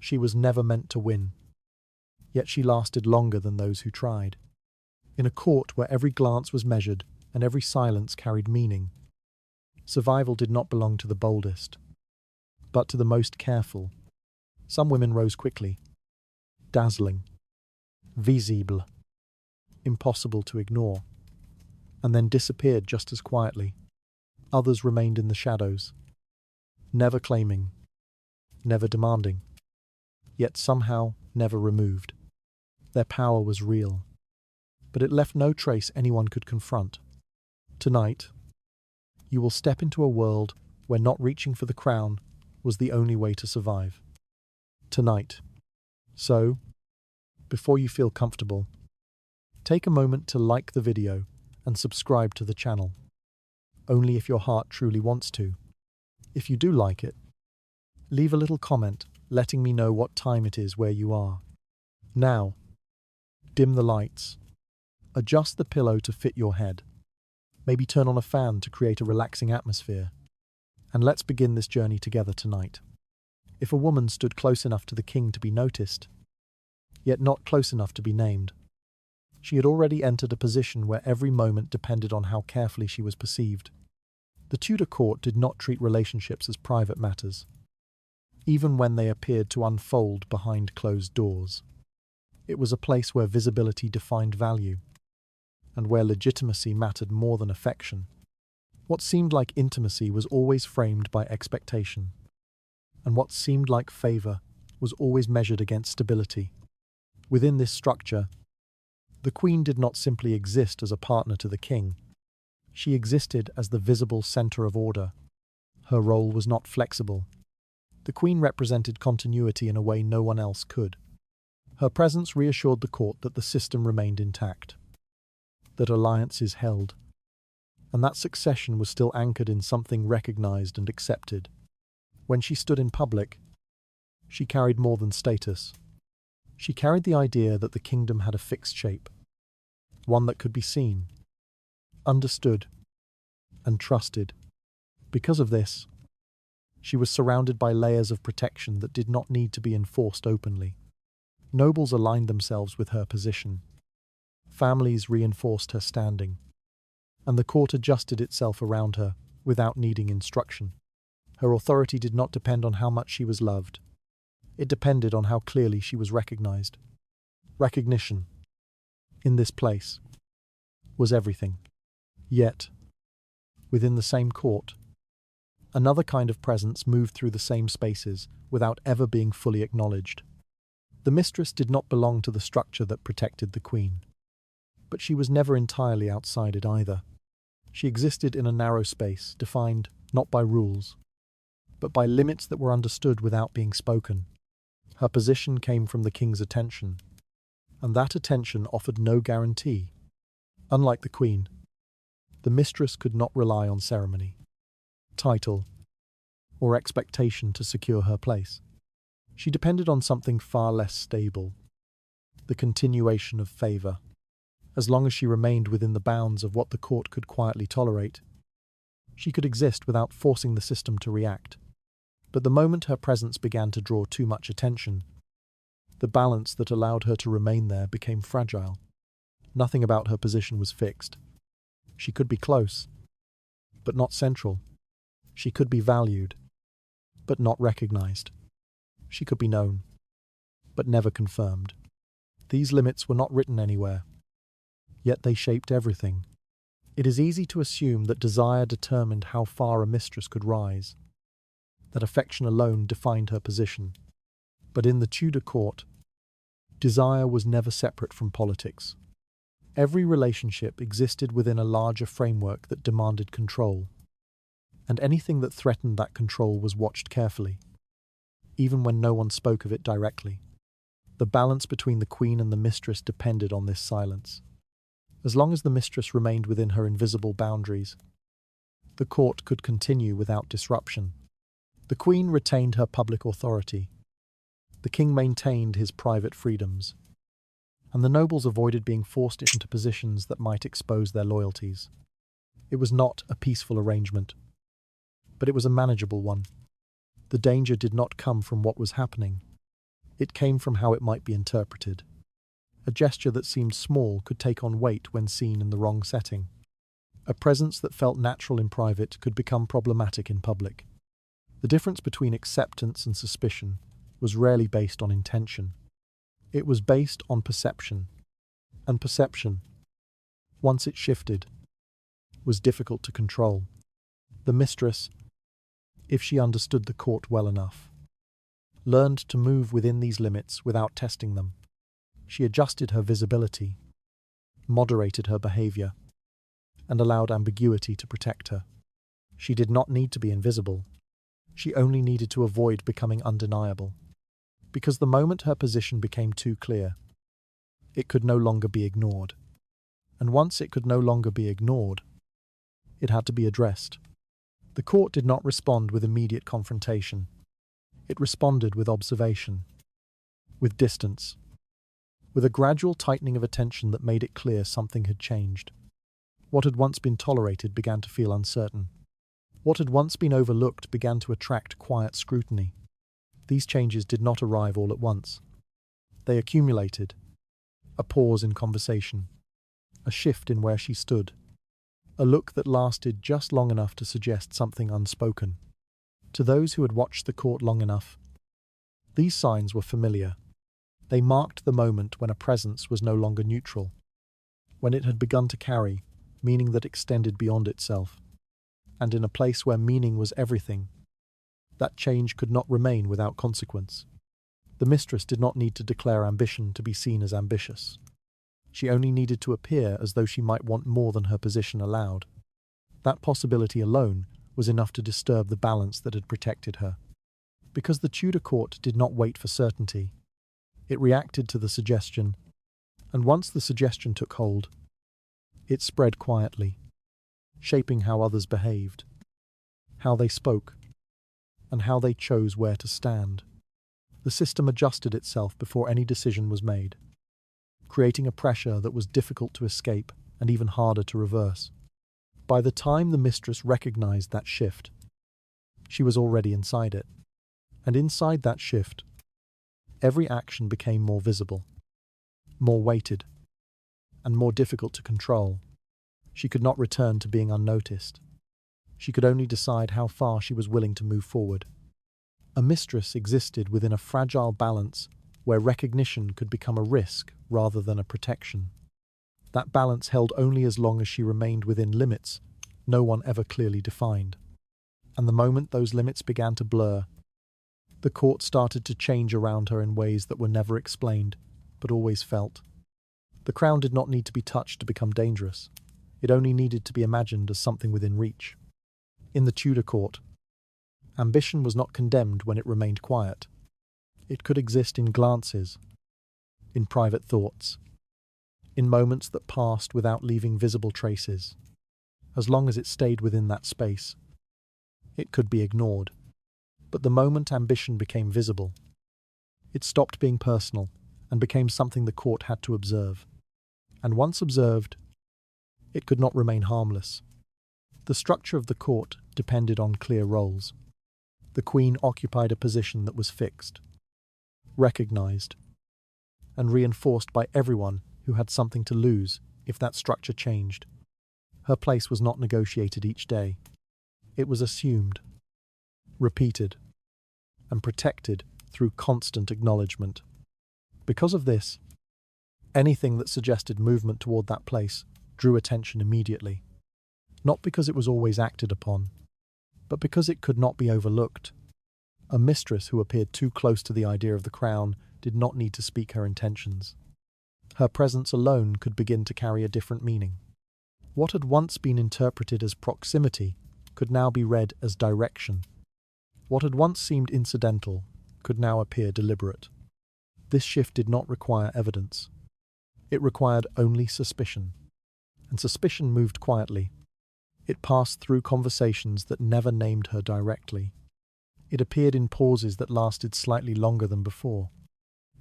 She was never meant to win. Yet she lasted longer than those who tried. In a court where every glance was measured and every silence carried meaning, survival did not belong to the boldest, but to the most careful. Some women rose quickly, dazzling, visible, impossible to ignore, and then disappeared just as quietly. Others remained in the shadows, never claiming, never demanding, yet somehow never removed. Their power was real, but it left no trace anyone could confront. Tonight, you will step into a world where not reaching for the crown was the only way to survive. Tonight. So, before you feel comfortable, take a moment to like the video and subscribe to the channel. Only if your heart truly wants to. If you do like it, leave a little comment letting me know what time it is where you are. Now, dim the lights. Adjust the pillow to fit your head. Maybe turn on a fan to create a relaxing atmosphere. And let's begin this journey together tonight. If a woman stood close enough to the king to be noticed, yet not close enough to be named, she had already entered a position where every moment depended on how carefully she was perceived. The Tudor court did not treat relationships as private matters, even when they appeared to unfold behind closed doors. It was a place where visibility defined value, and where legitimacy mattered more than affection. What seemed like intimacy was always framed by expectation, and what seemed like favor was always measured against stability. Within this structure, the queen did not simply exist as a partner to the king. She existed as the visible center of order. Her role was not flexible. The queen represented continuity in a way no one else could. Her presence reassured the court that the system remained intact, that alliances held, and that succession was still anchored in something recognized and accepted. When she stood in public, she carried more than status. She carried the idea that the kingdom had a fixed shape, one that could be seen, understood, and trusted. Because of this, she was surrounded by layers of protection that did not need to be enforced openly. Nobles aligned themselves with her position. Families reinforced her standing, and the court adjusted itself around her without needing instruction. Her authority did not depend on how much she was loved. It depended on how clearly she was recognized. Recognition, in this place, was everything. Yet, within the same court, another kind of presence moved through the same spaces without ever being fully acknowledged. The mistress did not belong to the structure that protected the queen, but she was never entirely outside it either. She existed in a narrow space, defined not by rules, but by limits that were understood without being spoken. Her position came from the king's attention, and that attention offered no guarantee. Unlike the queen, the mistress could not rely on ceremony, title, or expectation to secure her place. She depended on something far less stable, the continuation of favor. As long as she remained within the bounds of what the court could quietly tolerate, she could exist without forcing the system to react. But the moment her presence began to draw too much attention, the balance that allowed her to remain there became fragile. Nothing about her position was fixed. She could be close, but not central. She could be valued, but not recognized. She could be known, but never confirmed. These limits were not written anywhere, yet they shaped everything. It is easy to assume that desire determined how far a mistress could rise, that affection alone defined her position. But in the Tudor court, desire was never separate from politics. Every relationship existed within a larger framework that demanded control, and anything that threatened that control was watched carefully, even when no one spoke of it directly. The balance between the queen and the mistress depended on this silence. As long as the mistress remained within her invisible boundaries, the court could continue without disruption. The queen retained her public authority. The king maintained his private freedoms, and the nobles avoided being forced into positions that might expose their loyalties. It was not a peaceful arrangement, but it was a manageable one. The danger did not come from what was happening, It came from how it might be interpreted. A gesture that seemed small could take on weight when seen in the wrong setting. A presence that felt natural in private could become problematic in public. The difference between acceptance and suspicion was rarely based on intention. It was based on perception. And perception, once it shifted, was difficult to control. The mistress, if she understood the court well enough, learned to move within these limits without testing them. She adjusted her visibility, moderated her behavior, and allowed ambiguity to protect her. She did not need to be invisible. She only needed to avoid becoming undeniable. Because the moment her position became too clear, it could no longer be ignored. And once it could no longer be ignored, it had to be addressed. The court did not respond with immediate confrontation. It responded with observation, with distance, with a gradual tightening of attention that made it clear something had changed. What had once been tolerated began to feel uncertain. What had once been overlooked began to attract quiet scrutiny. These changes did not arrive all at once. They accumulated. A pause in conversation, a shift in where she stood, a look that lasted just long enough to suggest something unspoken. To those who had watched the court long enough, these signs were familiar. They marked the moment when a presence was no longer neutral, when it had begun to carry meaning that extended beyond itself. And in a place where meaning was everything, that change could not remain without consequence. The mistress did not need to declare ambition to be seen as ambitious. She only needed to appear as though she might want more than her position allowed. That possibility alone was enough to disturb the balance that had protected her. Because the Tudor court did not wait for certainty, it reacted to the suggestion, and once the suggestion took hold, it spread quietly, shaping how others behaved, how they spoke, and how they chose where to stand. The system adjusted itself before any decision was made, creating a pressure that was difficult to escape and even harder to reverse. By the time the mistress recognized that shift, she was already inside it. And inside that shift, every action became more visible, more weighted, and more difficult to control. She could not return to being unnoticed. She could only decide how far she was willing to move forward. A mistress existed within a fragile balance where recognition could become a risk rather than a protection. That balance held only as long as she remained within limits no one ever clearly defined. And the moment those limits began to blur, the court started to change around her in ways that were never explained, but always felt. The crown did not need to be touched to become dangerous. It only needed to be imagined as something within reach. In the Tudor court, ambition was not condemned when it remained quiet. It could exist in glances, in private thoughts, in moments that passed without leaving visible traces. As long as it stayed within that space, it could be ignored. But the moment ambition became visible, it stopped being personal and became something the court had to observe. And once observed, it could not remain harmless. The structure of the court depended on clear roles. The Queen occupied a position that was fixed, recognized, and reinforced by everyone who had something to lose if that structure changed. Her place was not negotiated each day. It was assumed, repeated, and protected through constant acknowledgement. Because of this, anything that suggested movement toward that place drew attention immediately. Not because it was always acted upon, but because it could not be overlooked. A mistress who appeared too close to the idea of the crown did not need to speak her intentions. Her presence alone could begin to carry a different meaning. What had once been interpreted as proximity could now be read as direction. What had once seemed incidental could now appear deliberate. This shift did not require evidence. It required only suspicion. And suspicion moved quietly. It passed through conversations that never named her directly. It appeared in pauses that lasted slightly longer than before.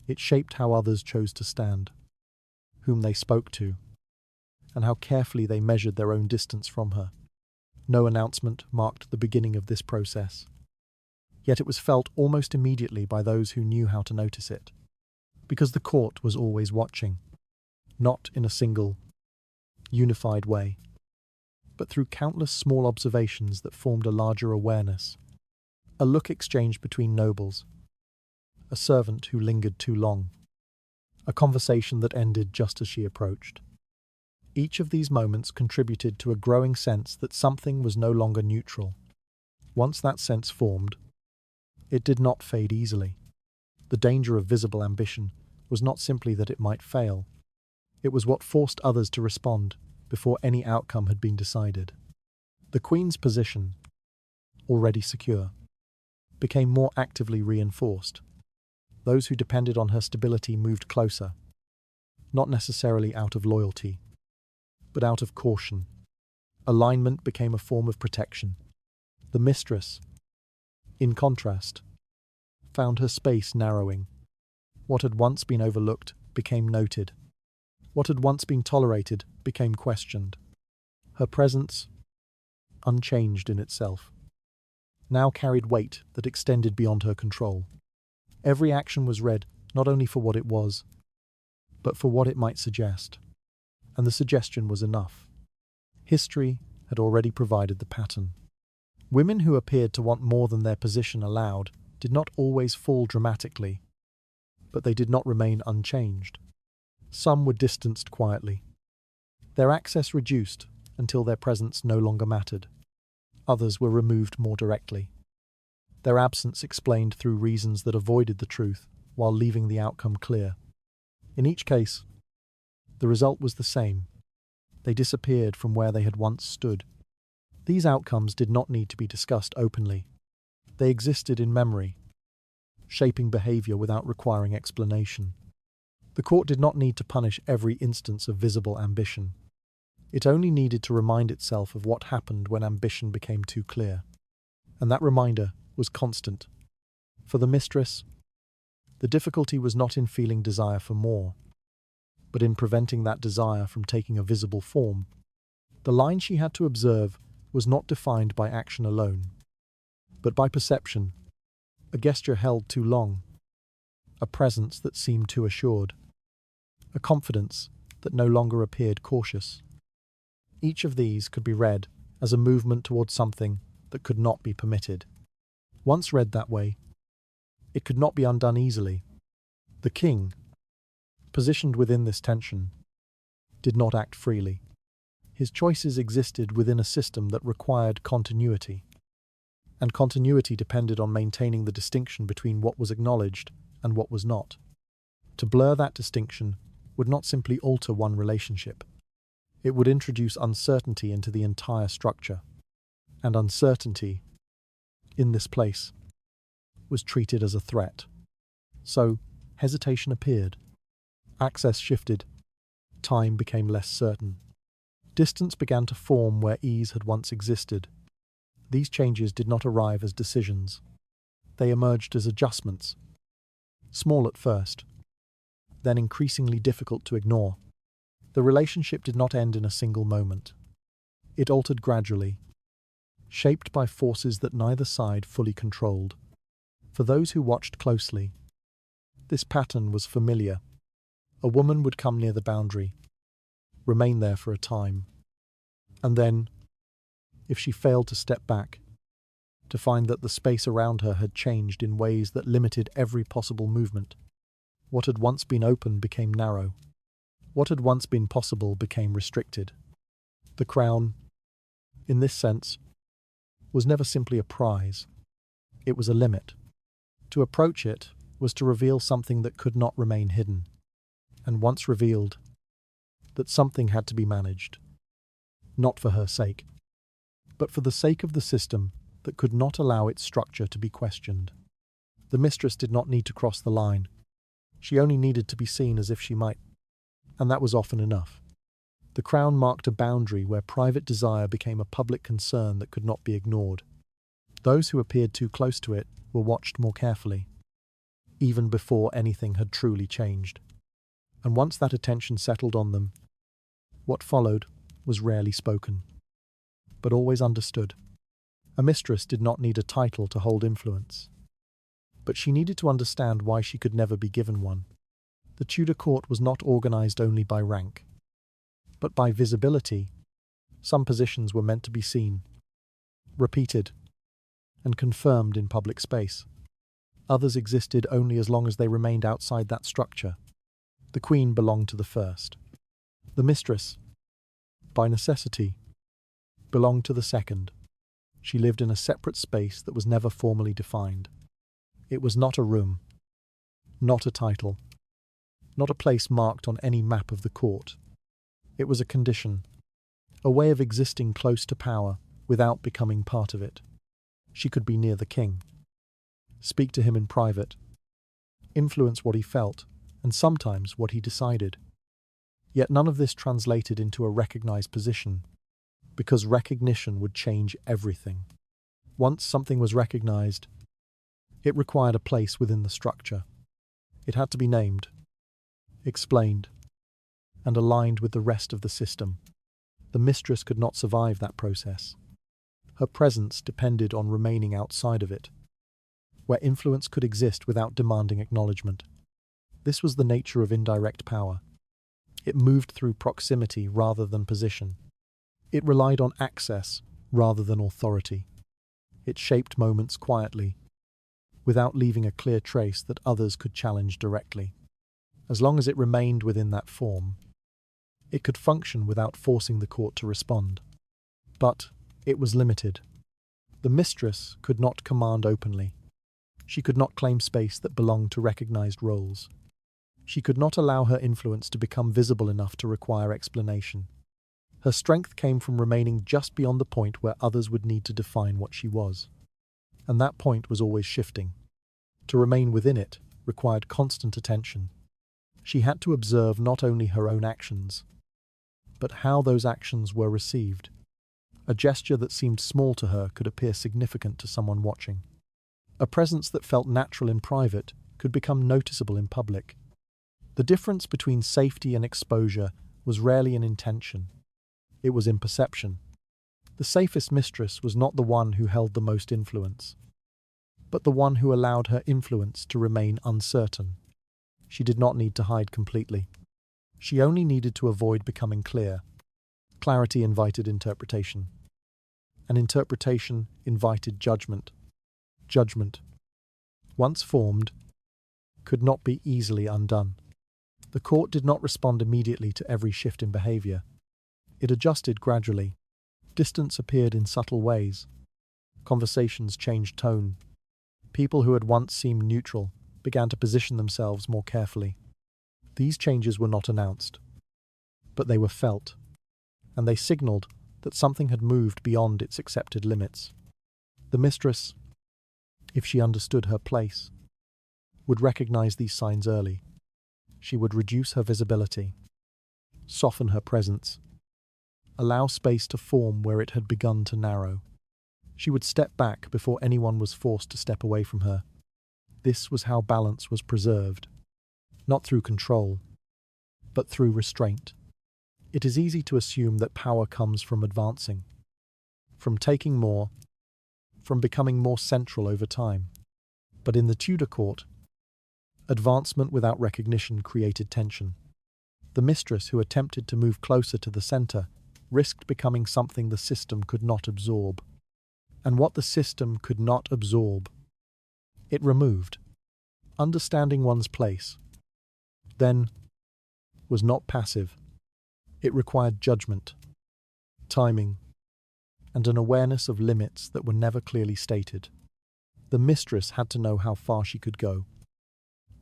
It shaped how others chose to stand, whom they spoke to, and how carefully they measured their own distance from her. No announcement marked the beginning of this process. Yet it was felt almost immediately by those who knew how to notice it, because the court was always watching, not in a single, unified way, but through countless small observations that formed a larger awareness. A look exchanged between nobles, a servant who lingered too long, a conversation that ended just as she approached. Each of these moments contributed to a growing sense that something was no longer neutral. Once that sense formed, it did not fade easily. The danger of visible ambition was not simply that it might fail. It was what forced others to respond before any outcome had been decided. The Queen's position, already secure, became more actively reinforced. Those who depended on her stability moved closer, not necessarily out of loyalty, but out of caution. Alignment became a form of protection. The mistress, in contrast, found her space narrowing. What had once been overlooked became noted. What had once been tolerated became questioned. Her presence, unchanged in itself, now carried weight that extended beyond her control. Every action was read not only for what it was, but for what it might suggest. And the suggestion was enough. History had already provided the pattern. Women who appeared to want more than their position allowed did not always fall dramatically, but they did not remain unchanged. Some were distanced quietly. Their access reduced until their presence no longer mattered. Others were removed more directly. Their absence explained through reasons that avoided the truth while leaving the outcome clear. In each case, the result was the same. They disappeared from where they had once stood. These outcomes did not need to be discussed openly. They existed in memory, shaping behavior without requiring explanation. The court did not need to punish every instance of visible ambition. It only needed to remind itself of what happened when ambition became too clear. And that reminder was constant. For the mistress, the difficulty was not in feeling desire for more, but in preventing that desire from taking a visible form. The line she had to observe was not defined by action alone, but by perception, a gesture held too long, a presence that seemed too assured, a confidence that no longer appeared cautious. Each of these could be read as a movement towards something that could not be permitted. Once read that way, it could not be undone easily. The king, positioned within this tension, did not act freely. His choices existed within a system that required continuity, and continuity depended on maintaining the distinction between what was acknowledged and what was not. To blur that distinction would not simply alter one relationship. It would introduce uncertainty into the entire structure, and uncertainty, in this place, was treated as a threat. So, hesitation appeared. Access shifted. Time became less certain. Distance began to form where ease had once existed. These changes did not arrive as decisions. They emerged as adjustments. Small at first, then increasingly difficult to ignore. The relationship did not end in a single moment. It altered gradually, shaped by forces that neither side fully controlled. For those who watched closely, this pattern was familiar. A woman would come near the boundary, remain there for a time, and then, if she failed to step back, to find that the space around her had changed in ways that limited every possible movement. What had once been open became narrow. What had once been possible became restricted. The crown, in this sense, was never simply a prize. It was a limit. To approach it was to reveal something that could not remain hidden, and once revealed, that something had to be managed, not for her sake, but for the sake of the system that could not allow its structure to be questioned. The mistress did not need to cross the line. She only needed to be seen as if she might, and that was often enough. The crown marked a boundary where private desire became a public concern that could not be ignored. Those who appeared too close to it were watched more carefully, even before anything had truly changed. And once that attention settled on them, what followed was rarely spoken, but always understood. A mistress did not need a title to hold influence. but she needed to understand why she could never be given one. The Tudor court was not organized only by rank, but by visibility. Some positions were meant to be seen, repeated, and confirmed in public space. Others existed only as long as they remained outside that structure. The queen belonged to the first. The mistress, by necessity, belonged to the second. She lived in a separate space that was never formally defined. It was not a room, not a title, not a place marked on any map of the court. It was a condition, a way of existing close to power without becoming part of it. She could be near the king, speak to him in private, influence what he felt, and sometimes what he decided. Yet none of this translated into a recognized position, because recognition would change everything. Once something was recognized, it required a place within the structure. It had to be named, explained, and aligned with the rest of the system. The mistress could not survive that process. Her presence depended on remaining outside of it, where influence could exist without demanding acknowledgement. This was the nature of indirect power. It moved through proximity rather than position. It relied on access rather than authority. It shaped moments quietly, without leaving a clear trace that others could challenge directly. As long as it remained within that form, it could function without forcing the court to respond. But it was limited. The mistress could not command openly. She could not claim space that belonged to recognized roles. She could not allow her influence to become visible enough to require explanation. Her strength came from remaining just beyond the point where others would need to define what she was. And that point was always shifting. To remain within it required constant attention. She had to observe not only her own actions, but how those actions were received. A gesture that seemed small to her could appear significant to someone watching. A presence that felt natural in private could become noticeable in public. The difference between safety and exposure was rarely in intention. It was in perception. The safest mistress was not the one who held the most influence, but the one who allowed her influence to remain uncertain. She did not need to hide completely. She only needed to avoid becoming clear. Clarity invited interpretation, and interpretation invited judgment. Judgment, once formed, could not be easily undone. The court did not respond immediately to every shift in behavior. It adjusted gradually. Distance appeared in subtle ways. Conversations changed tone. People who had once seemed neutral began to position themselves more carefully. These changes were not announced, but they were felt, and they signaled that something had moved beyond its accepted limits. The mistress, if she understood her place, would recognize these signs early. She would reduce her visibility, soften her presence, allow space to form where it had begun to narrow. She would step back before anyone was forced to step away from her. This was how balance was preserved, not through control, but through restraint. It is easy to assume that power comes from advancing, from taking more, from becoming more central over time. But in the Tudor court, advancement without recognition created tension. The mistress who attempted to move closer to the center risked becoming something the system could not absorb. And what the system could not absorb, it removed. Understanding one's place, then, was not passive. It required judgment, timing, and an awareness of limits that were never clearly stated. The mistress had to know how far she could go,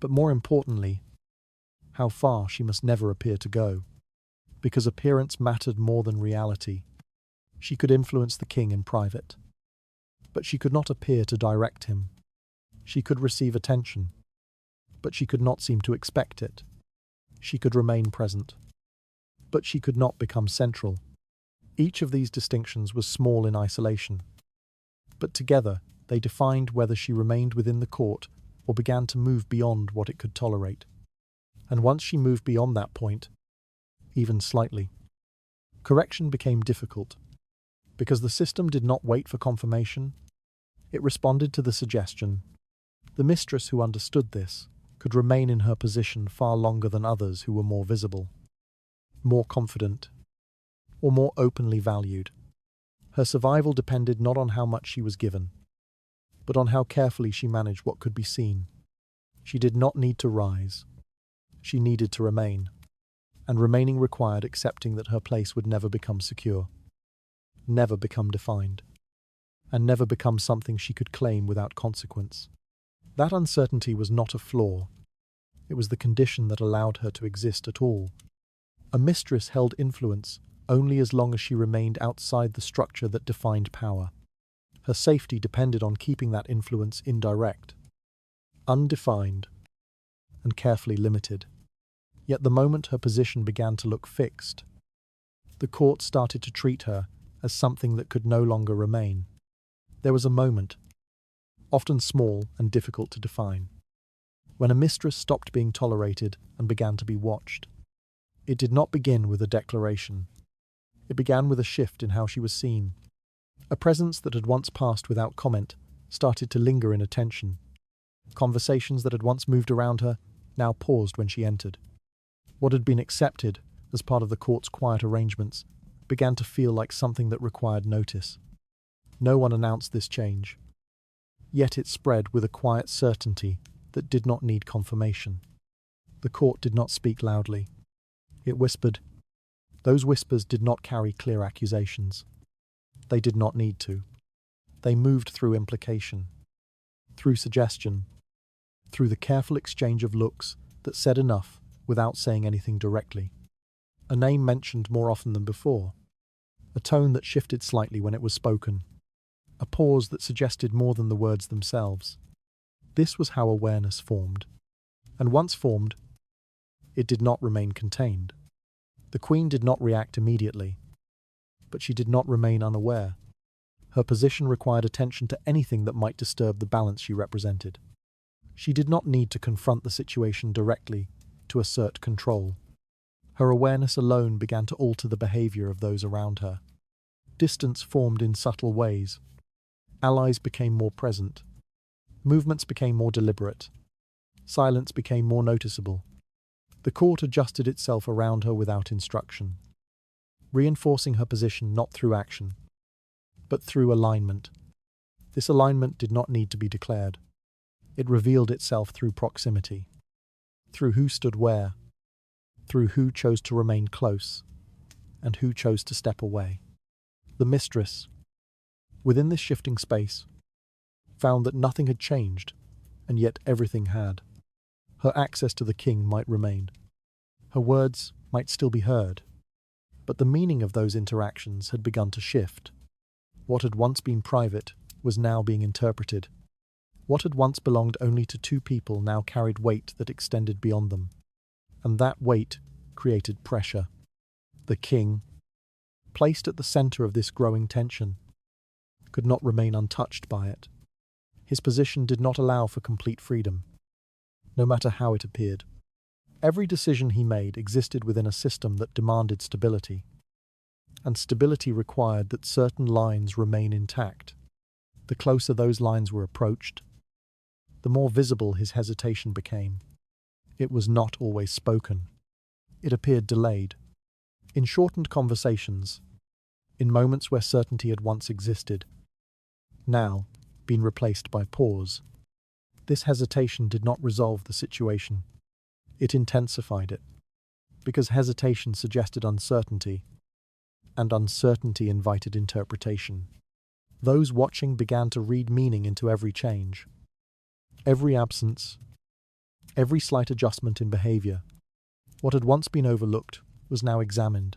but more importantly, how far she must never appear to go, because appearance mattered more than reality. She could influence the king in private, but she could not appear to direct him. She could receive attention, but she could not seem to expect it. She could remain present, but she could not become central. Each of these distinctions was small in isolation, but together they defined whether she remained within the court or began to move beyond what it could tolerate. And once she moved beyond that point, even slightly, correction became difficult, because the system did not wait for confirmation. It responded to the suggestion, The mistress who understood this could remain in her position far longer than others who were more visible, more confident, or more openly valued. Her survival depended not on how much she was given, but on how carefully she managed what could be seen. She did not need to rise. She needed to remain, and remaining required accepting that her place would never become secure, never become defined, and never become something she could claim without consequence. That uncertainty was not a flaw. It was the condition that allowed her to exist at all. A mistress held influence only as long as she remained outside the structure that defined power. Her safety depended on keeping that influence indirect, undefined, and carefully limited. Yet the moment her position began to look fixed, the court started to treat her as something that could no longer remain. There was a moment, often small and difficult to define, when a mistress stopped being tolerated and began to be watched. It did not begin with a declaration. It began with a shift in how she was seen. A presence that had once passed without comment started to linger in attention. Conversations that had once moved around her now paused when she entered. What had been accepted as part of the court's quiet arrangements began to feel like something that required notice. No one announced this change, yet it spread with a quiet certainty that did not need confirmation. The court did not speak loudly. It whispered. Those whispers did not carry clear accusations. They did not need to. They moved through implication, through suggestion, through the careful exchange of looks that said enough without saying anything directly. A name mentioned more often than before, a tone that shifted slightly when it was spoken, a pause that suggested more than the words themselves. This was how awareness formed. And once formed, it did not remain contained. The Queen did not react immediately, but she did not remain unaware. Her position required attention to anything that might disturb the balance she represented. She did not need to confront the situation directly to assert control. Her awareness alone began to alter the behavior of those around her. Distance formed in subtle ways. Allies became more present. Movements became more deliberate. Silence became more noticeable. The court adjusted itself around her without instruction, reinforcing her position not through action, but through alignment. This alignment did not need to be declared. It revealed itself through proximity, through who stood where, through who chose to remain close, and who chose to step away. The mistress, within this shifting space, found that nothing had changed, and yet everything had. Her access to the king might remain. Her words might still be heard, but the meaning of those interactions had begun to shift. What had once been private was now being interpreted. What had once belonged only to two people now carried weight that extended beyond them. And that weight created pressure. The king, placed at the center of this growing tension, could not remain untouched by it. His position did not allow for complete freedom, no matter how it appeared. Every decision he made existed within a system that demanded stability, and stability required that certain lines remain intact. The closer those lines were approached, the more visible his hesitation became. It was not always spoken. It appeared delayed. In shortened conversations, in moments where certainty had once existed, now been replaced by pause. This hesitation did not resolve the situation. It intensified it, because hesitation suggested uncertainty, and uncertainty invited interpretation. Those watching began to read meaning into every change, every absence, every slight adjustment in behavior. What had once been overlooked was now examined.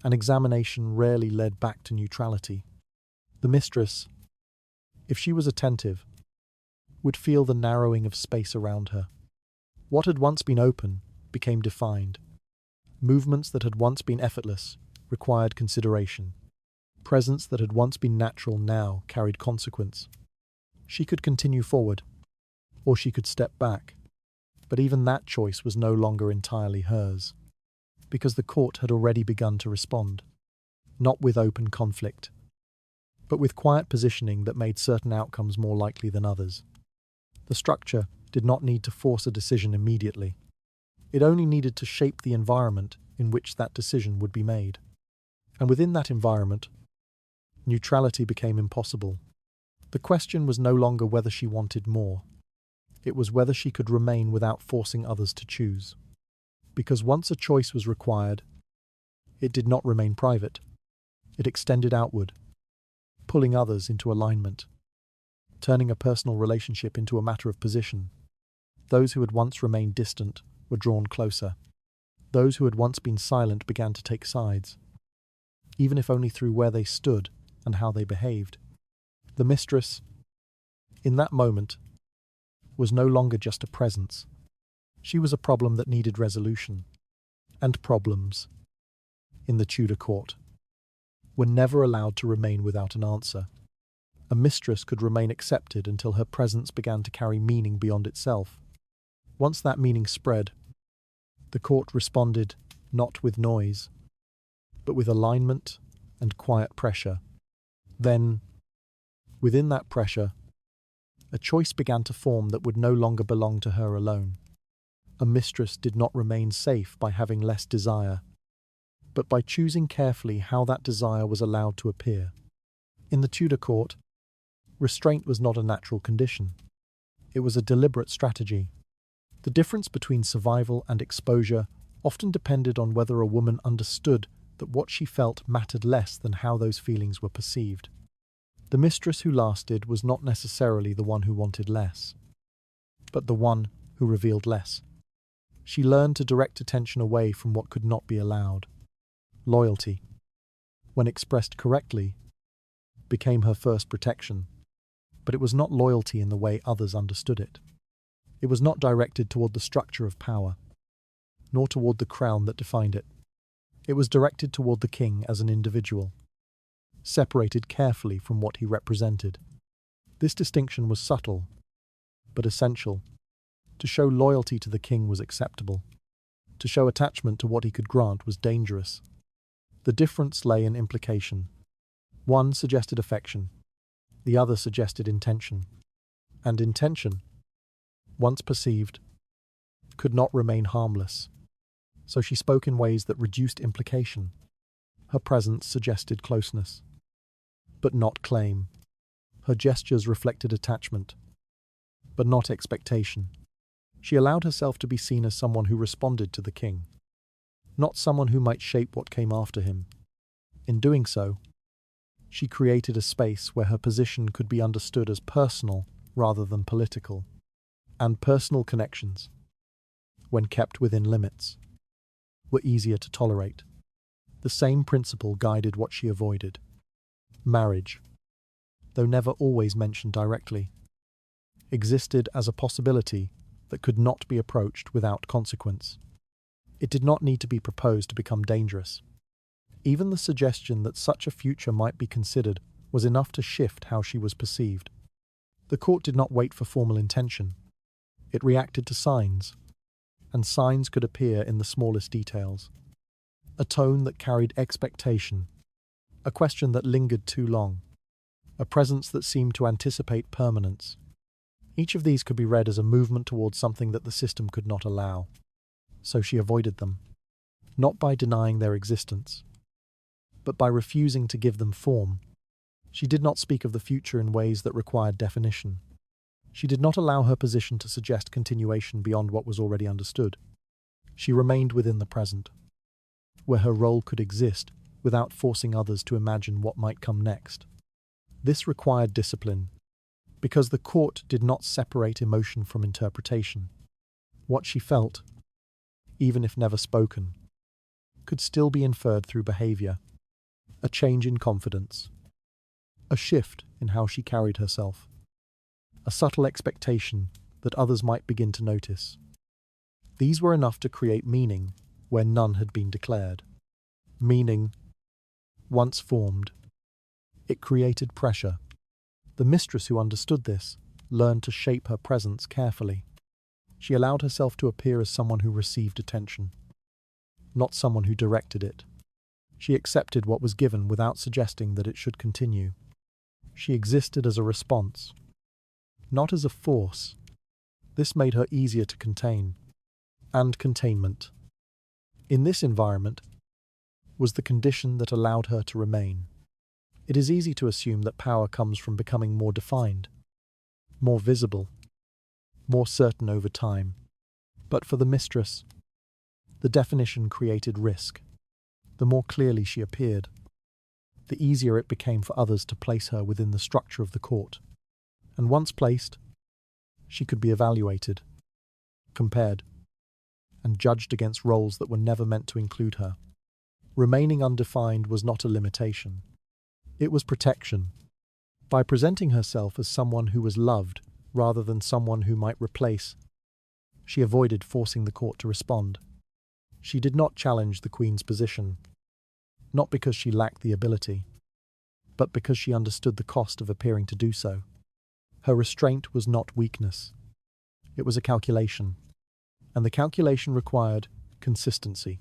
An examination rarely led back to neutrality. The mistress, if she was attentive, would feel the narrowing of space around her. What had once been open became defined. Movements that had once been effortless required consideration. Presence that had once been natural now carried consequence. She could continue forward, or she could step back, but even that choice was no longer entirely hers, because the court had already begun to respond, not with open conflict, but with quiet positioning that made certain outcomes more likely than others. The structure did not need to force a decision immediately. It only needed to shape the environment in which that decision would be made. And within that environment, neutrality became impossible. The question was no longer whether she wanted more. It was whether she could remain without forcing others to choose. Because once a choice was required, it did not remain private. It extended outward, pulling others into alignment, turning a personal relationship into a matter of position. Those who had once remained distant were drawn closer. Those who had once been silent began to take sides, even if only through where they stood and how they behaved. The mistress, in that moment, was no longer just a presence. She was a problem that needed resolution. And problems, in the Tudor court, were never allowed to remain without an answer. A mistress could remain accepted until her presence began to carry meaning beyond itself. Once that meaning spread, the court responded not with noise, but with alignment and quiet pressure. Then, within that pressure, a choice began to form that would no longer belong to her alone. A mistress did not remain safe by having less desire, but by choosing carefully how that desire was allowed to appear. In the Tudor court, restraint was not a natural condition. It was a deliberate strategy. The difference between survival and exposure often depended on whether a woman understood that what she felt mattered less than how those feelings were perceived. The mistress who lasted was not necessarily the one who wanted less, but the one who revealed less. She learned to direct attention away from what could not be allowed. Loyalty, when expressed correctly, became her first protection, but it was not loyalty in the way others understood it. It was not directed toward the structure of power, nor toward the crown that defined it. It was directed toward the king as an individual, separated carefully from what he represented. This distinction was subtle, but essential. To show loyalty to the king was acceptable. To show attachment to what he could grant was dangerous. The difference lay in implication. One suggested affection, the other suggested intention. And intention, once perceived, could not remain harmless. So she spoke in ways that reduced implication. Her presence suggested closeness, but not claim. Her gestures reflected attachment, but not expectation. She allowed herself to be seen as someone who responded to the king, not someone who might shape what came after him. In doing so, she created a space where her position could be understood as personal rather than political. And personal connections, when kept within limits, were easier to tolerate. The same principle guided what she avoided. Marriage, though never always mentioned directly, existed as a possibility that could not be approached without consequence. It did not need to be proposed to become dangerous. Even the suggestion that such a future might be considered was enough to shift how she was perceived. The court did not wait for formal intention. It reacted to signs, and signs could appear in the smallest details. A tone that carried expectation, a question that lingered too long, a presence that seemed to anticipate permanence. Each of these could be read as a movement towards something that the system could not allow. So she avoided them, not by denying their existence, but by refusing to give them form. She did not speak of the future in ways that required definition. She did not allow her position to suggest continuation beyond what was already understood. She remained within the present, where her role could exist without forcing others to imagine what might come next. This required discipline, because the court did not separate emotion from interpretation. What she felt, even if never spoken, could still be inferred through behavior. A change in confidence, a shift in how she carried herself, a subtle expectation that others might begin to notice. These were enough to create meaning where none had been declared. Meaning, once formed, it created pressure. The mistress who understood this learned to shape her presence carefully. She allowed herself to appear as someone who received attention, not someone who directed it. She accepted what was given without suggesting that it should continue. She existed as a response, not as a force. This made her easier to contain. And containment, in this environment, was the condition that allowed her to remain. It is easy to assume that power comes from becoming more defined, more visible, more certain over time. But for the mistress, the definition created risk. The more clearly she appeared, the easier it became for others to place her within the structure of the court. And once placed, she could be evaluated, compared, and judged against roles that were never meant to include her. Remaining undefined was not a limitation. It was protection. By presenting herself as someone who was loved rather than someone who might replace, she avoided forcing the court to respond. She did not challenge the Queen's position, not because she lacked the ability, but because she understood the cost of appearing to do so. Her restraint was not weakness. It was a calculation, and the calculation required consistency.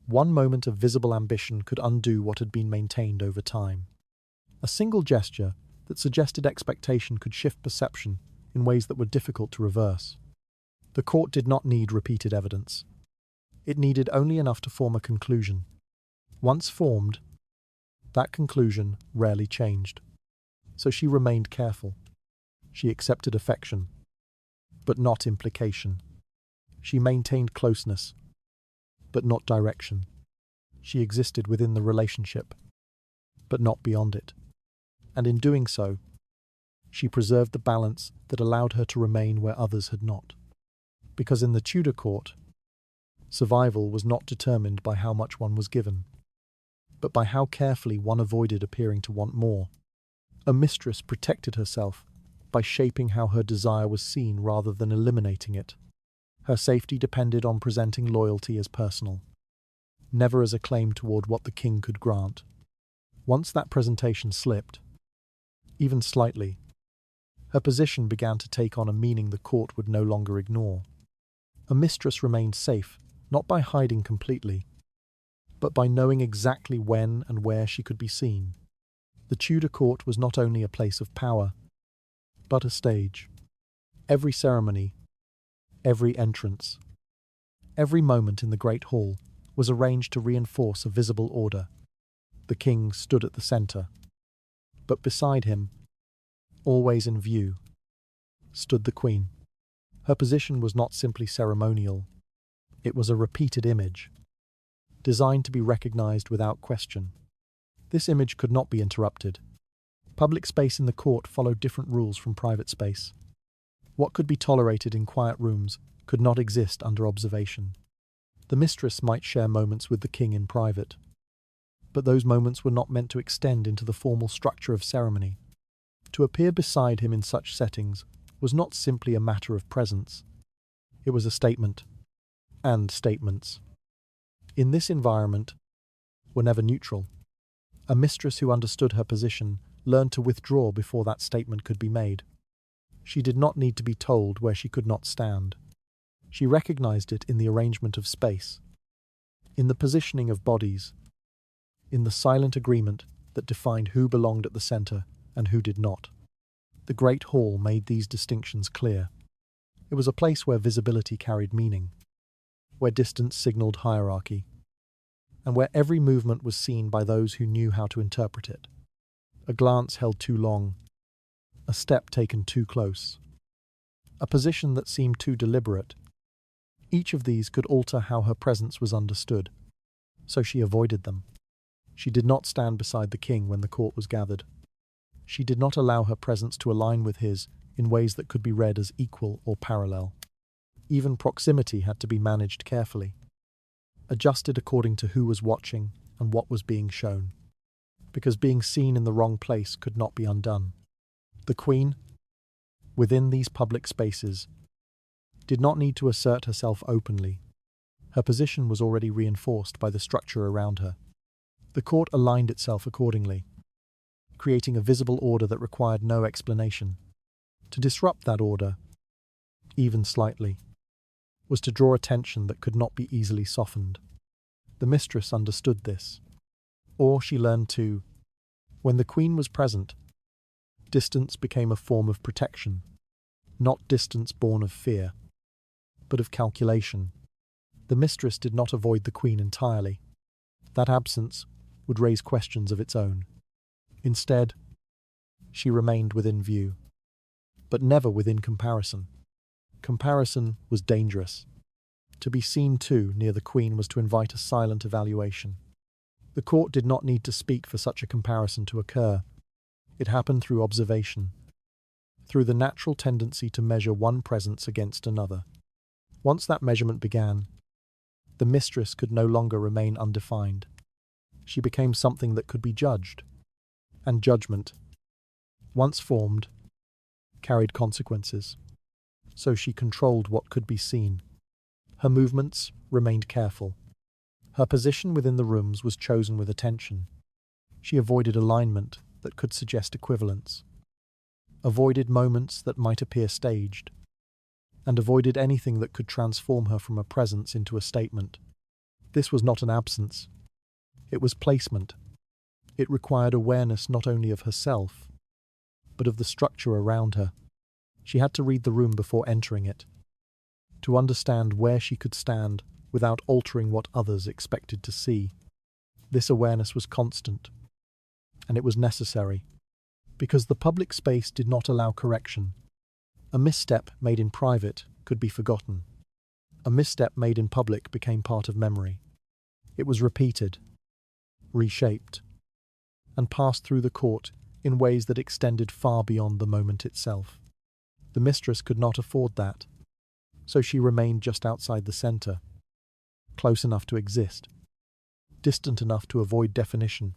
One moment of visible ambition could undo what had been maintained over time. A single gesture that suggested expectation could shift perception in ways that were difficult to reverse. The court did not need repeated evidence. It needed only enough to form a conclusion. Once formed, that conclusion rarely changed. So she remained careful. She accepted affection, but not implication. She maintained closeness, but not direction. She existed within the relationship, but not beyond it. And in doing so, she preserved the balance that allowed her to remain where others had not. Because in the Tudor court, survival was not determined by how much one was given, but by how carefully one avoided appearing to want more. A mistress protected herself by shaping how her desire was seen rather than eliminating it. Her safety depended on presenting loyalty as personal, never as a claim toward what the king could grant. Once that presentation slipped, even slightly, her position began to take on a meaning the court would no longer ignore. A mistress remained safe, not by hiding completely, but by knowing exactly when and where she could be seen. The Tudor court was not only a place of power, but a stage. Every ceremony, every entrance, every moment in the Great Hall was arranged to reinforce a visible order. The king stood at the centre, but beside him, always in view, stood the Queen. Her position was not simply ceremonial, it was a repeated image, designed to be recognized without question. This image could not be interrupted. Public space in the court followed different rules from private space. What could be tolerated in quiet rooms could not exist under observation. The mistress might share moments with the king in private, but those moments were not meant to extend into the formal structure of ceremony. To appear beside him in such settings was not simply a matter of presence. It was a statement, and statements, in this environment, were never neutral. A mistress who understood her position learned to withdraw before that statement could be made. She did not need to be told where she could not stand. She recognized it in the arrangement of space, in the positioning of bodies, in the silent agreement that defined who belonged at the center and who did not. The Great Hall made these distinctions clear. It was a place where visibility carried meaning, where distance signaled hierarchy, and where every movement was seen by those who knew how to interpret it. A glance held too long, a step taken too close, a position that seemed too deliberate. Each of these could alter how her presence was understood, so she avoided them. She did not stand beside the king when the court was gathered. She did not allow her presence to align with his in ways that could be read as equal or parallel. Even proximity had to be managed carefully, adjusted according to who was watching and what was being shown, because being seen in the wrong place could not be undone. The Queen, within these public spaces, did not need to assert herself openly. Her position was already reinforced by the structure around her. The court aligned itself accordingly, creating a visible order that required no explanation. To disrupt that order, even slightly, was to draw attention that could not be easily softened. The mistress understood this, or she learned to. When the Queen was present, distance became a form of protection, not distance born of fear, but of calculation. The mistress did not avoid the queen entirely. That absence would raise questions of its own. Instead, she remained within view, but never within comparison. Comparison was dangerous. To be seen too near the queen was to invite a silent evaluation. The court did not need to speak for such a comparison to occur. It happened through observation, through the natural tendency to measure one presence against another. Once that measurement began, the mistress could no longer remain undefined. She became something that could be judged, and judgment, once formed, carried consequences. So she controlled what could be seen. Her movements remained careful. Her position within the rooms was chosen with attention. She avoided alignment that could suggest equivalence, avoided moments that might appear staged, and avoided anything that could transform her from a presence into a statement. This was not an absence. It was placement. It required awareness not only of herself, but of the structure around her. She had to read the room before entering it, to understand where she could stand without altering what others expected to see. This awareness was constant, and it was necessary, because the public space did not allow correction. A misstep made in private could be forgotten. A misstep made in public became part of memory. It was repeated, reshaped, and passed through the court in ways that extended far beyond the moment itself. The mistress could not afford that, so she remained just outside the centre, close enough to exist, distant enough to avoid definition.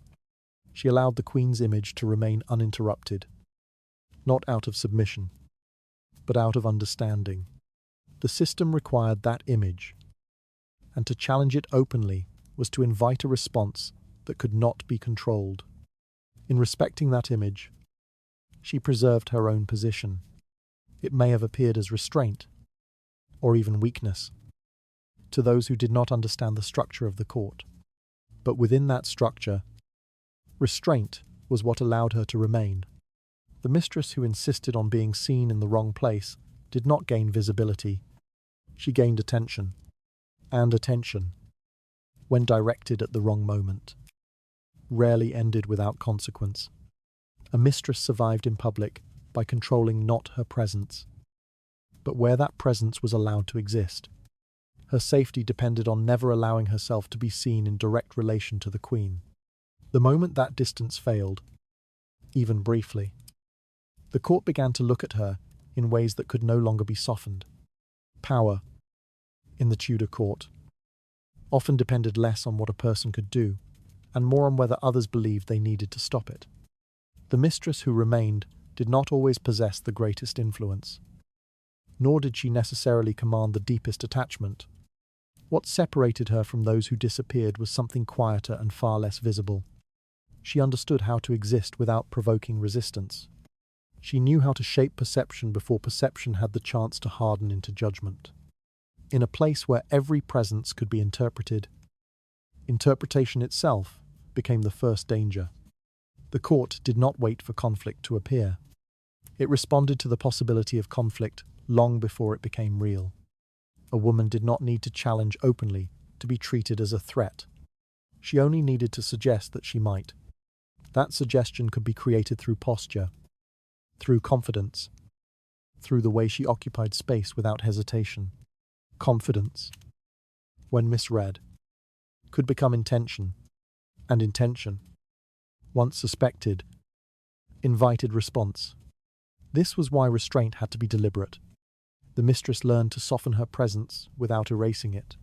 She allowed the queen's image to remain uninterrupted, not out of submission, but out of understanding. The system required that image, and to challenge it openly was to invite a response that could not be controlled. In respecting that image, she preserved her own position. It may have appeared as restraint, or even weakness, to those who did not understand the structure of the court. But within that structure, restraint was what allowed her to remain. The mistress who insisted on being seen in the wrong place did not gain visibility. She gained attention, and attention, when directed at the wrong moment, rarely ended without consequence. A mistress survived in public by controlling not her presence, but where that presence was allowed to exist. Her safety depended on never allowing herself to be seen in direct relation to the queen. The moment that distance failed, even briefly, the court began to look at her in ways that could no longer be softened. Power, in the Tudor court, often depended less on what a person could do, and more on whether others believed they needed to stop it. The mistress who remained did not always possess the greatest influence, nor did she necessarily command the deepest attachment. What separated her from those who disappeared was something quieter and far less visible. She understood how to exist without provoking resistance. She knew how to shape perception before perception had the chance to harden into judgment. In a place where every presence could be interpreted, interpretation itself became the first danger. The court did not wait for conflict to appear. It responded to the possibility of conflict long before it became real. A woman did not need to challenge openly to be treated as a threat. She only needed to suggest that she might. That suggestion could be created through posture, through confidence, through the way she occupied space without hesitation. Confidence, when misread, could become intention, and intention, once suspected, invited response. This was why restraint had to be deliberate. The mistress learned to soften her presence without erasing it.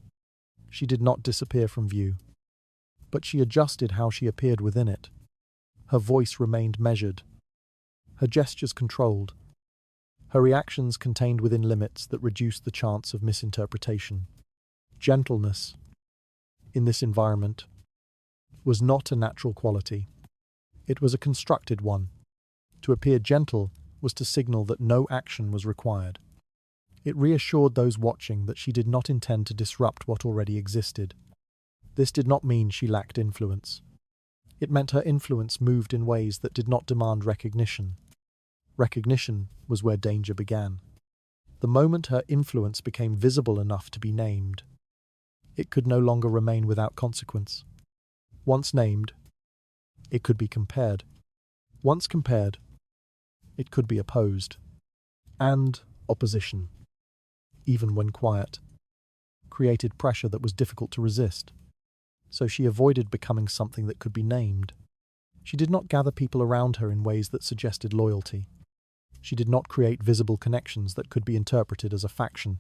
She did not disappear from view, but she adjusted how she appeared within it. Her voice remained measured, her gestures controlled, her reactions contained within limits that reduced the chance of misinterpretation. Gentleness, in this environment, was not a natural quality. It was a constructed one. To appear gentle was to signal that no action was required. It reassured those watching that she did not intend to disrupt what already existed. This did not mean she lacked influence. It meant her influence moved in ways that did not demand recognition. Recognition was where danger began. The moment her influence became visible enough to be named, it could no longer remain without consequence. Once named, it could be compared. Once compared, it could be opposed. And opposition, even when quiet, created pressure that was difficult to resist. So she avoided becoming something that could be named. She did not gather people around her in ways that suggested loyalty. She did not create visible connections that could be interpreted as a faction.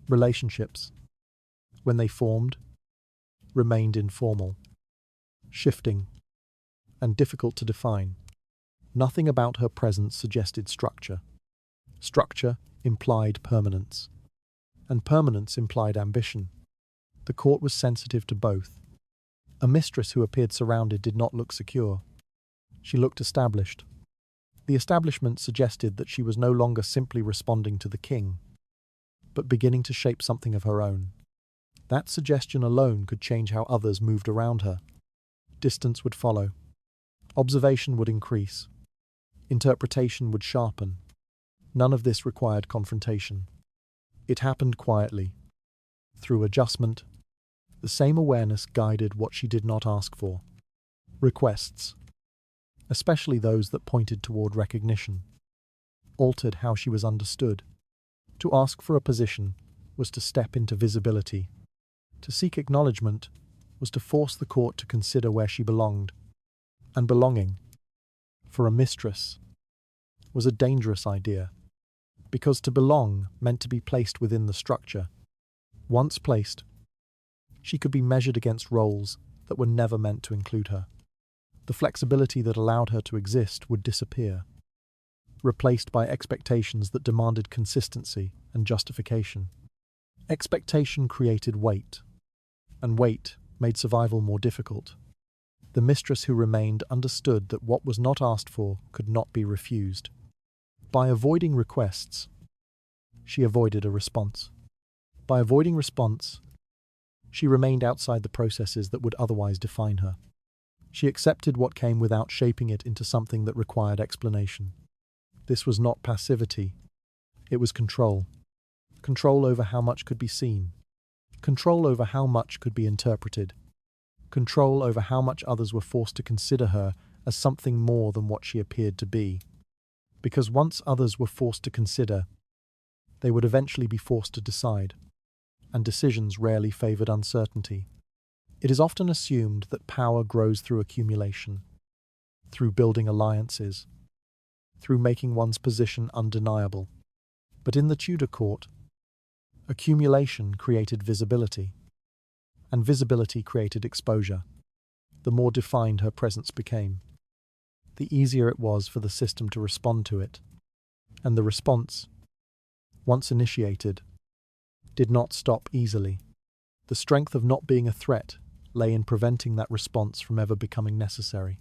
Relationships, when they formed, remained informal, shifting, and difficult to define. Nothing about her presence suggested structure. Structure implied permanence, and permanence implied ambition. The court was sensitive to both. A mistress who appeared surrounded did not look secure. She looked established. The establishment suggested that she was no longer simply responding to the king, but beginning to shape something of her own. That suggestion alone could change how others moved around her. Distance would follow. Observation would increase. Interpretation would sharpen. None of this required confrontation. It happened quietly. Through adjustment, the same awareness guided what she did not ask for. Requests, especially those that pointed toward recognition, altered how she was understood. To ask for a position was to step into visibility. To seek acknowledgement was to force the court to consider where she belonged. And belonging, for a mistress, was a dangerous idea, because to belong meant to be placed within the structure. Once placed, she could be measured against roles that were never meant to include her. The flexibility that allowed her to exist would disappear, replaced by expectations that demanded consistency and justification. Expectation created weight, and weight made survival more difficult. The mistress who remained understood that what was not asked for could not be refused. By avoiding requests, she avoided a response. By avoiding response, she remained outside the processes that would otherwise define her. She accepted what came without shaping it into something that required explanation. This was not passivity. It was control. Control over how much could be seen. Control over how much could be interpreted. Control over how much others were forced to consider her as something more than what she appeared to be. Because once others were forced to consider, they would eventually be forced to decide, and decisions rarely favored uncertainty. It is often assumed that power grows through accumulation, through building alliances, through making one's position undeniable. But in the Tudor court, accumulation created visibility, and visibility created exposure. The more defined her presence became, the easier it was for the system to respond to it. And the response, once initiated, did not stop easily. The strength of not being a threat lay in preventing that response from ever becoming necessary.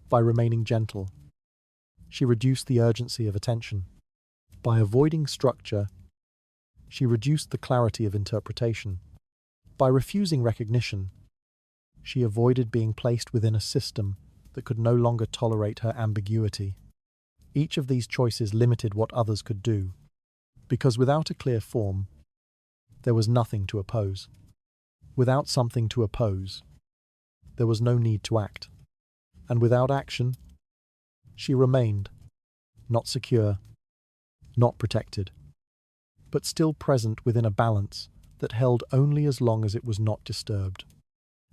By remaining gentle, she reduced the urgency of attention. By avoiding structure, she reduced the clarity of interpretation. By refusing recognition, she avoided being placed within a system that could no longer tolerate her ambiguity. Each of these choices limited what others could do, because without a clear form, there was nothing to oppose. Without something to oppose, there was no need to act. And without action, she remained, not secure, not protected, but still present within a balance that held only as long as it was not disturbed.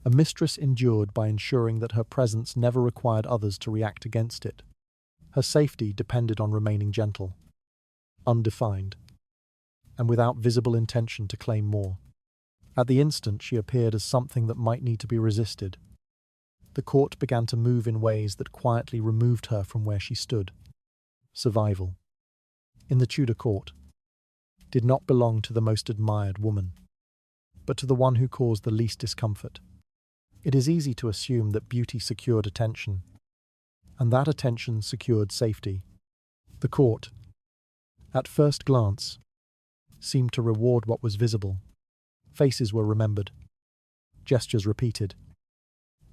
A mistress endured by ensuring that her presence never required others to react against it. Her safety depended on remaining gentle, undefined, and without visible intention to claim more. At the instant, she appeared as something that might need to be resisted. The court began to move in ways that quietly removed her from where she stood. Survival, in the Tudor court, did not belong to the most admired woman, but to the one who caused the least discomfort. It is easy to assume that beauty secured attention, and that attention secured safety. The court, at first glance, seemed to reward what was visible. Faces were remembered, gestures repeated,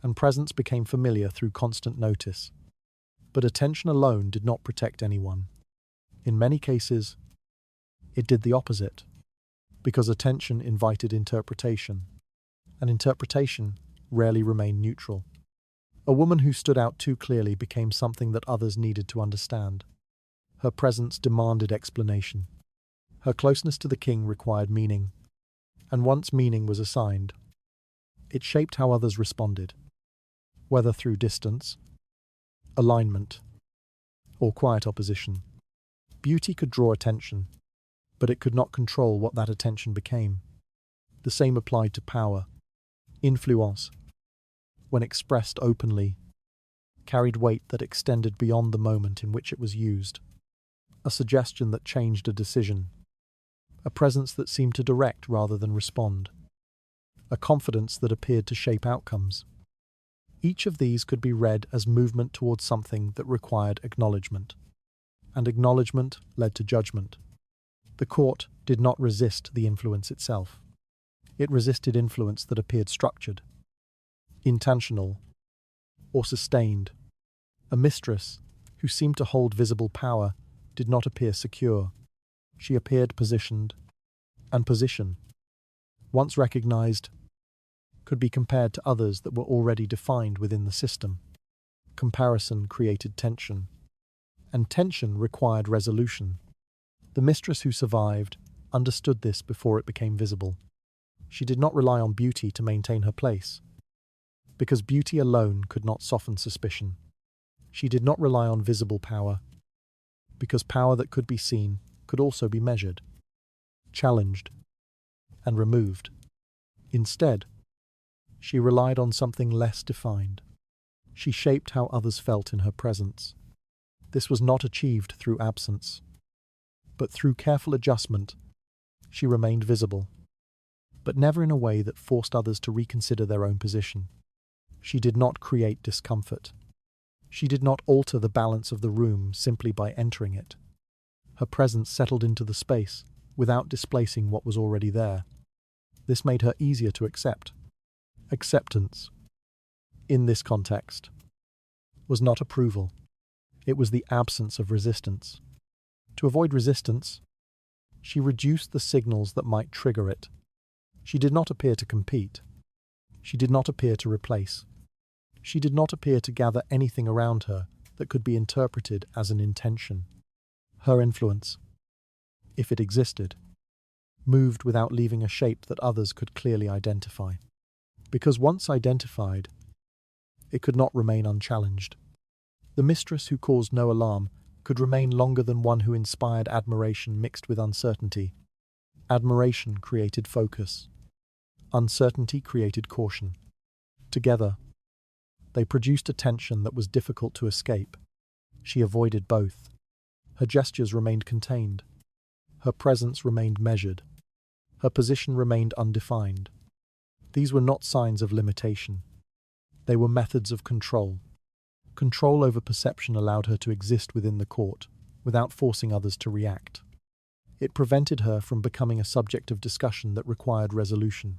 and presence became familiar through constant notice. But attention alone did not protect anyone. In many cases, It did the opposite, because attention invited interpretation, and interpretation rarely remained neutral. A woman who stood out too clearly became something that others needed to understand. Her presence demanded explanation. Her closeness to the king required meaning, and once meaning was assigned, it shaped how others responded, whether through distance, alignment, or quiet opposition. Beauty could draw attention, but it could not control what that attention became. The same applied to power. Influence, when expressed openly, carried weight that extended beyond the moment in which it was used. A suggestion that changed a decision. A presence that seemed to direct rather than respond. A confidence that appeared to shape outcomes. Each of these could be read as movement towards something that required acknowledgement. And acknowledgement led to judgment. The court did not resist the influence itself. It resisted influence that appeared structured, intentional, or sustained. A mistress, who seemed to hold visible power, did not appear secure. She appeared positioned, and position, once recognized, could be compared to others that were already defined within the system. Comparison created tension, and tension required resolution. The mistress who survived understood this before it became visible. She did not rely on beauty to maintain her place, because beauty alone could not soften suspicion. She did not rely on visible power, because power that could be seen could also be measured, challenged, and removed. Instead, she relied on something less defined. She shaped how others felt in her presence. This was not achieved through absence, but through careful adjustment. She remained visible, but never in a way that forced others to reconsider their own position. She did not create discomfort. She did not alter the balance of the room simply by entering it. Her presence settled into the space without displacing what was already there. This made her easier to accept. Acceptance, in this context, was not approval. It was the absence of resistance. To avoid resistance, she reduced the signals that might trigger it. She did not appear to compete. She did not appear to replace. She did not appear to gather anything around her that could be interpreted as an intention. Her influence, if it existed, moved without leaving a shape that others could clearly identify. Because once identified, it could not remain unchallenged. The mistress who caused no alarm could remain longer than one who inspired admiration mixed with uncertainty. Admiration created focus. Uncertainty created caution. Together, they produced a tension that was difficult to escape. She avoided both. Her gestures remained contained. Her presence remained measured. Her position remained undefined. These were not signs of limitation. They were methods of control. Control over perception allowed her to exist within the court, without forcing others to react. It prevented her from becoming a subject of discussion that required resolution.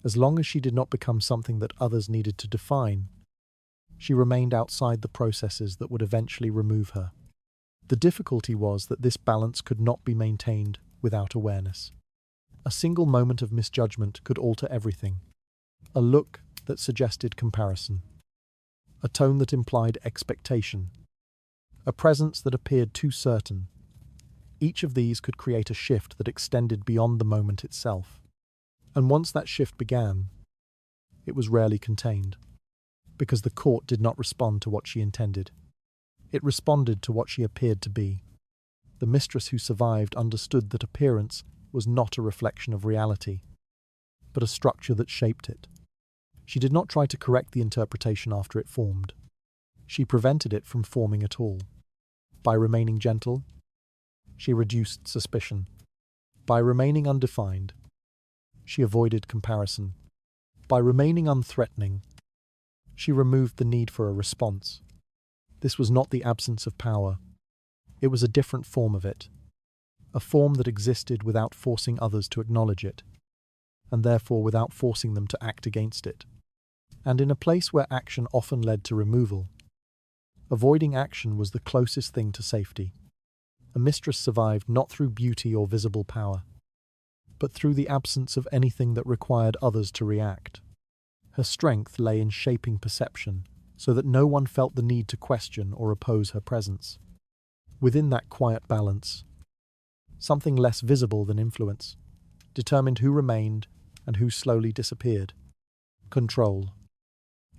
As long as she did not become something that others needed to define, she remained outside the processes that would eventually remove her. The difficulty was that this balance could not be maintained without awareness. A single moment of misjudgment could alter everything. A look that suggested comparison. A tone that implied expectation. A presence that appeared too certain. Each of these could create a shift that extended beyond the moment itself. And once that shift began, it was rarely contained, because the court did not respond to what she intended. It responded to what she appeared to be. The mistress who survived understood that appearance was not a reflection of reality, but a structure that shaped it. She did not try to correct the interpretation after it formed. She prevented it from forming at all. By remaining gentle, she reduced suspicion. By remaining undefined, she avoided comparison. By remaining unthreatening, she removed the need for a response. This was not the absence of power. It was a different form of it. A form that existed without forcing others to acknowledge it, and therefore without forcing them to act against it. And in a place where action often led to removal, avoiding action was the closest thing to safety. A mistress survived not through beauty or visible power, but through the absence of anything that required others to react. Her strength lay in shaping perception, so that no one felt the need to question or oppose her presence. Within that quiet balance, something less visible than influence determined who remained and who slowly disappeared. Control,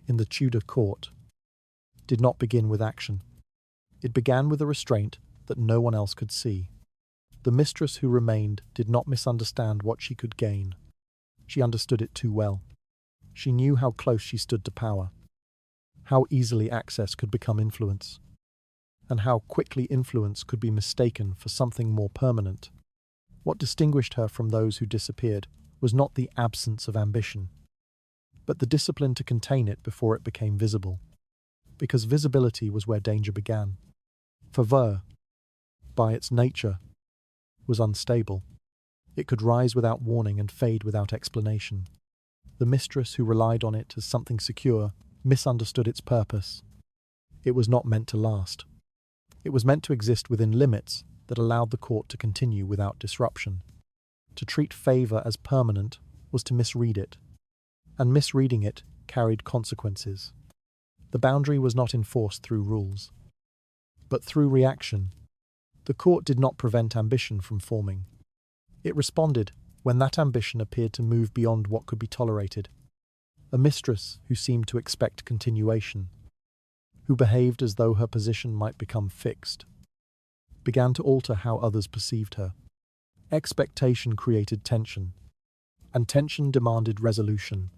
in the Tudor court, did not begin with action. It began with a restraint that no one else could see. The mistress who remained did not misunderstand what she could gain. She understood it too well. She knew how close she stood to power, how easily access could become influence, and how quickly influence could be mistaken for something more permanent. What distinguished her from those who disappeared was not the absence of ambition, but the discipline to contain it before it became visible, because visibility was where danger began. Favor, by its nature, was unstable. It could rise without warning and fade without explanation. The mistress who relied on it as something secure misunderstood its purpose. It was not meant to last. It was meant to exist within limits that allowed the court to continue without disruption. To treat favor as permanent was to misread it, and misreading it carried consequences. The boundary was not enforced through rules, but through reaction. The court did not prevent ambition from forming. It responded when that ambition appeared to move beyond what could be tolerated. A mistress who seemed to expect continuation, who behaved as though her position might become fixed, began to alter how others perceived her. Expectation created tension, and tension demanded resolution.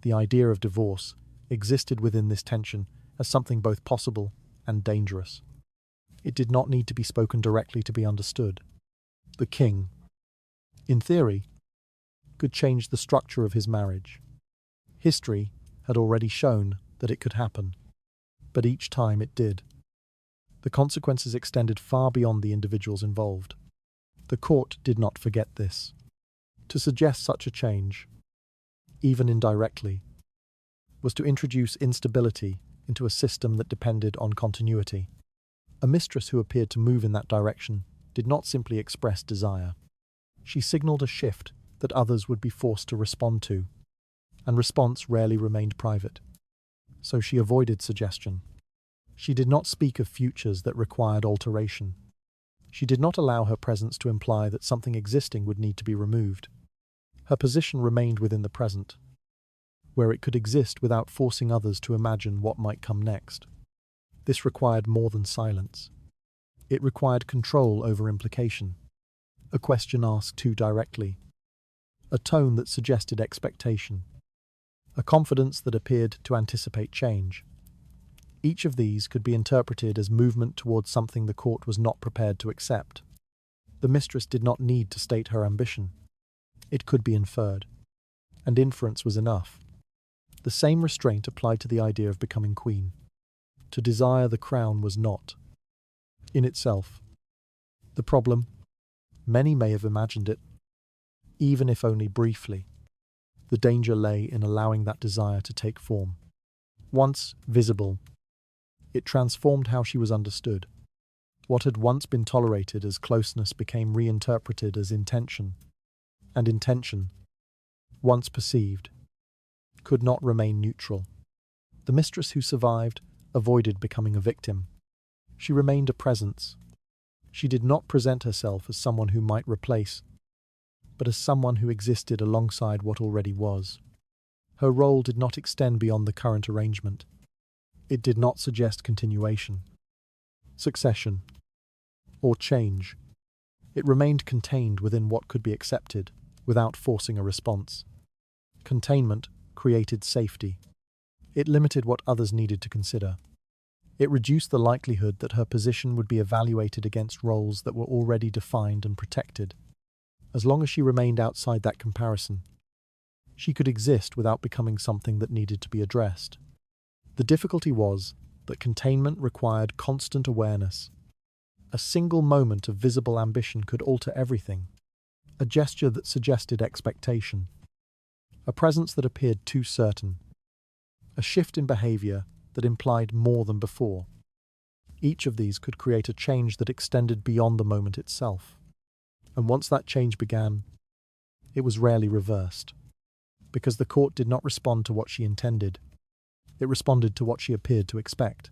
The idea of divorce existed within this tension as something both possible and dangerous. It did not need to be spoken directly to be understood. The king, in theory, could change the structure of his marriage. History had already shown that it could happen, but each time it did, the consequences extended far beyond the individuals involved. The court did not forget this. To suggest such a change, even indirectly, was to introduce instability into a system that depended on continuity. A mistress who appeared to move in that direction did not simply express desire. She signaled a shift that others would be forced to respond to, and response rarely remained private. So she avoided suggestion. She did not speak of futures that required alteration. She did not allow her presence to imply that something existing would need to be removed. Her position remained within the present, where it could exist without forcing others to imagine what might come next. This required more than silence. It required control over implication. A question asked too directly. A tone that suggested expectation. A confidence that appeared to anticipate change. Each of these could be interpreted as movement towards something the court was not prepared to accept. The mistress did not need to state her ambition. It could be inferred, and inference was enough. The same restraint applied to the idea of becoming queen. To desire the crown was not, in itself, the problem. Many may have imagined it, even if only briefly. The danger lay in allowing that desire to take form. Once visible, it transformed how she was understood. What had once been tolerated as closeness became reinterpreted as intention, and intention, once perceived, could not remain neutral. The mistress who survived avoided becoming a victim. She remained a presence. She did not present herself as someone who might replace, but as someone who existed alongside what already was. Her role did not extend beyond the current arrangement. It did not suggest continuation, succession, or change. It remained contained within what could be accepted, without forcing a response. Containment created safety. It limited what others needed to consider. It reduced the likelihood that her position would be evaluated against roles that were already defined and protected. As long as she remained outside that comparison, she could exist without becoming something that needed to be addressed. The difficulty was that containment required constant awareness. A single moment of visible ambition could alter everything. A gesture that suggested expectation. A presence that appeared too certain. A shift in behavior that implied more than before. Each of these could create a change that extended beyond the moment itself. And once that change began, it was rarely reversed, because the court did not respond to what she intended. It responded to what she appeared to expect.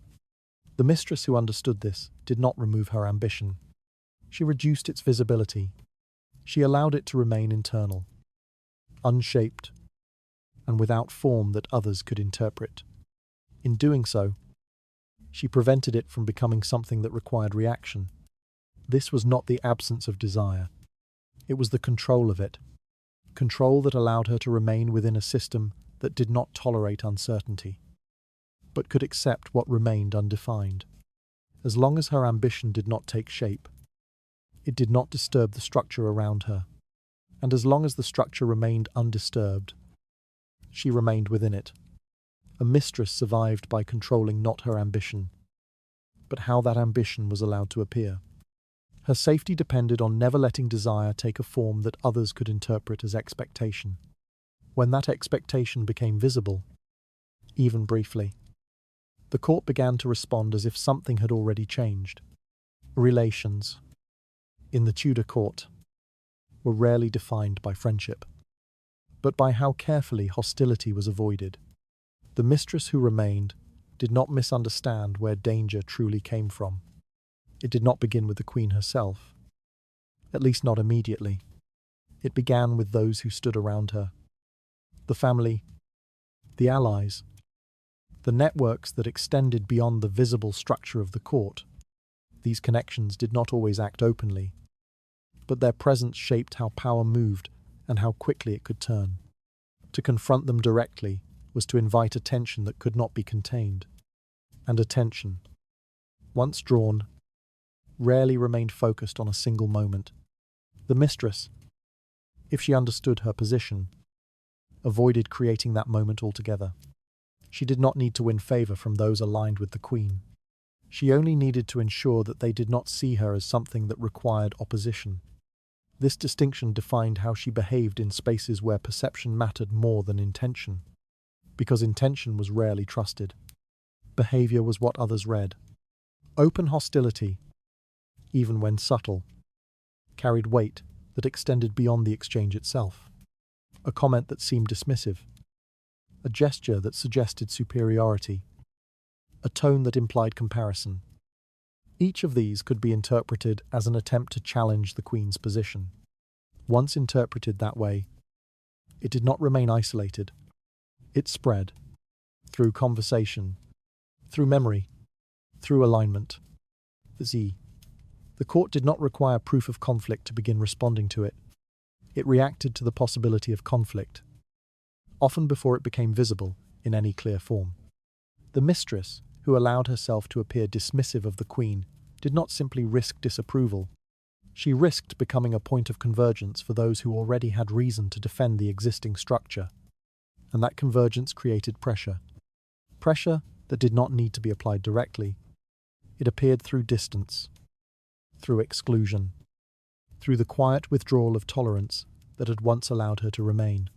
The mistress who understood this did not remove her ambition. She reduced its visibility. She allowed it to remain internal, unshaped, and without form that others could interpret. In doing so, she prevented it from becoming something that required reaction. This was not the absence of desire. It was the control of it. Control that allowed her to remain within a system that did not tolerate uncertainty, but could accept what remained undefined. As long as her ambition did not take shape, it did not disturb the structure around her. And as long as the structure remained undisturbed, she remained within it. A mistress survived by controlling not her ambition, but how that ambition was allowed to appear. Her safety depended on never letting desire take a form that others could interpret as expectation. When that expectation became visible, even briefly, the court began to respond as if something had already changed. Relations, in the Tudor court, were rarely defined by friendship, but by how carefully hostility was avoided. The mistress who remained did not misunderstand where danger truly came from. It did not begin with the queen herself, at least not immediately. It began with those who stood around her. The family, the allies, the networks that extended beyond the visible structure of the court. These connections did not always act openly, but their presence shaped how power moved and how quickly it could turn. To confront them directly was to invite attention that could not be contained. And attention, once drawn, rarely remained focused on a single moment. The mistress, if she understood her position, avoided creating that moment altogether. She did not need to win favor from those aligned with the queen. She only needed to ensure that they did not see her as something that required opposition. This distinction defined how she behaved in spaces where perception mattered more than intention, because intention was rarely trusted. Behavior was what others read. Open hostility, even when subtle, carried weight that extended beyond the exchange itself. A comment that seemed dismissive, a gesture that suggested superiority, a tone that implied comparison. Each of these could be interpreted as an attempt to challenge the queen's position. Once interpreted that way, it did not remain isolated. It spread, through conversation, through memory, through alignment. The court did not require proof of conflict to begin responding to it. It reacted to the possibility of conflict, often before it became visible in any clear form. The mistress, who allowed herself to appear dismissive of the queen, did not simply risk disapproval. She risked becoming a point of convergence for those who already had reason to defend the existing structure. And that convergence created pressure. Pressure that did not need to be applied directly. It appeared through distance, through exclusion, through the quiet withdrawal of tolerance that had once allowed her to remain.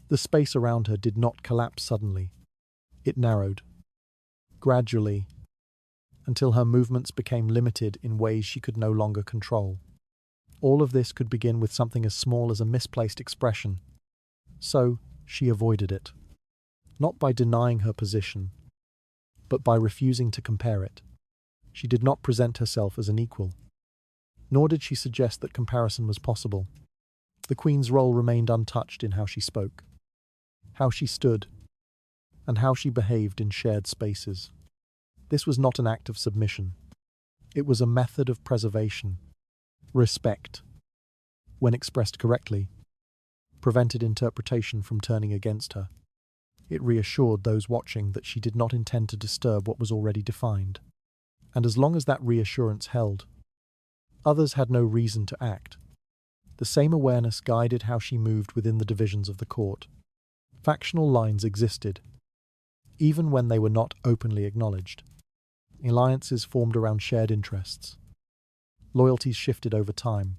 The space around her did not collapse suddenly. It narrowed, gradually, until her movements became limited in ways she could no longer control. All of this could begin with something as small as a misplaced expression. So, she avoided it. Not by denying her position, but by refusing to compare it. She did not present herself as an equal, nor did she suggest that comparison was possible. The queen's role remained untouched in how she spoke, how she stood, and how she behaved in shared spaces. This was not an act of submission. It was a method of preservation. Respect, when expressed correctly, prevented interpretation from turning against her. It reassured those watching that she did not intend to disturb what was already defined. And as long as that reassurance held, others had no reason to act. The same awareness guided how she moved within the divisions of the court. Factional lines existed, even when they were not openly acknowledged. Alliances formed around shared interests. Loyalties shifted over time,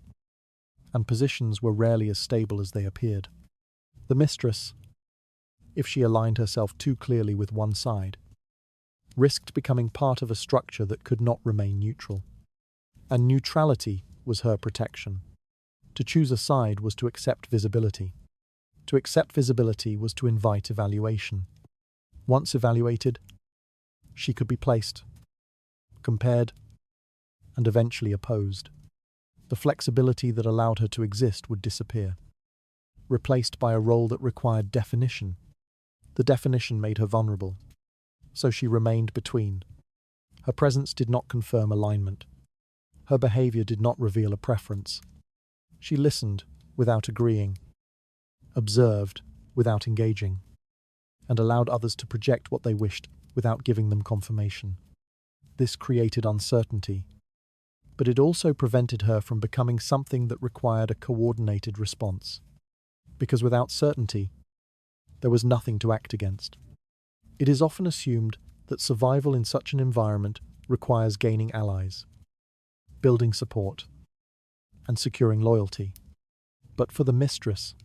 and positions were rarely as stable as they appeared. The mistress, if she aligned herself too clearly with one side, risked becoming part of a structure that could not remain neutral. And neutrality was her protection. To choose a side was to accept visibility. To accept visibility was to invite evaluation. Once evaluated, she could be placed, compared, and eventually opposed. The flexibility that allowed her to exist would disappear, replaced by a role that required definition. The definition made her vulnerable, so she remained between. Her presence did not confirm alignment. Her behavior did not reveal a preference. She listened without agreeing, observed without engaging, and allowed others to project what they wished without giving them confirmation. This created uncertainty, but it also prevented her from becoming something that required a coordinated response. Because without certainty, there was nothing to act against. It is often assumed that survival in such an environment requires gaining allies, building support, and securing loyalty. But for the mistress,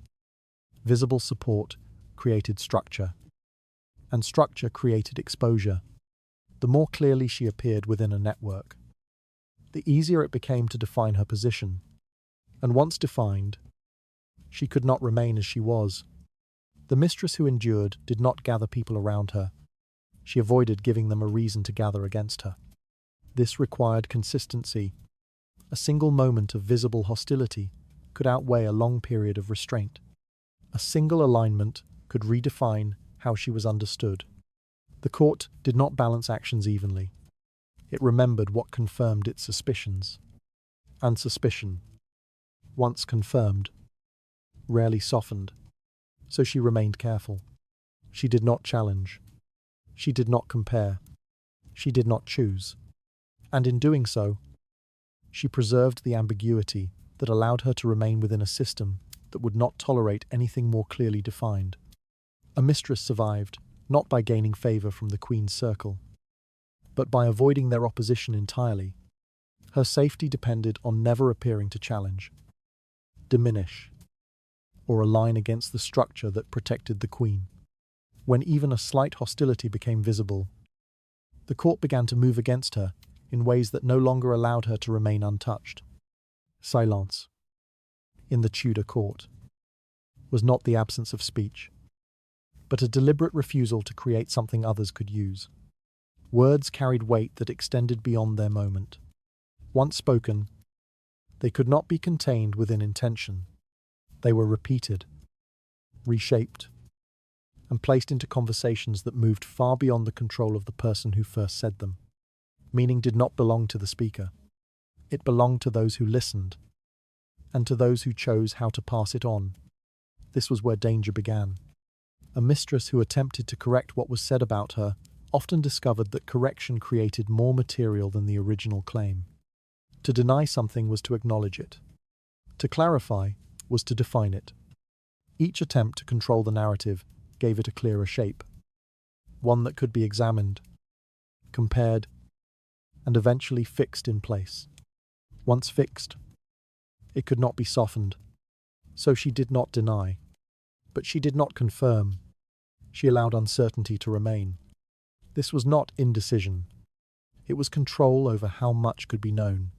visible support created structure, and structure created exposure. The more clearly she appeared within a network, the easier it became to define her position. And once defined, she could not remain as she was. The mistress who endured did not gather people around her. She avoided giving them a reason to gather against her. This required consistency. A single moment of visible hostility could outweigh a long period of restraint. A single alignment could redefine how she was understood. The court did not balance actions evenly. It remembered what confirmed its suspicions. And suspicion, once confirmed, rarely softened. So she remained careful. She did not challenge. She did not compare. She did not choose. And in doing so, she preserved the ambiguity that allowed her to remain within a system that would not tolerate anything more clearly defined. A mistress survived, not by gaining favor from the queen's circle, but by avoiding their opposition entirely. Her safety depended on never appearing to challenge, diminish, or align against the structure that protected the queen. When even a slight hostility became visible, the court began to move against her in ways that no longer allowed her to remain untouched. Silence, in the Tudor court, was not the absence of speech, but a deliberate refusal to create something others could use. Words carried weight that extended beyond their moment. Once spoken, they could not be contained within intention. They were repeated, reshaped, and placed into conversations that moved far beyond the control of the person who first said them. Meaning did not belong to the speaker. It belonged to those who listened, and to those who chose how to pass it on. This was where danger began. A mistress who attempted to correct what was said about her often discovered that correction created more material than the original claim. To deny something was to acknowledge it. To clarify was to define it. Each attempt to control the narrative gave it a clearer shape, one that could be examined, compared, and eventually fixed in place. Once fixed, it could not be softened. So she did not deny, but she did not confirm. She allowed uncertainty to remain. This was not indecision. It was control over how much could be known.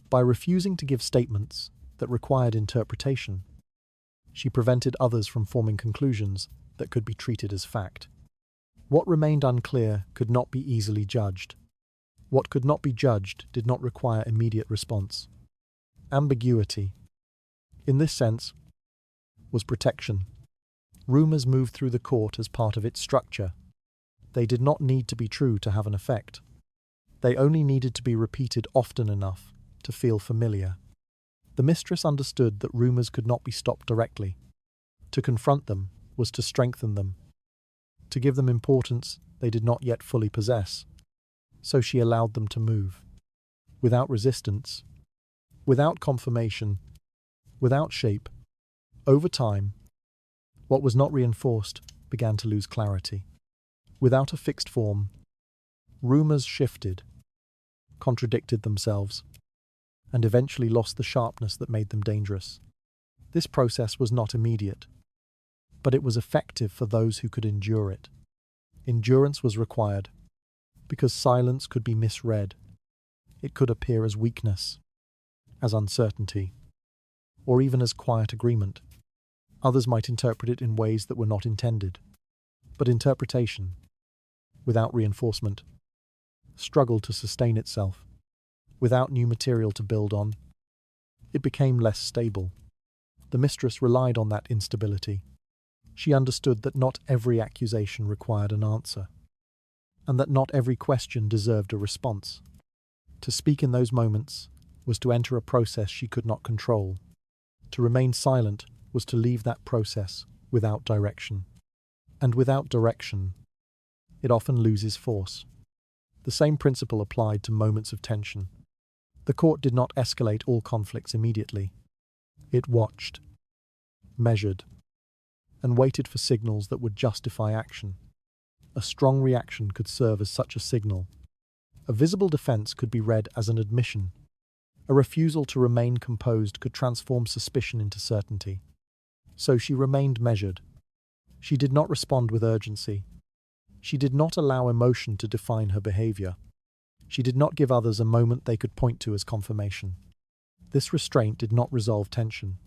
By refusing to give statements that required interpretation, she prevented others from forming conclusions that could be treated as fact. What remained unclear could not be easily judged. What could not be judged did not require immediate response. Ambiguity, in this sense, was protection. Rumors moved through the court as part of its structure. They did not need to be true to have an effect. They only needed to be repeated often enough to feel familiar. The mistress understood that rumors could not be stopped directly. To confront them was to strengthen them, to give them importance they did not yet fully possess. So she allowed them to move, without resistance, without confirmation, without shape. Over time, what was not reinforced began to lose clarity. Without a fixed form, rumors shifted, contradicted themselves, and eventually lost the sharpness that made them dangerous. This process was not immediate, but it was effective for those who could endure it. Endurance was required, because silence could be misread. It could appear as weakness, as uncertainty, or even as quiet agreement. Others might interpret it in ways that were not intended. But interpretation, without reinforcement, struggled to sustain itself. Without new material to build on, it became less stable. The mistress relied on that instability. She understood that not every accusation required an answer, and that not every question deserved a response. To speak in those moments was to enter a process she could not control. To remain silent was to leave that process without direction. And without direction, it often loses force. The same principle applied to moments of tension. The court did not escalate all conflicts immediately. It watched, measured, and waited for signals that would justify action. A strong reaction could serve as such a signal. A visible defense could be read as an admission. A refusal to remain composed could transform suspicion into certainty. So she remained measured. She did not respond with urgency. She did not allow emotion to define her behavior. She did not give others a moment they could point to as confirmation. This restraint did not resolve tension.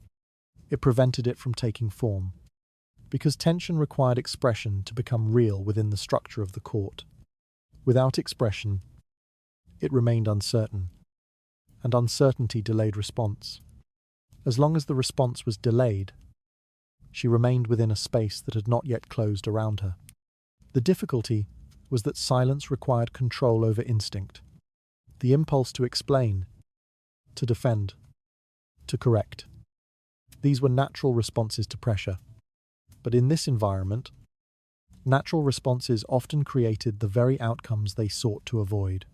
It prevented it from taking form. Because tension required expression to become real within the structure of the court. Without expression, it remained uncertain, and uncertainty delayed response. As long as the response was delayed, she remained within a space that had not yet closed around her. The difficulty was that silence required control over instinct. The impulse to explain, to defend, to correct. These were natural responses to pressure. But in this environment, natural responses often created the very outcomes they sought to avoid.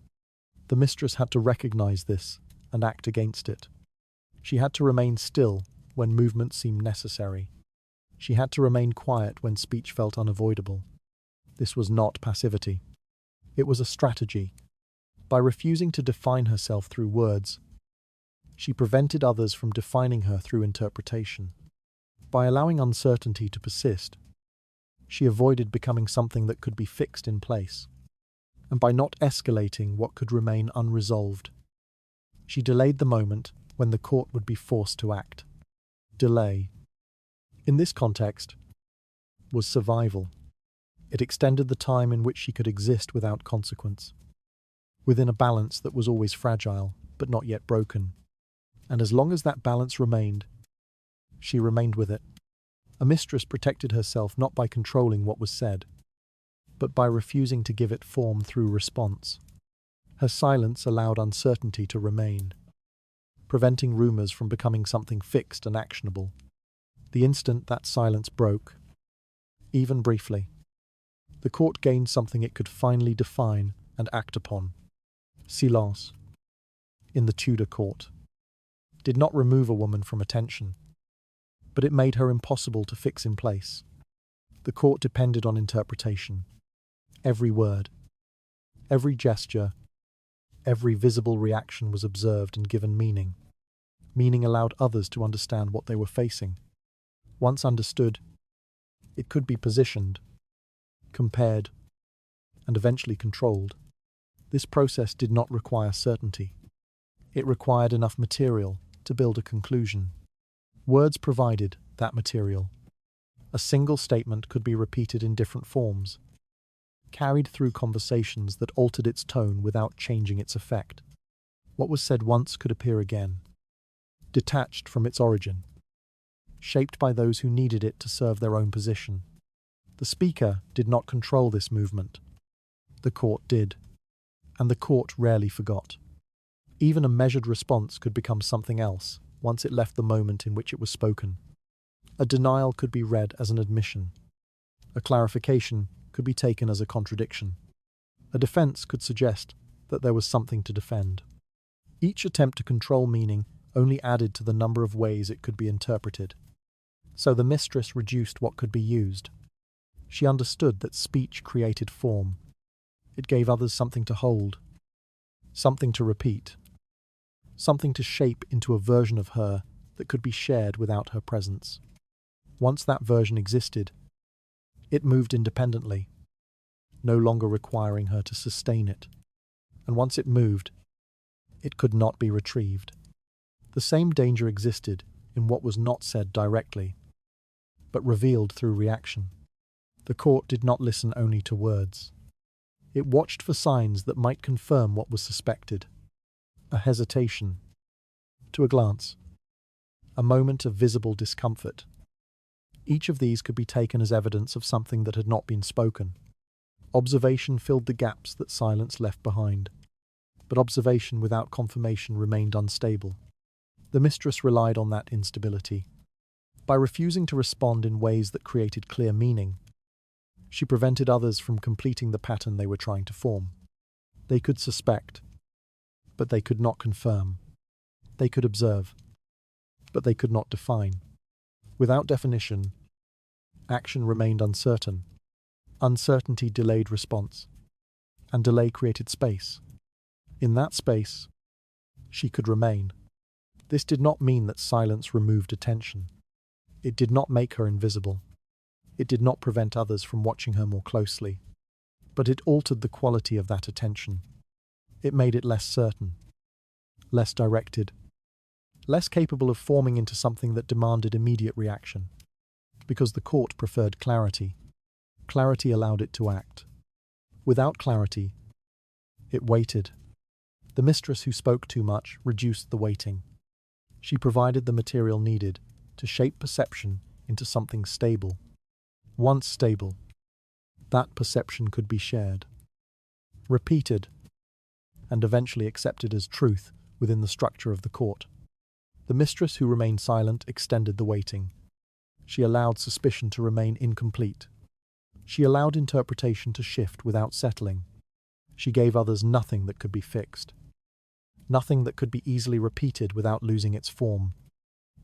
The mistress had to recognize this and act against it. She had to remain still when movement seemed necessary. She had to remain quiet when speech felt unavoidable. This was not passivity. It was a strategy. By refusing to define herself through words, she prevented others from defining her through interpretation. By allowing uncertainty to persist, she avoided becoming something that could be fixed in place. And by not escalating what could remain unresolved, she delayed the moment when the court would be forced to act. Delay, in this context, was survival. It extended the time in which she could exist without consequence, within a balance that was always fragile, but not yet broken. And as long as that balance remained, she remained with it. A mistress protected herself not by controlling what was said, but by refusing to give it form through response. Her silence allowed uncertainty to remain, preventing rumors from becoming something fixed and actionable. The instant that silence broke, even briefly, the court gained something it could finally define and act upon. Silence, in the Tudor court, did not remove a woman from attention, but it made her impossible to fix in place. The court depended on interpretation. Every word, every gesture, every visible reaction was observed and given meaning. Meaning allowed others to understand what they were facing. Once understood, it could be positioned, compared, and eventually controlled. This process did not require certainty. It required enough material to build a conclusion. Words provided that material. A single statement could be repeated in different forms, carried through conversations that altered its tone without changing its effect. What was said once could appear again, detached from its origin, shaped by those who needed it to serve their own position. The speaker did not control this movement. The court did, and the court rarely forgot. Even a measured response could become something else once it left the moment in which it was spoken. A denial could be read as an admission. A clarification could be taken as a contradiction. A defense could suggest that there was something to defend. Each attempt to control meaning only added to the number of ways it could be interpreted. So the mistress reduced what could be used. She understood that speech created form. It gave others something to hold, something to repeat, something to shape into a version of her that could be shared without her presence. Once that version existed, it moved independently, no longer requiring her to sustain it. And once it moved, it could not be retrieved. The same danger existed in what was not said directly, but revealed through reaction. The court did not listen only to words. It watched for signs that might confirm what was suspected. A hesitation, to a glance, a moment of visible discomfort. Each of these could be taken as evidence of something that had not been spoken. Observation filled the gaps that silence left behind, but observation without confirmation remained unstable. The mistress relied on that instability. By refusing to respond in ways that created clear meaning, she prevented others from completing the pattern they were trying to form. They could suspect, but they could not confirm. They could observe, but they could not define. Without definition, action remained uncertain. Uncertainty delayed response, and delay created space. In that space, she could remain. This did not mean that silence removed attention. It did not make her invisible. It did not prevent others from watching her more closely. But it altered the quality of that attention. It made it less certain, less directed, less capable of forming into something that demanded immediate reaction. Because the court preferred clarity. Clarity allowed it to act. Without clarity, it waited. The mistress who spoke too much reduced the waiting. She provided the material needed to shape perception into something stable. Once stable, that perception could be shared, repeated, and eventually accepted as truth within the structure of the court. The mistress who remained silent extended the waiting. She allowed suspicion to remain incomplete. She allowed interpretation to shift without settling. She gave others nothing that could be fixed, nothing that could be easily repeated without losing its form.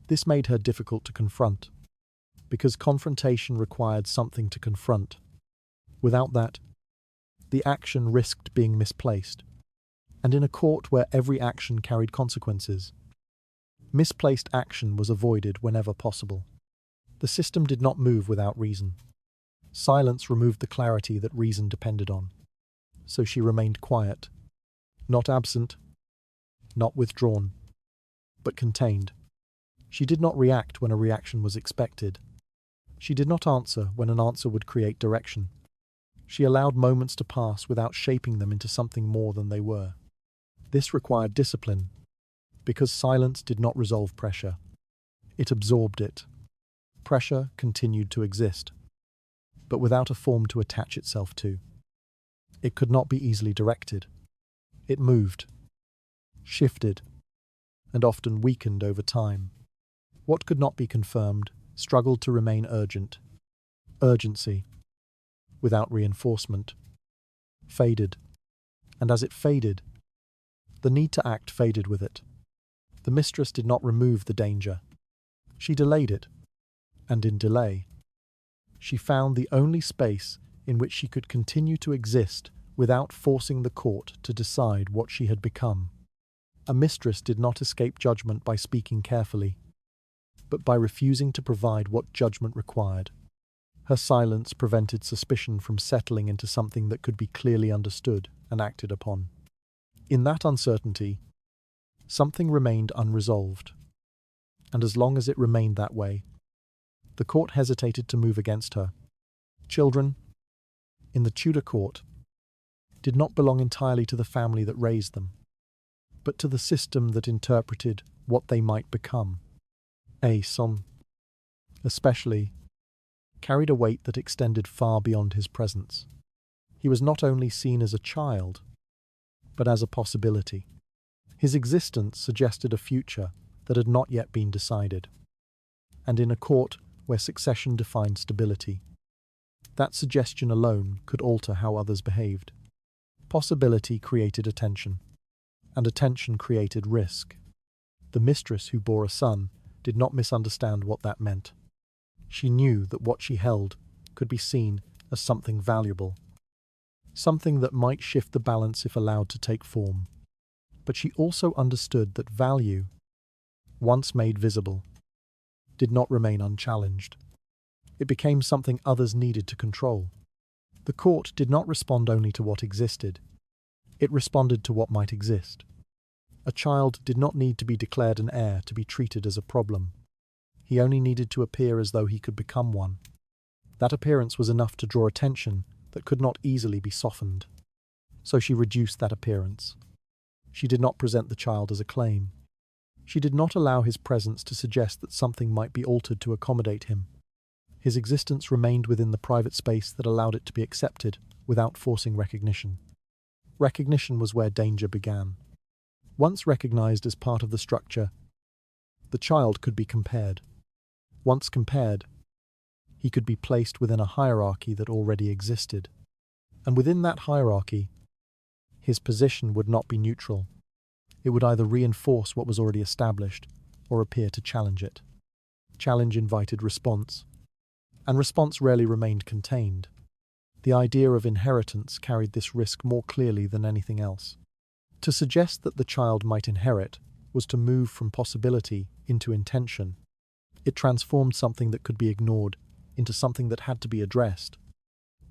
This made her difficult to confront, because confrontation required something to confront. Without that, the action risked being misplaced. And in a court where every action carried consequences, misplaced action was avoided whenever possible. The system did not move without reason. Silence removed the clarity that reason depended on. So she remained quiet, not absent, not withdrawn, but contained. She did not react when a reaction was expected. She did not answer when an answer would create direction. She allowed moments to pass without shaping them into something more than they were. This required discipline, because silence did not resolve pressure. It absorbed it. Pressure continued to exist, but without a form to attach itself to. It could not be easily directed. It moved, shifted, and often weakened over time. What could not be confirmed struggled to remain urgent. Urgency, without reinforcement, faded, and as it faded, the need to act faded with it. The mistress did not remove the danger. She delayed it, and in delay, she found the only space in which she could continue to exist without forcing the court to decide what she had become. A mistress did not escape judgment by speaking carefully, but by refusing to provide what judgment required. Her silence prevented suspicion from settling into something that could be clearly understood and acted upon. In that uncertainty, something remained unresolved, and as long as it remained that way, the court hesitated to move against her. Children, in the Tudor court, did not belong entirely to the family that raised them, but to the system that interpreted what they might become. Some, especially, carried a weight that extended far beyond his presence. He was not only seen as a child, but as a possibility. His existence suggested a future that had not yet been decided. And in a court where succession defined stability, that suggestion alone could alter how others behaved. Possibility created attention, and attention created risk. The mistress who bore a son did not misunderstand what that meant. She knew that what she held could be seen as something valuable, something that might shift the balance if allowed to take form. But she also understood that value, once made visible, did not remain unchallenged. It became something others needed to control. The court did not respond only to what existed. It responded to what might exist. A child did not need to be declared an heir to be treated as a problem. He only needed to appear as though he could become one. That appearance was enough to draw attention that could not easily be softened. So she reduced that appearance. She did not present the child as a claim. She did not allow his presence to suggest that something might be altered to accommodate him. His existence remained within the private space that allowed it to be accepted without forcing recognition. Recognition was where danger began. Once recognized as part of the structure, the child could be compared. Once compared, he could be placed within a hierarchy that already existed. And within that hierarchy, his position would not be neutral. It would either reinforce what was already established or appear to challenge it. Challenge invited response, and response rarely remained contained. The idea of inheritance carried this risk more clearly than anything else. To suggest that the child might inherit was to move from possibility into intention. It transformed something that could be ignored into something that had to be addressed.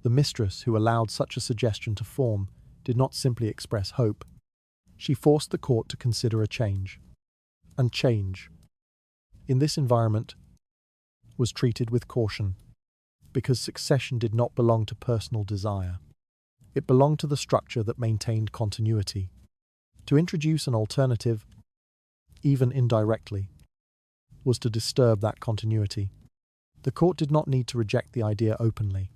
The mistress who allowed such a suggestion to form did not simply express hope. She forced the court to consider a change. And change, in this environment, was treated with caution, because succession did not belong to personal desire. It belonged to the structure that maintained continuity. To introduce an alternative, even indirectly, was to disturb that continuity. The court did not need to reject the idea openly.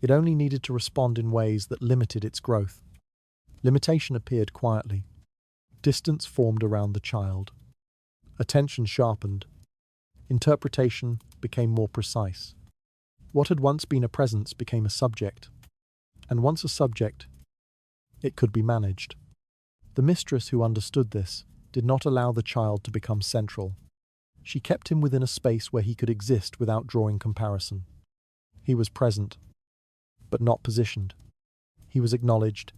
It only needed to respond in ways that limited its growth. Limitation appeared quietly. Distance formed around the child. Attention sharpened. Interpretation became more precise. What had once been a presence became a subject. And once a subject, it could be managed. The mistress who understood this did not allow the child to become central. She kept him within a space where he could exist without drawing comparison. He was present, but not positioned. He was acknowledged,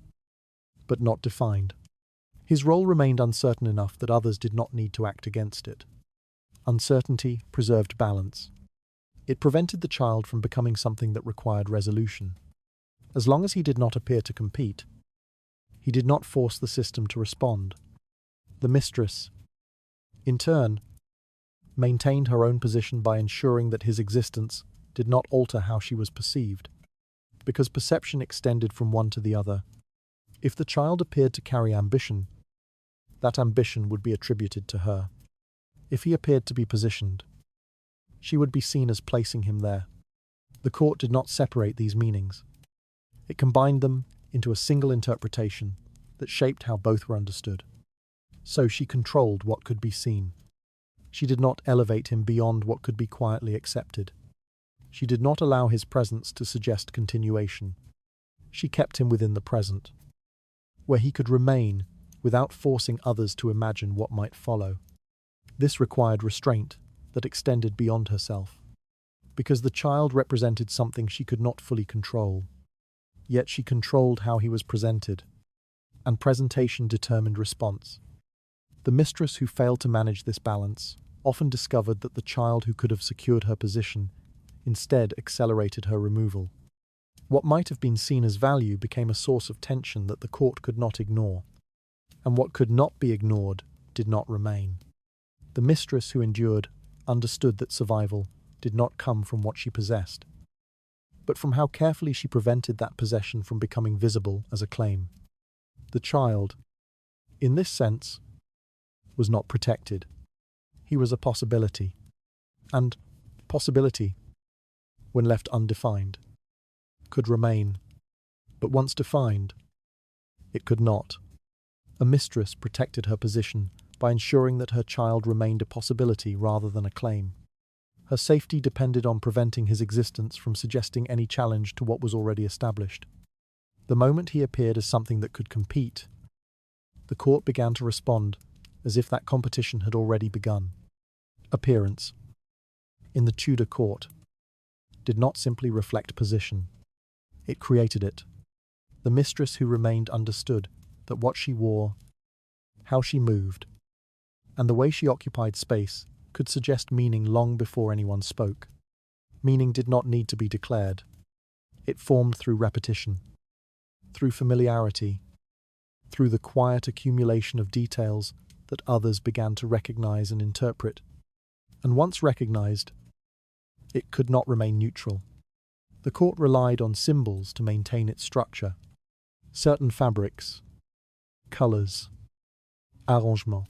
but not defined. His role remained uncertain enough that others did not need to act against it. Uncertainty preserved balance. It prevented the child from becoming something that required resolution. As long as he did not appear to compete, he did not force the system to respond. The mistress, in turn, maintained her own position by ensuring that his existence did not alter how she was perceived, because perception extended from one to the other. If the child appeared to carry ambition, that ambition would be attributed to her. If he appeared to be positioned, she would be seen as placing him there. The court did not separate these meanings. It combined them into a single interpretation that shaped how both were understood. So she controlled what could be seen. She did not elevate him beyond what could be quietly accepted. She did not allow his presence to suggest continuation. She kept him within the present, where he could remain without forcing others to imagine what might follow. This required restraint that extended beyond herself, because the child represented something she could not fully control. Yet she controlled how he was presented, and presentation determined response. The mistress who failed to manage this balance often discovered that the child who could have secured her position instead accelerated her removal. What might have been seen as value became a source of tension that the court could not ignore, and what could not be ignored did not remain. The mistress who endured understood that survival did not come from what she possessed, but from how carefully she prevented that possession from becoming visible as a claim. The child, in this sense, was not protected. He was a possibility, and possibility, when left undefined, could remain, but once defined, it could not. A mistress protected her position by ensuring that her child remained a possibility rather than a claim. Her safety depended on preventing his existence from suggesting any challenge to what was already established. The moment he appeared as something that could compete, the court began to respond as if that competition had already begun. Appearance, in the Tudor court, did not simply reflect position. It created it. The mistress who remained understood that what she wore, how she moved, and the way she occupied space could suggest meaning long before anyone spoke. Meaning did not need to be declared. It formed through repetition, through familiarity, through the quiet accumulation of details that others began to recognize and interpret. And once recognized, it could not remain neutral. The court relied on symbols to maintain its structure. Certain fabrics, colors, arrangement,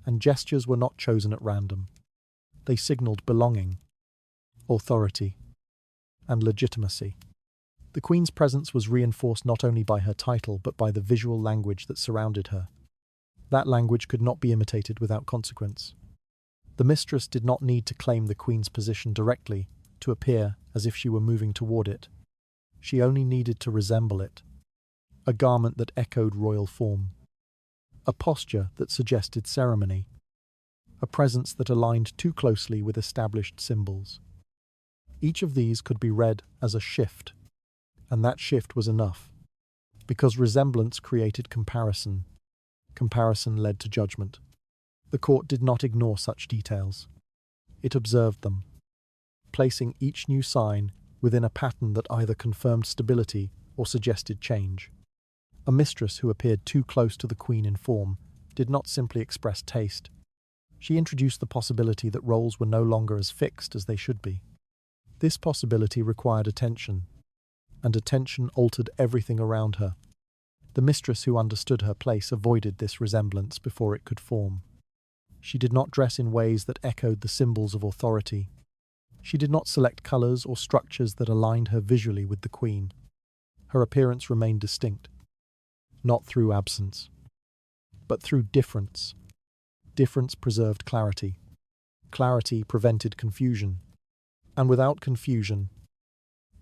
and gestures were not chosen at random. They signaled belonging, authority, and legitimacy. The Queen's presence was reinforced not only by her title but by the visual language that surrounded her. That language could not be imitated without consequence. The mistress did not need to claim the Queen's position directly to appear as if she were moving toward it. She only needed to resemble it. A garment that echoed royal form. A posture that suggested ceremony. A presence that aligned too closely with established symbols. Each of these could be read as a shift, and that shift was enough, because resemblance created comparison. Comparison led to judgment. The court did not ignore such details. It observed them, placing each new sign within a pattern that either confirmed stability or suggested change. A mistress who appeared too close to the Queen in form did not simply express taste. She introduced the possibility that roles were no longer as fixed as they should be. This possibility required attention, and attention altered everything around her. The mistress who understood her place avoided this resemblance before it could form. She did not dress in ways that echoed the symbols of authority. She did not select colours or structures that aligned her visually with the Queen. Her appearance remained distinct, not through absence, but through difference. Difference preserved clarity. Clarity prevented confusion. And without confusion,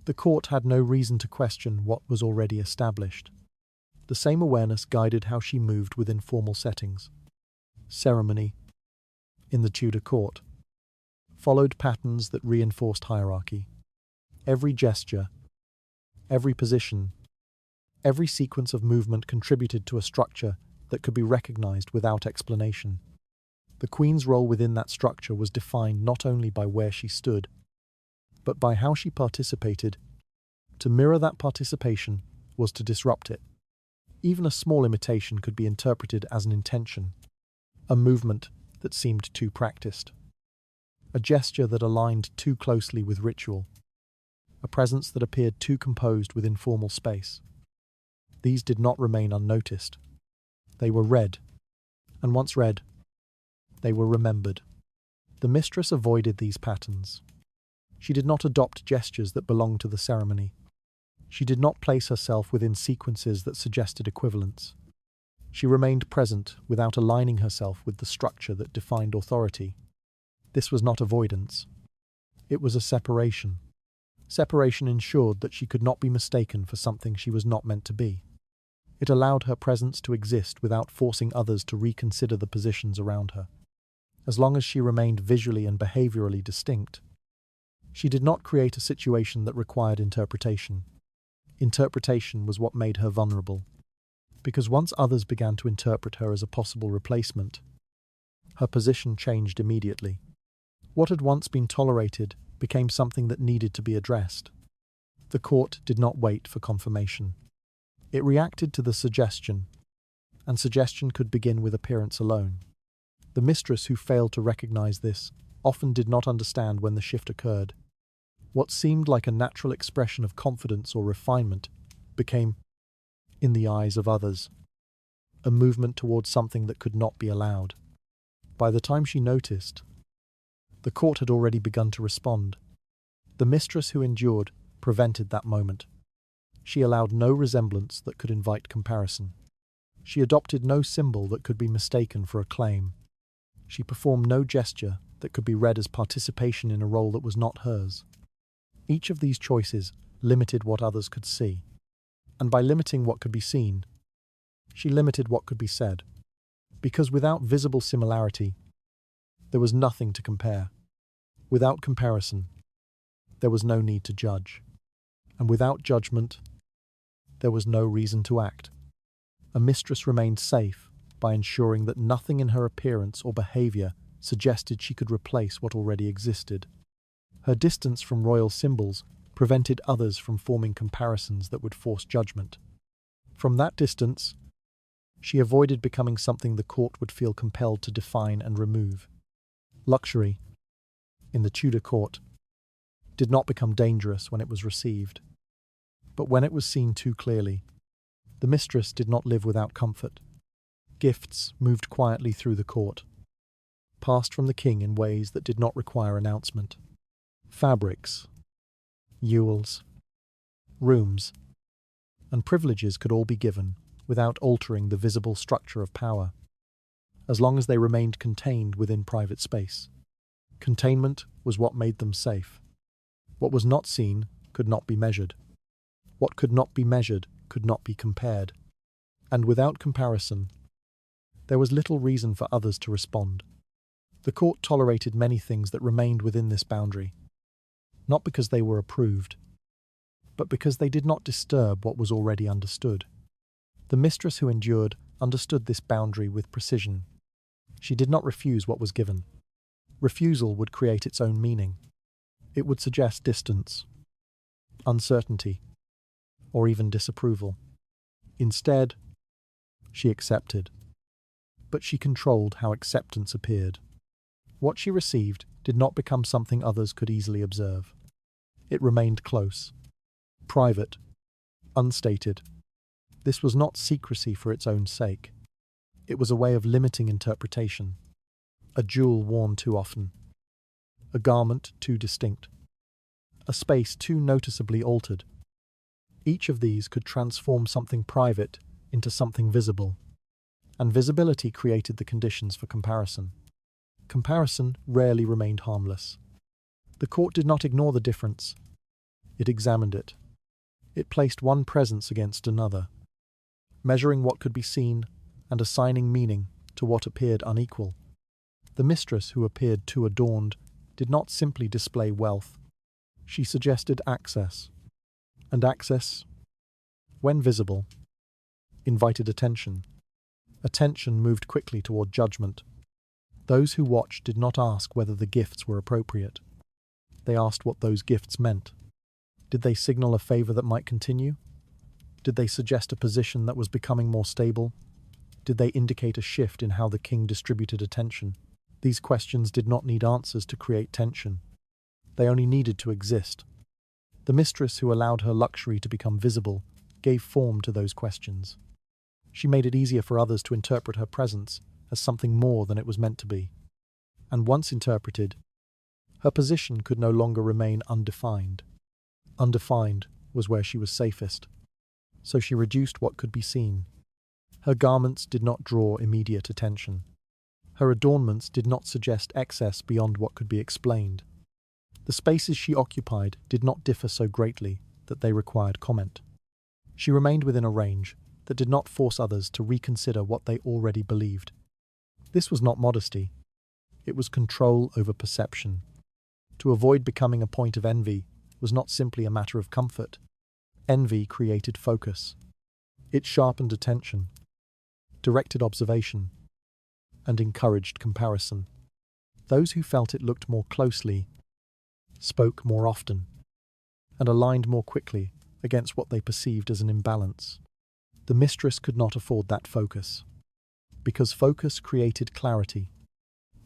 the court had no reason to question what was already established. The same awareness guided how she moved within formal settings. Ceremony, in the Tudor court, followed patterns that reinforced hierarchy. Every gesture, every position, every sequence of movement contributed to a structure that could be recognized without explanation. The Queen's role within that structure was defined not only by where she stood, but by how she participated. To mirror that participation was to disrupt it. Even a small imitation could be interpreted as an intention, a movement that seemed too practiced, a gesture that aligned too closely with ritual, a presence that appeared too composed within formal space. These did not remain unnoticed. They were read, and once read, they were remembered. The mistress avoided these patterns. She did not adopt gestures that belonged to the ceremony. She did not place herself within sequences that suggested equivalence. She remained present without aligning herself with the structure that defined authority. This was not avoidance. It was a separation. Separation ensured that she could not be mistaken for something she was not meant to be. It allowed her presence to exist without forcing others to reconsider the positions around her. As long as she remained visually and behaviorally distinct, she did not create a situation that required interpretation. Interpretation was what made her vulnerable, because once others began to interpret her as a possible replacement, her position changed immediately. What had once been tolerated became something that needed to be addressed. The court did not wait for confirmation. It reacted to the suggestion, and suggestion could begin with appearance alone. The mistress who failed to recognize this often did not understand when the shift occurred. What seemed like a natural expression of confidence or refinement became, in the eyes of others, a movement towards something that could not be allowed. By the time she noticed, the court had already begun to respond. The mistress who endured prevented that moment. She allowed no resemblance that could invite comparison. She adopted no symbol that could be mistaken for a claim. She performed no gesture that could be read as participation in a role that was not hers. Each of these choices limited what others could see, and by limiting what could be seen, she limited what could be said, because without visible similarity, there was nothing to compare. Without comparison, there was no need to judge, and without judgment, there was no reason to act. A mistress remained safe by ensuring that nothing in her appearance or behavior suggested she could replace what already existed. Her distance from royal symbols prevented others from forming comparisons that would force judgment. From that distance, she avoided becoming something the court would feel compelled to define and remove. Luxury, in the Tudor court, did not become dangerous when it was received, but when it was seen too clearly. The mistress did not live without comfort. Gifts moved quietly through the court, passed from the king in ways that did not require announcement. Fabrics, jewels, rooms, and privileges could all be given without altering the visible structure of power, as long as they remained contained within private space. Containment was what made them safe. What was not seen could not be measured. What could not be measured could not be compared. And without comparison, there was little reason for others to respond. The court tolerated many things that remained within this boundary, not because they were approved, but because they did not disturb what was already understood. The mistress who endured understood this boundary with precision. She did not refuse what was given. Refusal would create its own meaning. It would suggest distance, uncertainty, or even disapproval. Instead, she accepted. But she controlled how acceptance appeared. What she received did not become something others could easily observe. It remained close, private, unstated. This was not secrecy for its own sake. It was a way of limiting interpretation. A jewel worn too often. A garment too distinct. A space too noticeably altered. Each of these could transform something private into something visible. And visibility created the conditions for comparison. Comparison rarely remained harmless. The court did not ignore the difference. It examined it. It placed one presence against another, measuring what could be seen and assigning meaning to what appeared unequal. The mistress who appeared too adorned did not simply display wealth. She suggested access. And access, when visible, invited attention. Attention moved quickly toward judgment. Those who watched did not ask whether the gifts were appropriate. They asked what those gifts meant. Did they signal a favor that might continue? Did they suggest a position that was becoming more stable? Did they indicate a shift in how the king distributed attention? These questions did not need answers to create tension. They only needed to exist. The mistress who allowed her luxury to become visible gave form to those questions. She made it easier for others to interpret her presence as something more than it was meant to be. And once interpreted, her position could no longer remain undefined. Undefined was where she was safest. So she reduced what could be seen. Her garments did not draw immediate attention. Her adornments did not suggest excess beyond what could be explained. The spaces she occupied did not differ so greatly that they required comment. She remained within a range that did not force others to reconsider what they already believed. This was not modesty. It was control over perception. To avoid becoming a point of envy was not simply a matter of comfort. Envy created focus. It sharpened attention, directed observation, and encouraged comparison. Those who felt it looked more closely spoke more often, and aligned more quickly against what they perceived as an imbalance. The mistress could not afford that focus, because focus created clarity,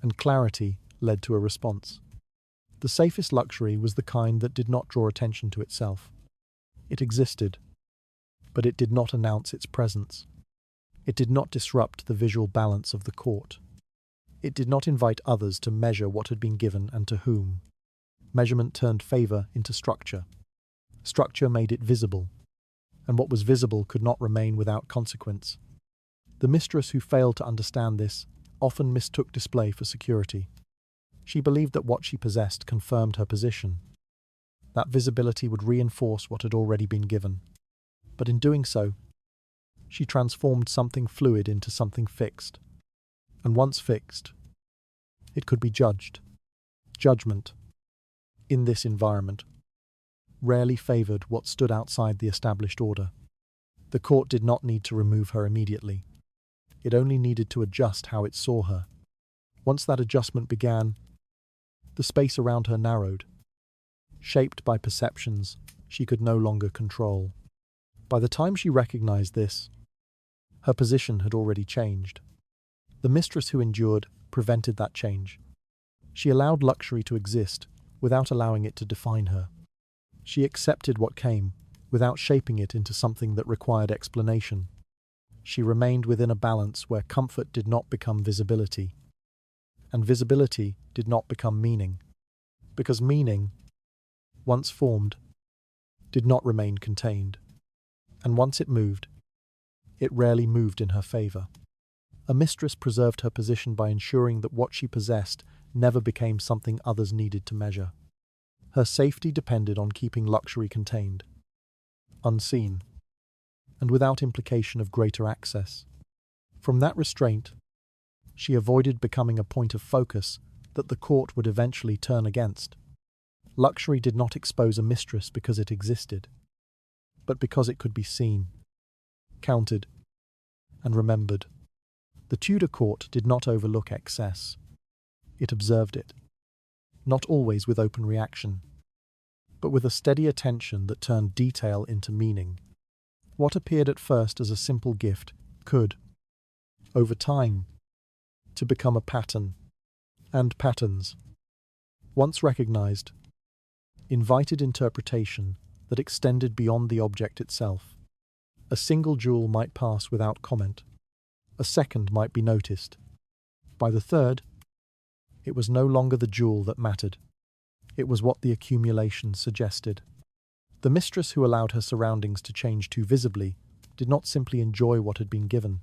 and clarity led to a response. The safest luxury was the kind that did not draw attention to itself. It existed, but it did not announce its presence. It did not disrupt the visual balance of the court. It did not invite others to measure what had been given and to whom. Measurement turned favor into structure. Structure made it visible, and what was visible could not remain without consequence. The mistress who failed to understand this often mistook display for security. She believed that what she possessed confirmed her position. That visibility would reinforce what had already been given. But in doing so, she transformed something fluid into something fixed. And once fixed, it could be judged. Judgment, in this environment, rarely favored what stood outside the established order. The court did not need to remove her immediately. It only needed to adjust how it saw her. Once that adjustment began, the space around her narrowed. shaped by perceptions she could no longer control. By the time she recognized this, her position had already changed. The mistress who endured prevented that change. She allowed luxury to exist without allowing it to define her. She accepted what came without shaping it into something that required explanation. She remained within a balance where comfort did not become visibility, and visibility did not become meaning, because meaning, once formed, did not remain contained, and once it moved, it rarely moved in her favor. A mistress preserved her position by ensuring that what she possessed never became something others needed to measure. Her safety depended on keeping luxury contained, unseen, and without implication of greater access. From that restraint, she avoided becoming a point of focus that the court would eventually turn against. Luxury did not expose a mistress because it existed, but because it could be seen, counted, and remembered. The Tudor court did not overlook excess. It observed it, not always with open reaction, but with a steady attention that turned detail into meaning. What appeared at first as a simple gift could, over time, to become a pattern, and patterns, once recognized, invited interpretation that extended beyond the object itself. A single jewel might pass without comment. A second might be noticed. By the third, it was no longer the jewel that mattered. It was what the accumulation suggested. The mistress who allowed her surroundings to change too visibly did not simply enjoy what had been given.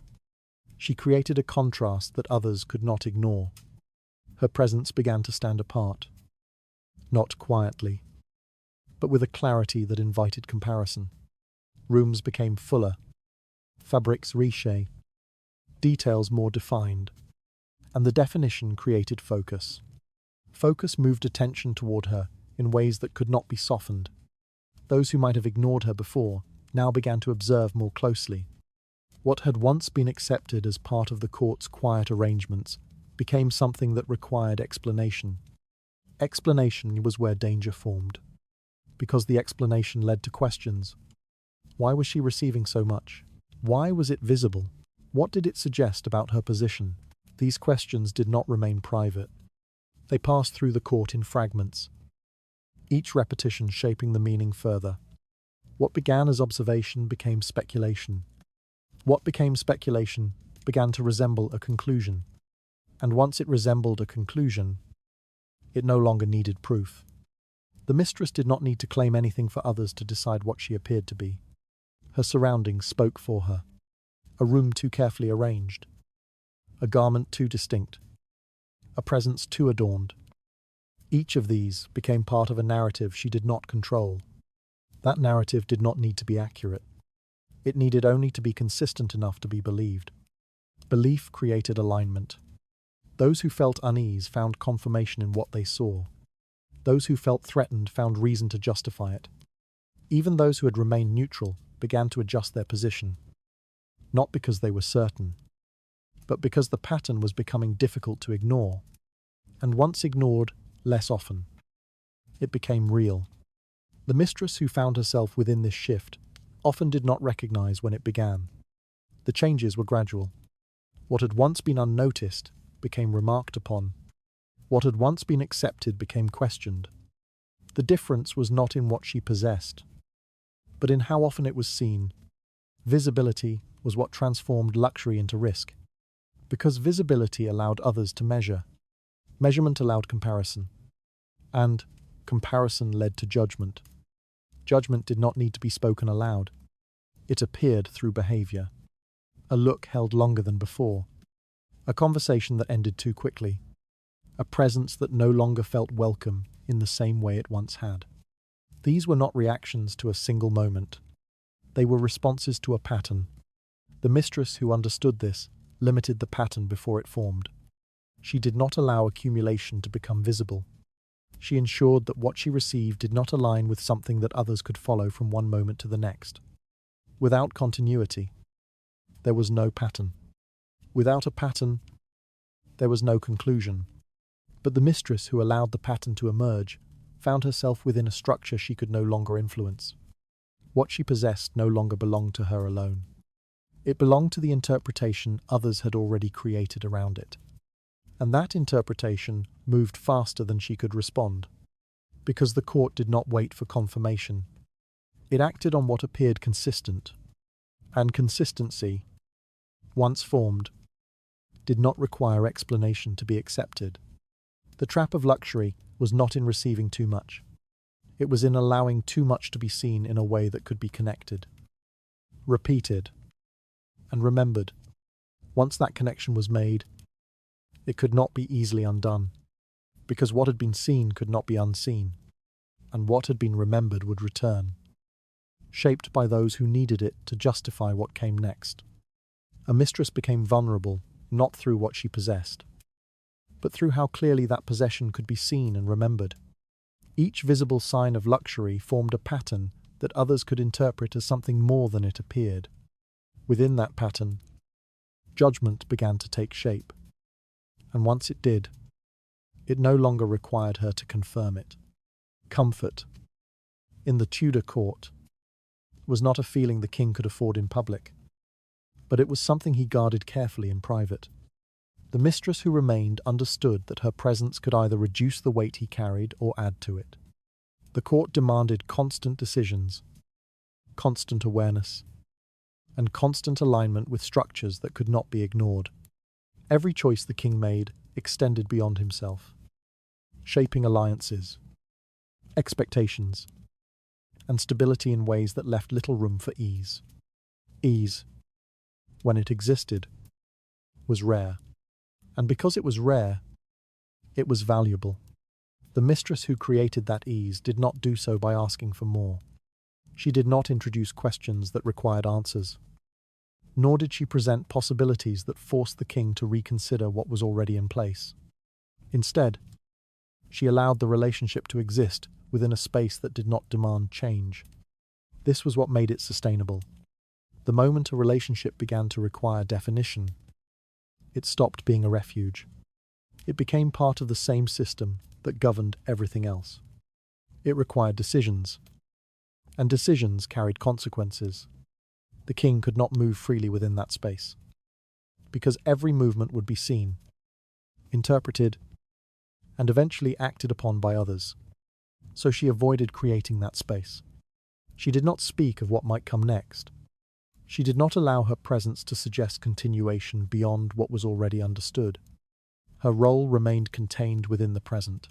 She created a contrast that others could not ignore. Her presence began to stand apart, not quietly, but with a clarity that invited comparison. Rooms became fuller, fabrics riche, details more defined, and the definition created focus. Focus moved attention toward her in ways that could not be softened. Those who might have ignored her before now began to observe more closely. What had once been accepted as part of the court's quiet arrangements became something that required explanation. Explanation was where danger formed, because the explanation led to questions. Why was she receiving so much? Why was it visible? What did it suggest about her position? These questions did not remain private. They passed through the court in fragments, each repetition shaping the meaning further. What began as observation became speculation. What became speculation began to resemble a conclusion. And once it resembled a conclusion, it no longer needed proof. The mistress did not need to claim anything for others to decide what she appeared to be. Her surroundings spoke for her. A room too carefully arranged, a garment too distinct, a presence too adorned. Each of these became part of a narrative she did not control. That narrative did not need to be accurate. It needed only to be consistent enough to be believed. Belief created alignment. Those who felt unease found confirmation in what they saw. Those who felt threatened found reason to justify it. Even those who had remained neutral began to adjust their position, not because they were certain, but because the pattern was becoming difficult to ignore, and once ignored, less often. It became real. The mistress who found herself within this shift often did not recognize when it began. The changes were gradual. What had once been unnoticed became remarked upon. What had once been accepted became questioned. The difference was not in what she possessed, but in how often it was seen. Visibility was what transformed luxury into risk. Because visibility allowed others to measure, measurement allowed comparison, and comparison led to judgment. Judgment did not need to be spoken aloud. It appeared through behavior. A look held longer than before. A conversation that ended too quickly. A presence that no longer felt welcome in the same way it once had. These were not reactions to a single moment. They were responses to a pattern. The mistress who understood this limited the pattern before it formed. She did not allow accumulation to become visible. She ensured that what she received did not align with something that others could follow from one moment to the next. Without continuity, there was no pattern. Without a pattern, there was no conclusion. But the mistress who allowed the pattern to emerge found herself within a structure she could no longer influence. What she possessed no longer belonged to her alone. It belonged to the interpretation others had already created around it. And that interpretation moved faster than she could respond. Because the court did not wait for confirmation. It acted on what appeared consistent. And consistency, once formed, did not require explanation to be accepted. The trap of luxury was not in receiving too much. It was in allowing too much to be seen in a way that could be connected, repeated, and remembered. Once that connection was made, it could not be easily undone, because what had been seen could not be unseen, and what had been remembered would return, shaped by those who needed it to justify what came next. A mistress became vulnerable, not through what she possessed, but through how clearly that possession could be seen and remembered. Each visible sign of luxury formed a pattern that others could interpret as something more than it appeared. Within that pattern, judgment began to take shape, and once it did, it no longer required her to confirm it. Comfort, in the Tudor court, was not a feeling the king could afford in public, but it was something he guarded carefully in private. The mistress who remained understood that her presence could either reduce the weight he carried or add to it. The court demanded constant decisions, constant awareness, and constant alignment with structures that could not be ignored. Every choice the king made extended beyond himself, shaping alliances, expectations, and stability in ways that left little room for ease. Ease, when it existed, was rare. And because it was rare, it was valuable. The mistress who created that ease did not do so by asking for more. She did not introduce questions that required answers. Nor did she present possibilities that forced the king to reconsider what was already in place. Instead, she allowed the relationship to exist within a space that did not demand change. This was what made it sustainable. The moment a relationship began to require definition, it stopped being a refuge. It became part of the same system that governed everything else. It required decisions, and decisions carried consequences. The king could not move freely within that space, because every movement would be seen, interpreted, and eventually acted upon by others. So she avoided creating that space. She did not speak of what might come next. She did not allow her presence to suggest continuation beyond what was already understood. Her role remained contained within the present,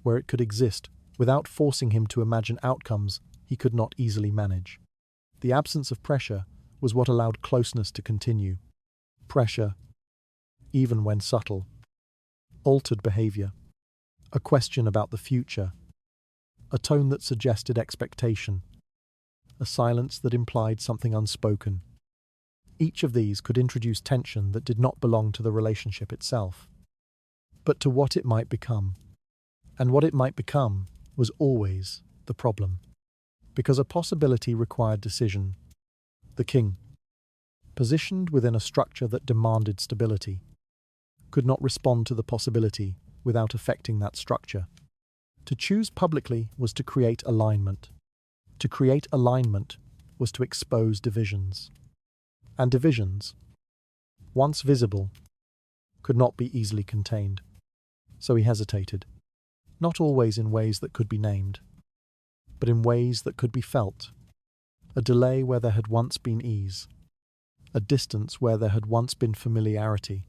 where it could exist without forcing him to imagine outcomes he could not easily manage. The absence of pressure was what allowed closeness to continue. Pressure, even when subtle, altered behavior. A question about the future, a tone that suggested expectation, a silence that implied something unspoken. Each of these could introduce tension that did not belong to the relationship itself, but to what it might become. And what it might become was always the problem, because a possibility required decision. The king, positioned within a structure that demanded stability, could not respond to the possibility without affecting that structure. To choose publicly was to create alignment. To create alignment was to expose divisions. And divisions, once visible, could not be easily contained. So he hesitated, not always in ways that could be named, but in ways that could be felt. A delay where there had once been ease, a distance where there had once been familiarity,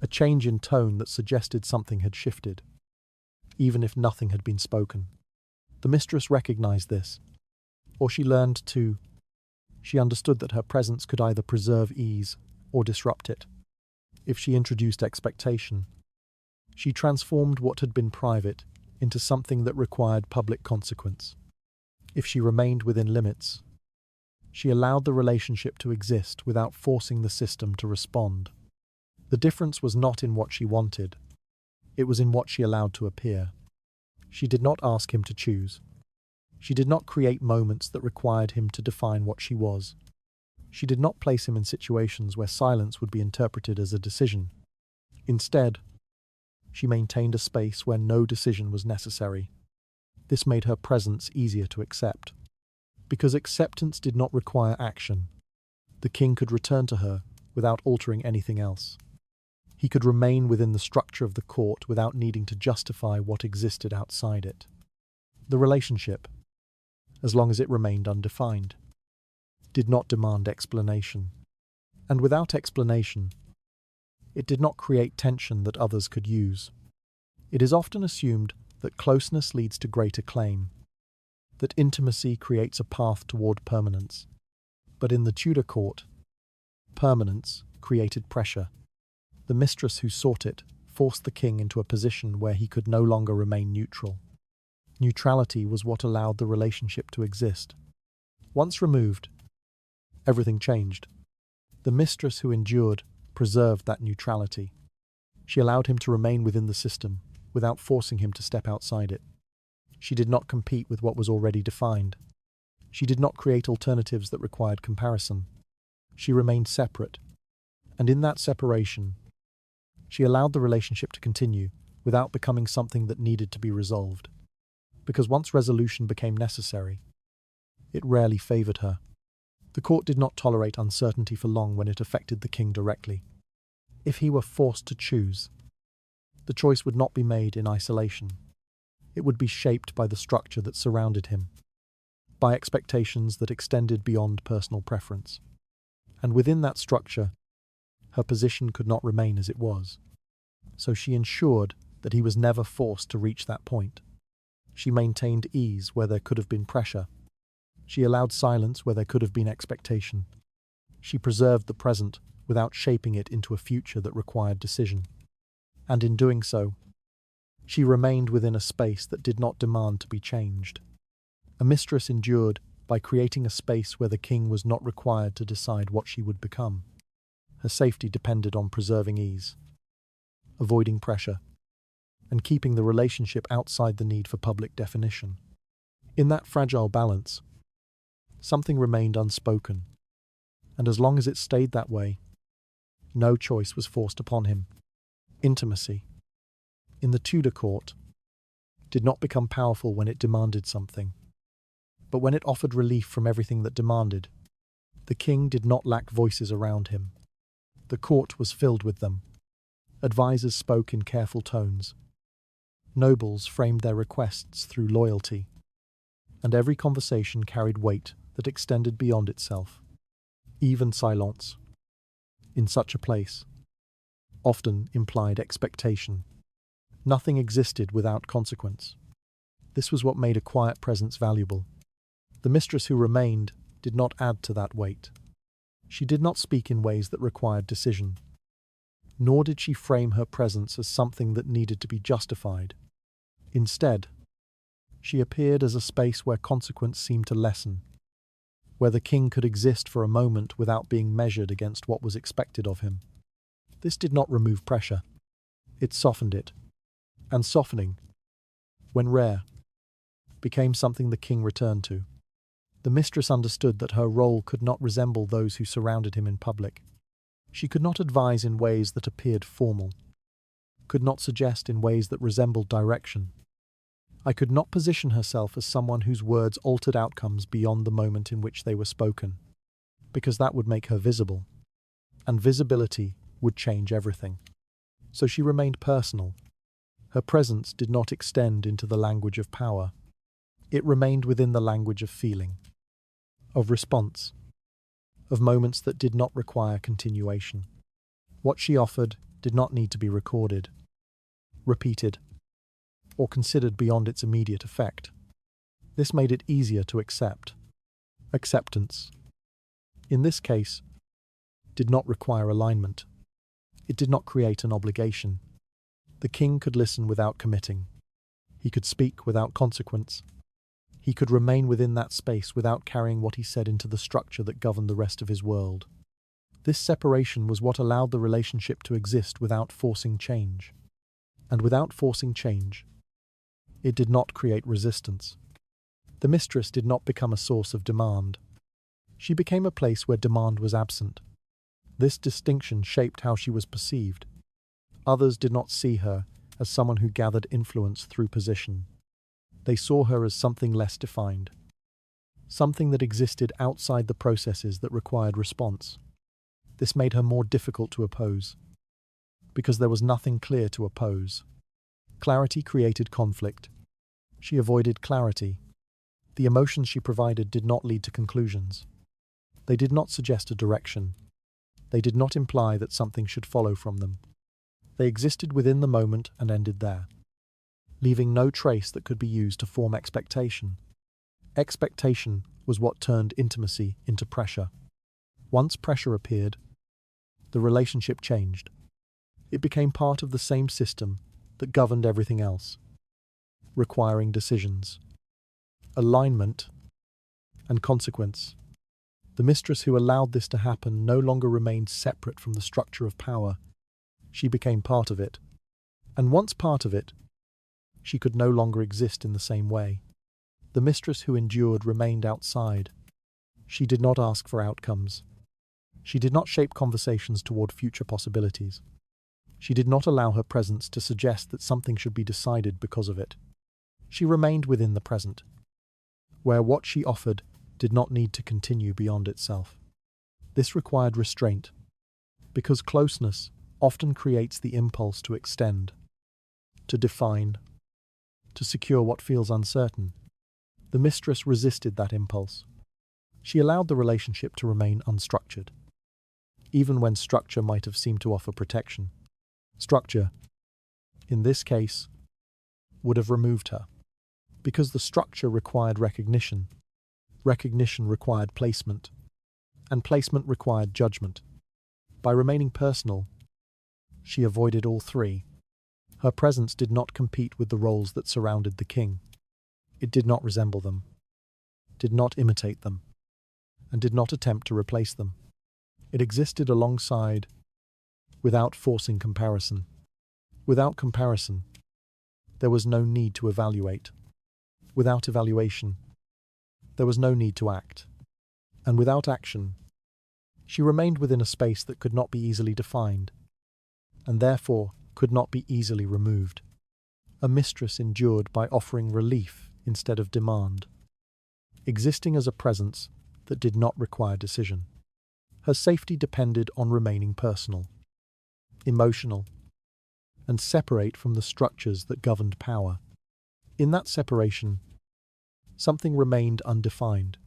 a change in tone that suggested something had shifted, even if nothing had been spoken. The mistress recognized this, or she learned to. She understood that her presence could either preserve ease or disrupt it. If she introduced expectation, she transformed what had been private into something that required public consequence. If she remained within limits, she allowed the relationship to exist without forcing the system to respond. The difference was not in what she wanted, it was in what she allowed to appear. She did not ask him to choose. She did not create moments that required him to define what she was. She did not place him in situations where silence would be interpreted as a decision. Instead, she maintained a space where no decision was necessary. This made her presence easier to accept. Because acceptance did not require action, the king could return to her without altering anything else. He could remain within the structure of the court without needing to justify what existed outside it. The relationship, as long as it remained undefined, did not demand explanation. And without explanation, it did not create tension that others could use. It is often assumed that closeness leads to greater claim, that intimacy creates a path toward permanence. But in the Tudor court, permanence created pressure. The mistress who sought it forced the king into a position where he could no longer remain neutral. Neutrality was what allowed the relationship to exist. Once removed, everything changed. The mistress who endured preserved that neutrality. She allowed him to remain within the system without forcing him to step outside it. She did not compete with what was already defined. She did not create alternatives that required comparison. She remained separate, and in that separation, she allowed the relationship to continue without becoming something that needed to be resolved. Because once resolution became necessary, it rarely favored her. The court did not tolerate uncertainty for long when it affected the king directly. If he were forced to choose, the choice would not be made in isolation. It would be shaped by the structure that surrounded him, by expectations that extended beyond personal preference. And within that structure, her position could not remain as it was. So she ensured that he was never forced to reach that point. She maintained ease where there could have been pressure. She allowed silence where there could have been expectation. She preserved the present without shaping it into a future that required decision. And in doing so, she remained within a space that did not demand to be changed. A mistress endured by creating a space where the king was not required to decide what she would become. Her safety depended on preserving ease, avoiding pressure, and keeping the relationship outside the need for public definition. In that fragile balance, something remained unspoken, and as long as it stayed that way, no choice was forced upon him. Intimacy, in the Tudor court, did not become powerful when it demanded something, but when it offered relief from everything that demanded. The king did not lack voices around him. The court was filled with them. Advisors spoke in careful tones. Nobles framed their requests through loyalty, and every conversation carried weight that extended beyond itself. Even silence, in such a place, often implied expectation. Nothing existed without consequence. This was what made a quiet presence valuable. The mistress who remained did not add to that weight. She did not speak in ways that required decision, nor did she frame her presence as something that needed to be justified. Instead, she appeared as a space where consequence seemed to lessen, where the king could exist for a moment without being measured against what was expected of him. This did not remove pressure. It softened it. And softening, when rare, became something the king returned to. The mistress understood that her role could not resemble those who surrounded him in public. She could not advise in ways that appeared formal, could not suggest in ways that resembled direction. I could not position herself as someone whose words altered outcomes beyond the moment in which they were spoken, because that would make her visible, and visibility would change everything. So she remained personal. Her presence did not extend into the language of power. It remained within the language of feeling, of response, of moments that did not require continuation. What she offered did not need to be recorded, repeated, or considered beyond its immediate effect. This made it easier to accept. Acceptance, in this case, did not require alignment. It did not create an obligation. The king could listen without committing. He could speak without consequence. He could remain within that space without carrying what he said into the structure that governed the rest of his world. This separation was what allowed the relationship to exist without forcing change. And without forcing change, it did not create resistance. The mistress did not become a source of demand. She became a place where demand was absent. This distinction shaped how she was perceived. Others did not see her as someone who gathered influence through position. They saw her as something less defined, something that existed outside the processes that required response. This made her more difficult to oppose, because there was nothing clear to oppose. Clarity created conflict. She avoided clarity. The emotions she provided did not lead to conclusions. They did not suggest a direction. They did not imply that something should follow from them. They existed within the moment and ended there, leaving no trace that could be used to form expectation. Expectation was what turned intimacy into pressure. Once pressure appeared, the relationship changed. It became part of the same system that governed everything else, requiring decisions, alignment, and consequence. The mistress who allowed this to happen no longer remained separate from the structure of power. She became part of it. And once part of it, she could no longer exist in the same way. The mistress who endured remained outside. She did not ask for outcomes. She did not shape conversations toward future possibilities. She did not allow her presence to suggest that something should be decided because of it. She remained within the present, where what she offered did not need to continue beyond itself. This required restraint, because closeness often creates the impulse to extend, to define, to secure what feels uncertain. The mistress resisted that impulse. She allowed the relationship to remain unstructured, even when structure might have seemed to offer protection. Structure, in this case, would have removed her, because the structure required recognition. Recognition required placement, and placement required judgment. By remaining personal, she avoided all three. Her presence did not compete with the roles that surrounded the king. It did not resemble them, did not imitate them, and did not attempt to replace them. It existed alongside, without forcing comparison. Without comparison, there was no need to evaluate. Without evaluation, there was no need to act. And without action, she remained within a space that could not be easily defined, and therefore could not be easily removed. A mistress endured by offering relief instead of demand, existing as a presence that did not require decision. Her safety depended on remaining personal, emotional, and separate from the structures that governed power. In that separation, something remained undefined,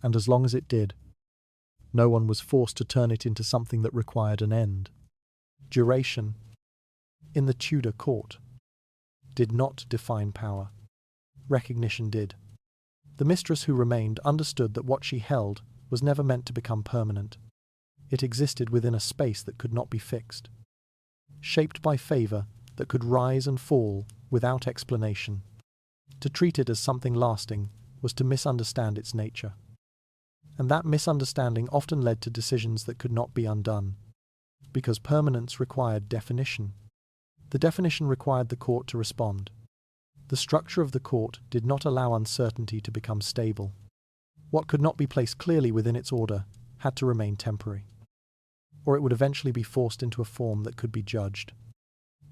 and as long as it did, no one was forced to turn it into something that required an end. Duration, in the Tudor court, did not define power. Recognition did. The mistress who remained understood that what she held was never meant to become permanent. It existed within a space that could not be fixed, shaped by favor that could rise and fall without explanation. To treat it as something lasting was to misunderstand its nature. And that misunderstanding often led to decisions that could not be undone, because permanence required definition. The definition required the court to respond. The structure of the court did not allow uncertainty to become stable. What could not be placed clearly within its order had to remain temporary, or it would eventually be forced into a form that could be judged.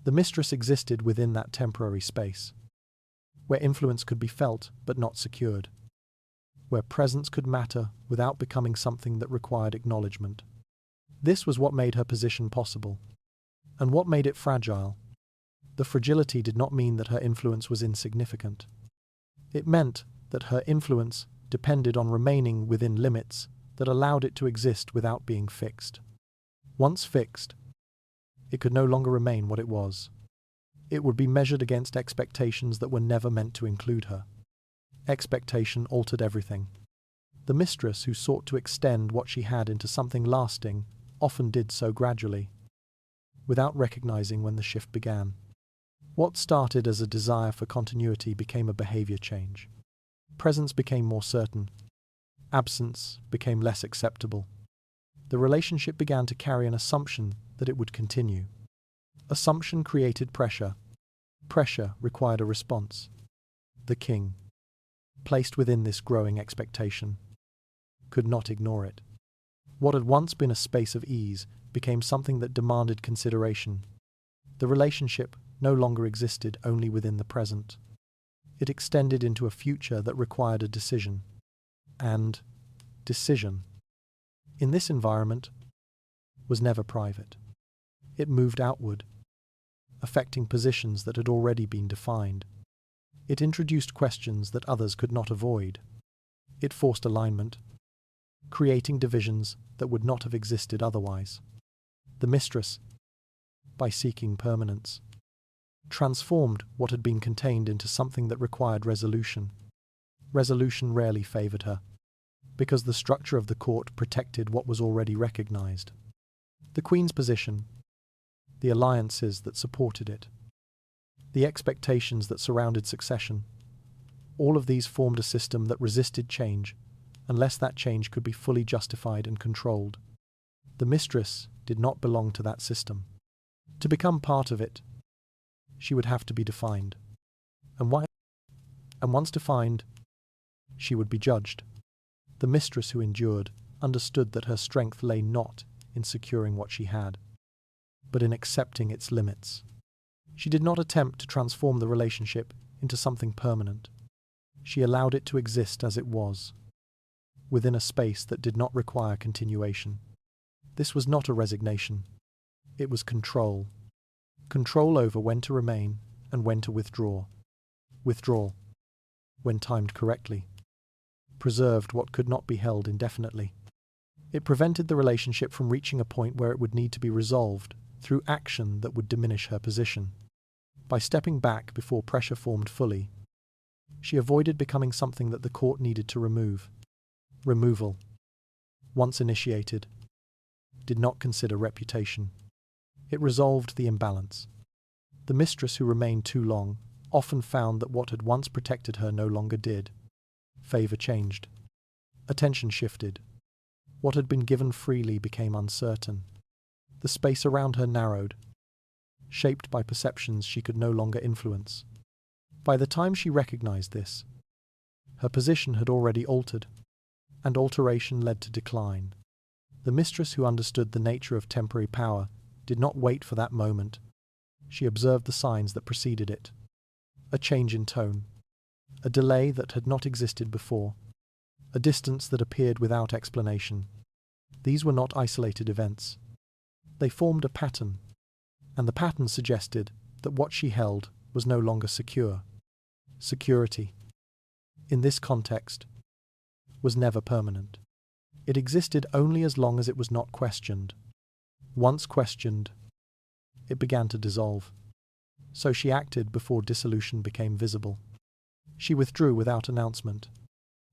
The mistress existed within that temporary space, where influence could be felt but not secured, where presence could matter without becoming something that required acknowledgement. This was what made her position possible, and what made it fragile. The fragility did not mean that her influence was insignificant. It meant that her influence depended on remaining within limits that allowed it to exist without being fixed. Once fixed, it could no longer remain what it was. It would be measured against expectations that were never meant to include her. Expectation altered everything. The mistress who sought to extend what she had into something lasting often did so gradually, without recognizing when the shift began. What started as a desire for continuity became a behavior change. Presence became more certain. Absence became less acceptable. The relationship began to carry an assumption that it would continue. Assumption created pressure. Pressure required a response. The king, placed within this growing expectation, could not ignore it. What had once been a space of ease became something that demanded consideration. The relationship no longer existed only within the present. It extended into a future that required a decision. And decision, in this environment, was never private. It moved outward, affecting positions that had already been defined. It introduced questions that others could not avoid. It forced alignment, creating divisions that would not have existed otherwise. The mistress, by seeking permanence, transformed what had been contained into something that required resolution. Resolution rarely favoured her, because the structure of the court protected what was already recognised. The Queen's position, the alliances that supported it, the expectations that surrounded succession, all of these formed a system that resisted change unless that change could be fully justified and controlled. The mistress did not belong to that system. To become part of it, she would have to be defined. And once defined, she would be judged. The mistress who endured understood that her strength lay not in securing what she had, but in accepting its limits. She did not attempt to transform the relationship into something permanent. She allowed it to exist as it was, within a space that did not require continuation. This was not a resignation. It was control. Control over when to remain and when to withdraw. Withdrawal, when timed correctly, preserved what could not be held indefinitely. It prevented the relationship from reaching a point where it would need to be resolved through action that would diminish her position. By stepping back before pressure formed fully, she avoided becoming something that the court needed to remove. Removal, once initiated, did not consider reputation. It resolved the imbalance. The mistress who remained too long often found that what had once protected her no longer did. Favour changed. Attention shifted. What had been given freely became uncertain. The space around her narrowed, shaped by perceptions she could no longer influence. By the time she recognized this, her position had already altered, and alteration led to decline. The mistress who understood the nature of temporary power did not wait for that moment. She observed the signs that preceded it. A change in tone, a delay that had not existed before, a distance that appeared without explanation. These were not isolated events. They formed a pattern, and the pattern suggested that what she held was no longer secure. Security, in this context, was never permanent. It existed only as long as it was not questioned. Once questioned, it began to dissolve. So she acted before dissolution became visible. She withdrew without announcement.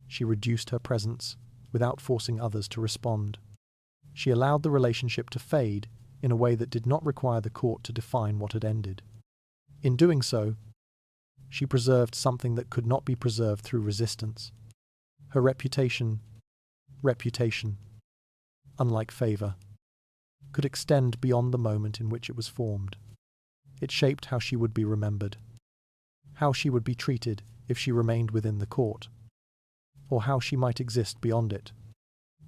She reduced her presence without forcing others to respond. She allowed the relationship to fade in a way that did not require the court to define what had ended. In doing so, she preserved something that could not be preserved through resistance. Her reputation, unlike favour, could extend beyond the moment in which it was formed. It shaped how she would be remembered, how she would be treated if she remained within the court, or how she might exist beyond it.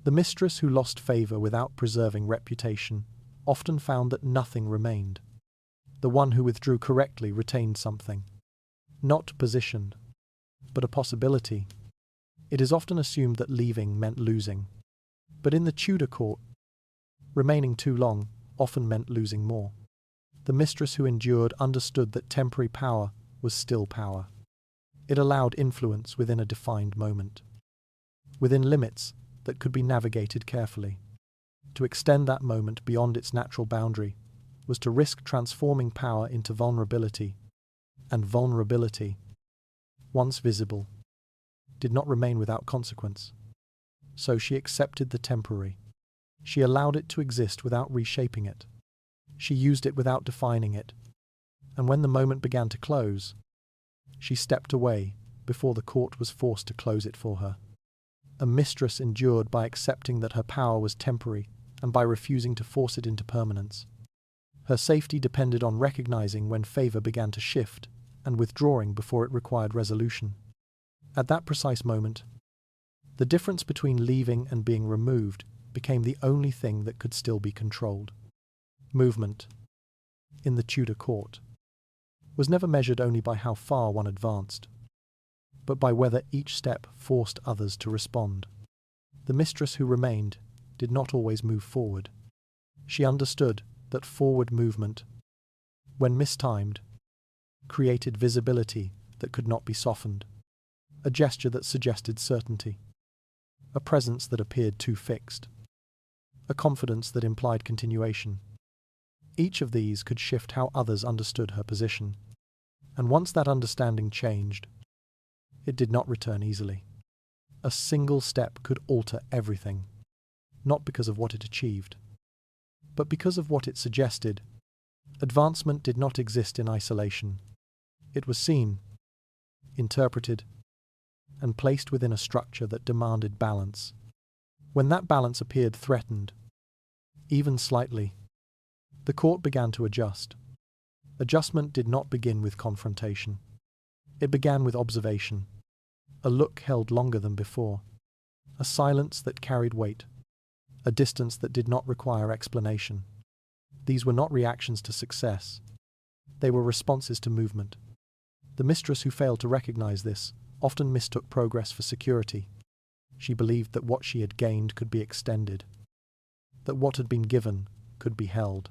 The mistress who lost favour without preserving reputation often found that nothing remained. The one who withdrew correctly retained something, not position, but a possibility. It is often assumed that leaving meant losing, but in the Tudor court, remaining too long often meant losing more. The mistress who endured understood that temporary power was still power. It allowed influence within a defined moment, within limits that could be navigated carefully. To extend that moment beyond its natural boundary was to risk transforming power into vulnerability, and vulnerability, once visible, did not remain without consequence. So she accepted the temporary. She allowed it to exist without reshaping it. She used it without defining it. And when the moment began to close, she stepped away before the court was forced to close it for her. A mistress endured by accepting that her power was temporary and by refusing to force it into permanence. Her safety depended on recognizing when favour began to shift and withdrawing before it required resolution. At that precise moment, the difference between leaving and being removed became the only thing that could still be controlled. Movement, in the Tudor court, was never measured only by how far one advanced. but by whether each step forced others to respond. The mistress who remained did not always move forward. She understood that forward movement, when mistimed, created visibility that could not be softened, a gesture that suggested certainty, a presence that appeared too fixed, a confidence that implied continuation. Each of these could shift how others understood her position, and once that understanding changed, it did not return easily. A single step could alter everything, not because of what it achieved, but because of what it suggested. Advancement did not exist in isolation. It was seen, interpreted, and placed within a structure that demanded balance. When that balance appeared threatened, even slightly, the court began to adjust. Adjustment did not begin with confrontation. It began with observation. A look held longer than before, a silence that carried weight, a distance that did not require explanation. These were not reactions to success. They were responses to movement. The mistress who failed to recognize this often mistook progress for security. She believed that what she had gained could be extended, that what had been given could be held.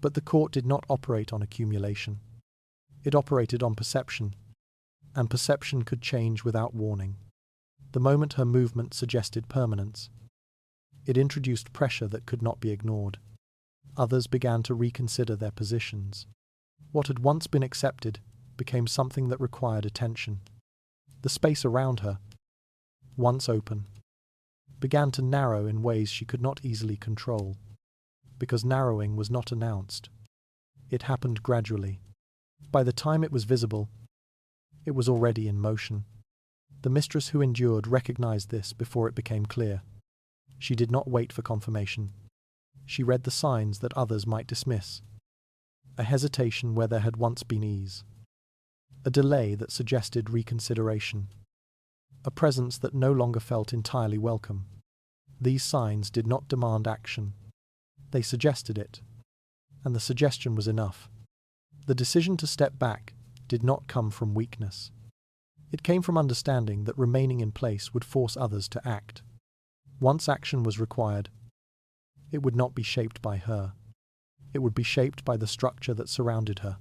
But the court did not operate on accumulation. It operated on perception, and perception could change without warning. The moment her movement suggested permanence, it introduced pressure that could not be ignored. Others began to reconsider their positions. What had once been accepted became something that required attention. The space around her, once open, began to narrow in ways she could not easily control, because narrowing was not announced. It happened gradually. By the time it was visible, it was already in motion. The mistress who endured recognized this before it became clear. She did not wait for confirmation. She read the signs that others might dismiss. A hesitation where there had once been ease. A delay that suggested reconsideration. A presence that no longer felt entirely welcome. These signs did not demand action. They suggested it, and the suggestion was enough. The decision to step back did not come from weakness. It came from understanding that remaining in place would force others to act. Once action was required, it would not be shaped by her. It would be shaped by the structure that surrounded her,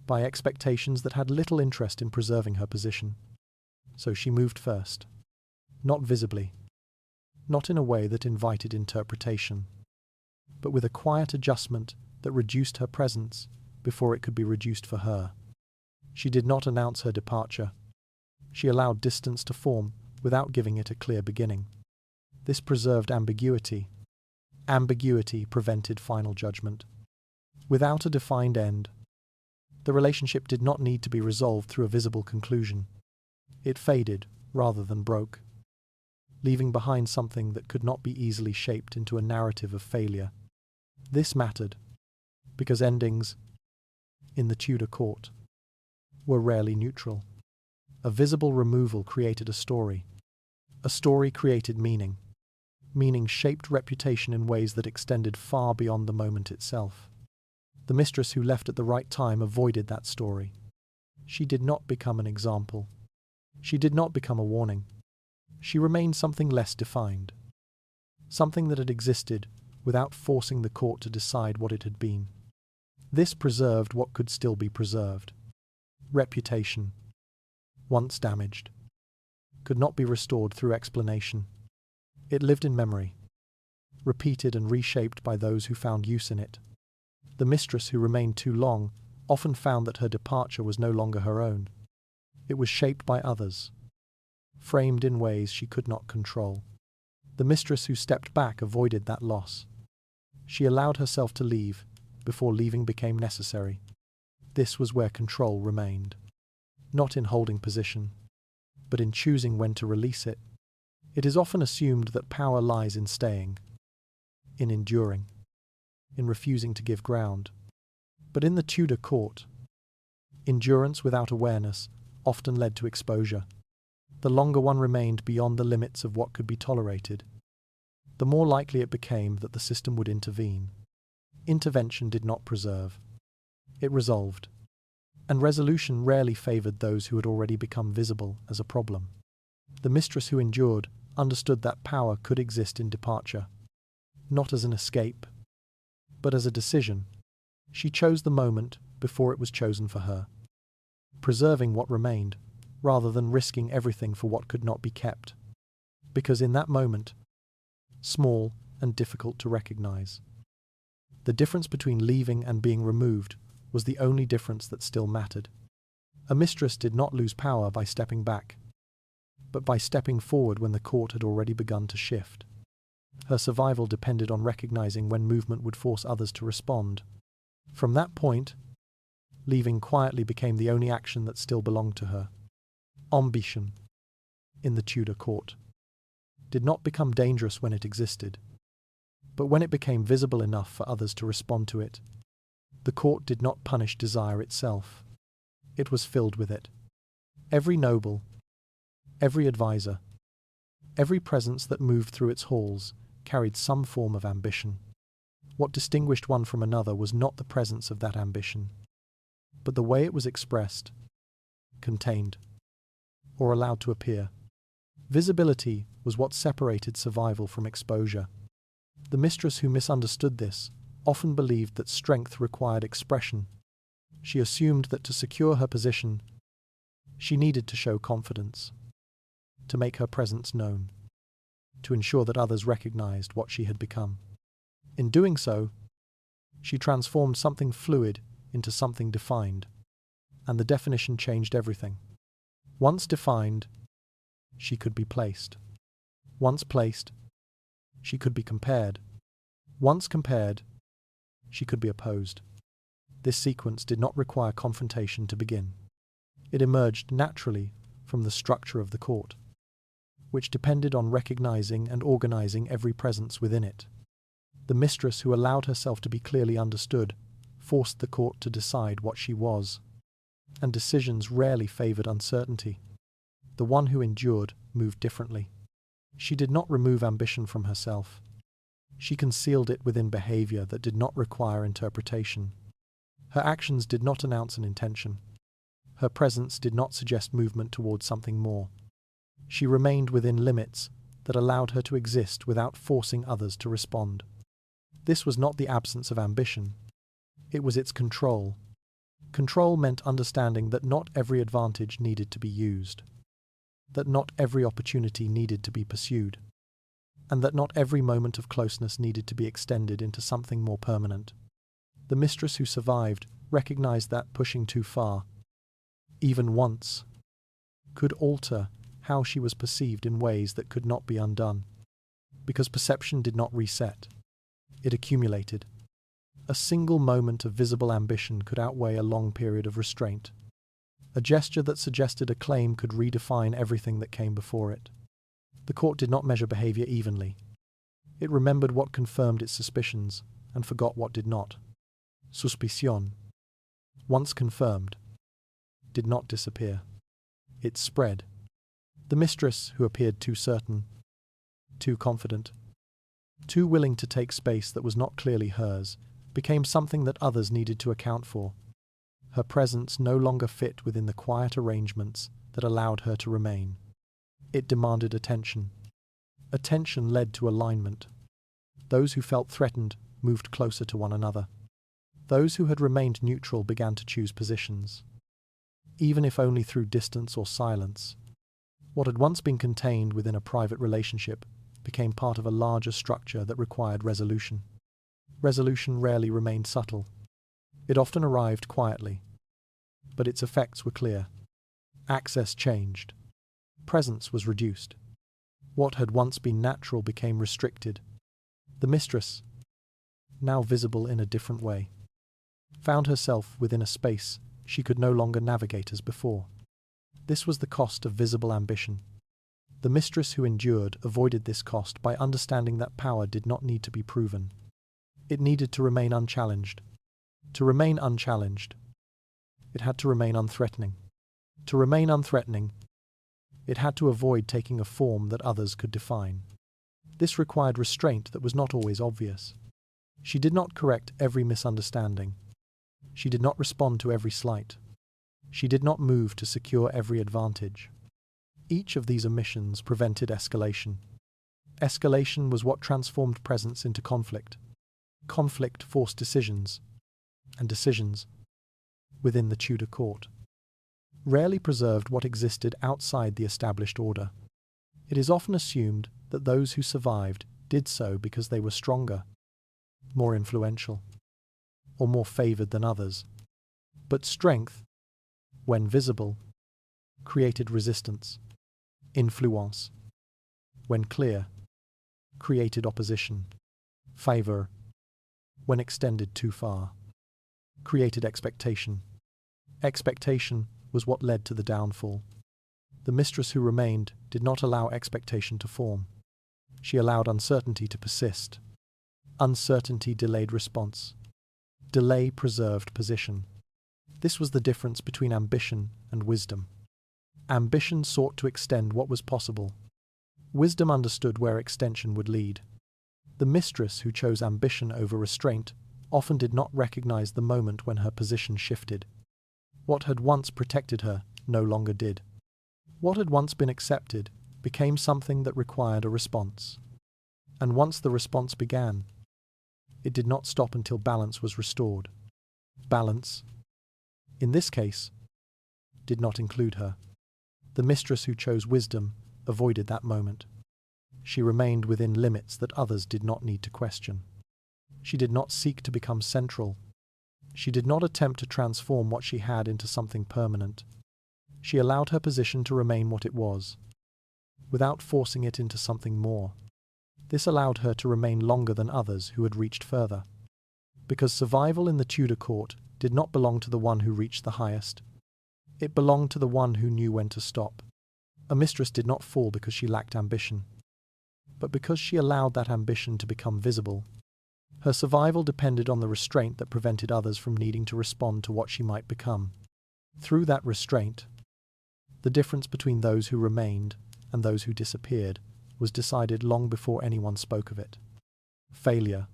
by expectations that had little interest in preserving her position. So she moved first, not visibly, not in a way that invited interpretation, but with a quiet adjustment that reduced her presence before it could be reduced for her. She did not announce her departure. She allowed distance to form without giving it a clear beginning. This preserved ambiguity. Ambiguity prevented final judgment. Without a defined end, the relationship did not need to be resolved through a visible conclusion. It faded rather than broke, leaving behind something that could not be easily shaped into a narrative of failure. This mattered because endings, in the Tudor court, were rarely neutral. A visible removal created a story. A story created meaning. Meaning shaped reputation in ways that extended far beyond the moment itself. The mistress who left at the right time avoided that story. She did not become an example. She did not become a warning. She remained something less defined. Something that had existed without forcing the court to decide what it had been. This preserved what could still be preserved. Reputation, once damaged, could not be restored through explanation. It lived in memory, repeated and reshaped by those who found use in it. The mistress who remained too long often found that her departure was no longer her own. It was shaped by others, framed in ways she could not control. The mistress who stepped back avoided that loss. She allowed herself to leave before leaving became necessary. This was where control remained, not in holding position, but in choosing when to release it. It is often assumed that power lies in staying, in enduring, in refusing to give ground. But in the Tudor court, endurance without awareness often led to exposure. The longer one remained beyond the limits of what could be tolerated, the more likely it became that the system would intervene. Intervention did not preserve. It resolved. and resolution rarely favoured those who had already become visible as a problem. The mistress who endured understood that power could exist in departure, not as an escape, but as a decision. She chose the moment before it was chosen for her, preserving what remained, rather than risking everything for what could not be kept. Because in that moment, small and difficult to recognize, the difference between leaving and being removed was the only difference that still mattered. A mistress did not lose power by stepping back, but by stepping forward when the court had already begun to shift. Her survival depended on recognizing when movement would force others to respond. From that point, leaving quietly became the only action that still belonged to her. Ambition, in the Tudor court, did not become dangerous when it existed, but when it became visible enough for others to respond to it. The court did not punish desire itself. It was filled with it. Every noble, every advisor, every presence that moved through its halls carried some form of ambition. What distinguished one from another was not the presence of that ambition, but the way it was expressed, contained, or allowed to appear. Visibility was what separated survival from exposure. The mistress who misunderstood this often believed that strength required expression. She assumed that to secure her position, she needed to show confidence, to make her presence known, to ensure that others recognized what she had become. In doing so, she transformed something fluid into something defined, and the definition changed everything. Once defined, she could be placed. Once placed, she could be compared. Once compared, she could be opposed. This sequence did not require confrontation to begin. It emerged naturally from the structure of the court, which depended on recognizing and organizing every presence within it. The mistress who allowed herself to be clearly understood forced the court to decide what she was, and decisions rarely favored uncertainty. The one who endured moved differently. She did not remove ambition from herself. She concealed it within behavior that did not require interpretation. Her actions did not announce an intention. Her presence did not suggest movement towards something more. She remained within limits that allowed her to exist without forcing others to respond. This was not the absence of ambition. It was its control. Control meant understanding that not every advantage needed to be used, that not every opportunity needed to be pursued, and that not every moment of closeness needed to be extended into something more permanent. The mistress who survived recognized that pushing too far, even once, could alter how she was perceived in ways that could not be undone. Because perception did not reset, it accumulated. A single moment of visible ambition could outweigh a long period of restraint. A gesture that suggested a claim could redefine everything that came before it. The court did not measure behavior evenly. It remembered what confirmed its suspicions and forgot what did not. Suspicion, once confirmed, did not disappear. It spread. The mistress, who appeared too certain, too confident, too willing to take space that was not clearly hers, became something that others needed to account for. Her presence no longer fit within the quiet arrangements that allowed her to remain. It demanded attention. Attention led to alignment. Those who felt threatened moved closer to one another. Those who had remained neutral began to choose positions, even if only through distance or silence. What had once been contained within a private relationship became part of a larger structure that required resolution. Resolution rarely remained subtle. It often arrived quietly, but its effects were clear. Access changed. Presence was reduced. What had once been natural became restricted. The mistress, now visible in a different way, found herself within a space she could no longer navigate as before. This was the cost of visible ambition. The mistress who endured avoided this cost by understanding that power did not need to be proven. It needed to remain unchallenged. To remain unchallenged, it had to remain unthreatening. To remain unthreatening, it had to avoid taking a form that others could define. This required restraint that was not always obvious. She did not correct every misunderstanding. She did not respond to every slight. She did not move to secure every advantage. Each of these omissions prevented escalation. Escalation was what transformed presence into conflict. Conflict forced decisions, and decisions, within the Tudor court, rarely preserved what existed outside the established order. It is often assumed that those who survived did so because they were stronger, more influential, or more favoured than others. But strength, when visible, created resistance. Influence, when clear, created opposition. Favour, when extended too far, created expectation. Expectation was what led to the downfall. The mistress who remained did not allow expectation to form. She allowed uncertainty to persist. Uncertainty delayed response. Delay preserved position. This was the difference between ambition and wisdom. Ambition sought to extend what was possible. Wisdom understood where extension would lead. The mistress who chose ambition over restraint often did not recognize the moment when her position shifted. What had once protected her no longer did. What had once been accepted became something that required a response. And once the response began, it did not stop until balance was restored. Balance, in this case, did not include her. The mistress who chose wisdom avoided that moment. She remained within limits that others did not need to question. She did not seek to become central. She did not attempt to transform what she had into something permanent. She allowed her position to remain what it was, without forcing it into something more. This allowed her to remain longer than others who had reached further. Because survival in the Tudor court did not belong to the one who reached the highest. It belonged to the one who knew when to stop. A mistress did not fall because she lacked ambition, but because she allowed that ambition to become visible. Her survival depended on the restraint that prevented others from needing to respond to what she might become. Through that restraint, the difference between those who remained and those who disappeared was decided long before anyone spoke of it. Failure,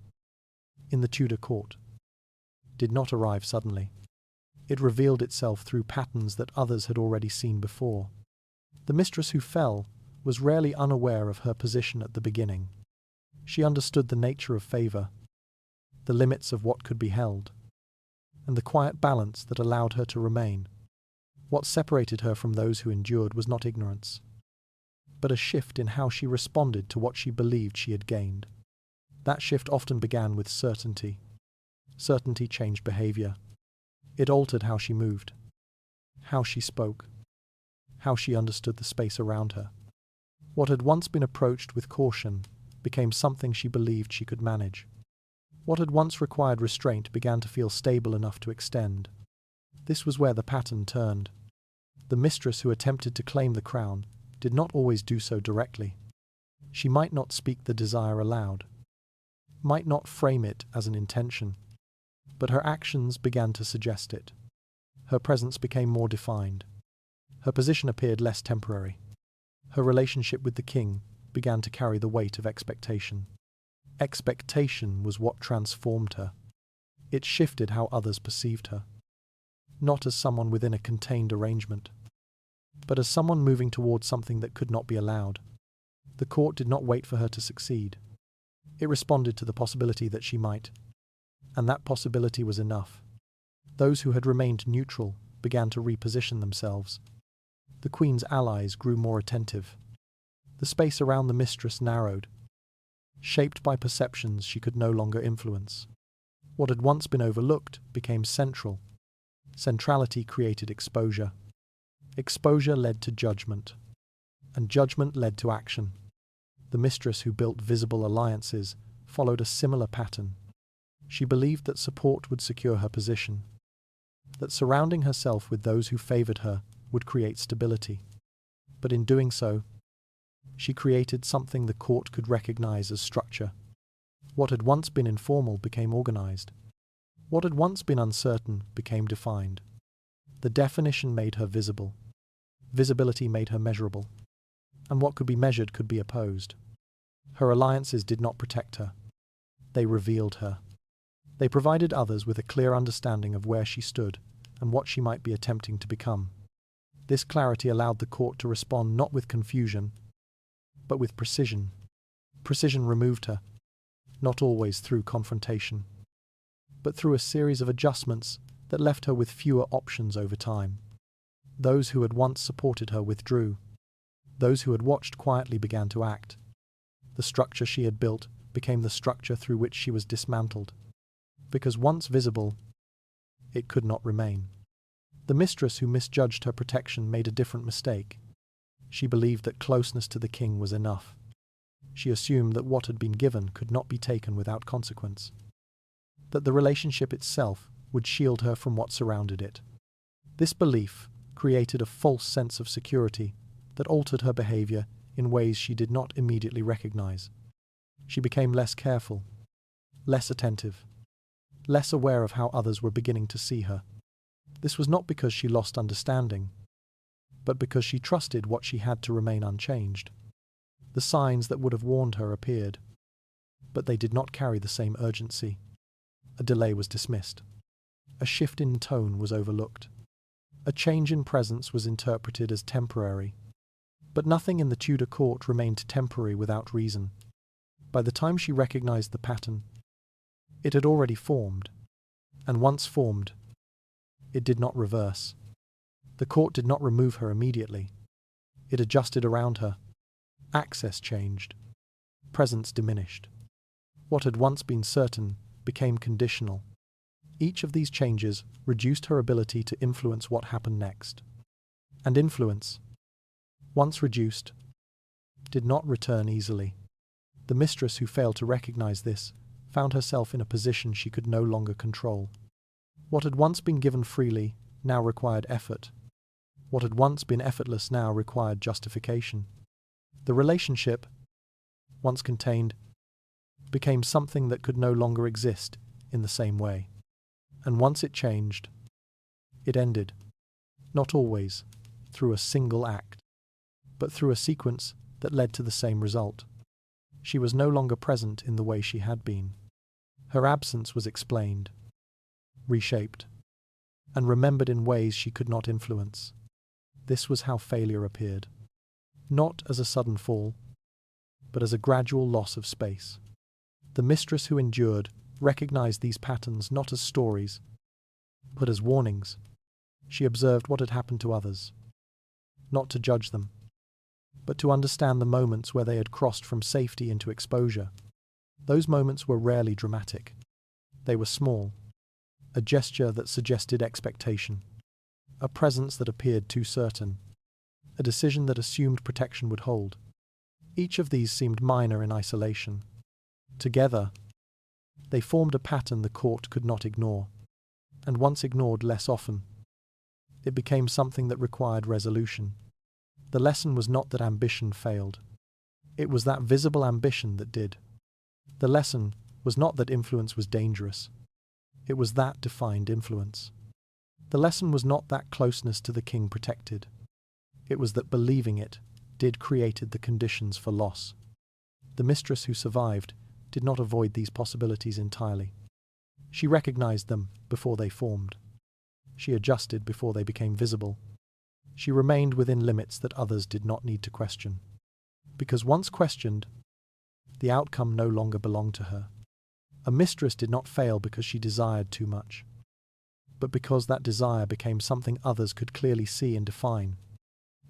in the Tudor court, did not arrive suddenly. It revealed itself through patterns that others had already seen before. The mistress who fell was rarely unaware of her position at the beginning. She understood the nature of favour, the limits of what could be held, and the quiet balance that allowed her to remain. What separated her from those who endured was not ignorance, but a shift in how she responded to what she believed she had gained. That shift often began with certainty. Certainty changed behaviour. It altered how she moved, how she spoke, how she understood the space around her. What had once been approached with caution became something she believed she could manage. What had once required restraint began to feel stable enough to extend. This was where the pattern turned. The mistress who attempted to claim the crown did not always do so directly. She might not speak the desire aloud, might not frame it as an intention, but her actions began to suggest it. Her presence became more defined. Her position appeared less temporary. Her relationship with the king began to carry the weight of expectation. Expectation was what transformed her. It shifted how others perceived her, not as someone within a contained arrangement, but as someone moving towards something that could not be allowed. The court did not wait for her to succeed. It responded to the possibility that she might, and that possibility was enough. Those who had remained neutral began to reposition themselves. The queen's allies grew more attentive. The space around the mistress narrowed, shaped by perceptions she could no longer influence. What had once been overlooked became central. Centrality created exposure. Exposure led to judgment, and judgment led to action. The mistress who built visible alliances followed a similar pattern. She believed that support would secure her position, that surrounding herself with those who favoured her would create stability. But in doing so, she created something the court could recognise as structure. What had once been informal became organised. What had once been uncertain became defined. The definition made her visible. Visibility made her measurable. And what could be measured could be opposed. Her alliances did not protect her. They revealed her. They provided others with a clear understanding of where she stood and what she might be attempting to become. This clarity allowed the court to respond not with confusion, but with precision. Precision removed her, not always through confrontation, but through a series of adjustments that left her with fewer options over time. Those who had once supported her withdrew. Those who had watched quietly began to act. The structure she had built became the structure through which she was dismantled. Because once visible, it could not remain. The mistress who misjudged her protection made a different mistake. She believed that closeness to the king was enough. She assumed that what had been given could not be taken without consequence, that the relationship itself would shield her from what surrounded it. This belief created a false sense of security that altered her behavior in ways she did not immediately recognize. She became less careful, less attentive, less aware of how others were beginning to see her. This was not because she lost understanding, but because she trusted what she had to remain unchanged. The signs that would have warned her appeared, but they did not carry the same urgency. A delay was dismissed. A shift in tone was overlooked. A change in presence was interpreted as temporary. But nothing in the Tudor court remained temporary without reason. By the time she recognized the pattern, it had already formed, and once formed, it did not reverse. The court did not remove her immediately. It adjusted around her. Access changed. Presence diminished. What had once been certain became conditional. Each of these changes reduced her ability to influence what happened next. And influence, once reduced, did not return easily. The mistress who failed to recognize this found herself in a position she could no longer control. What had once been given freely now required effort. What had once been effortless now required justification. The relationship, once contained, became something that could no longer exist in the same way. And once it changed, it ended, not always through a single act, but through a sequence that led to the same result. She was no longer present in the way she had been. Her absence was explained, reshaped, and remembered in ways she could not influence. This was how failure appeared. Not as a sudden fall, but as a gradual loss of space. The mistress who endured recognized these patterns not as stories, but as warnings. She observed what had happened to others, not to judge them, but to understand the moments where they had crossed from safety into exposure. Those moments were rarely dramatic. They were small, a gesture that suggested expectation, a presence that appeared too certain, a decision that assumed protection would hold. Each of these seemed minor in isolation. Together, they formed a pattern the court could not ignore, and once ignored less often, it became something that required resolution. The lesson was not that ambition failed. It was that visible ambition that did. The lesson was not that influence was dangerous. It was that defined influence. The lesson was not that closeness to the king protected. It was that believing it did created the conditions for loss. The mistress who survived did not avoid these possibilities entirely. She recognized them before they formed. She adjusted before they became visible. She remained within limits that others did not need to question. Because once questioned, the outcome no longer belonged to her. A mistress did not fail because she desired too much, but because that desire became something others could clearly see and define.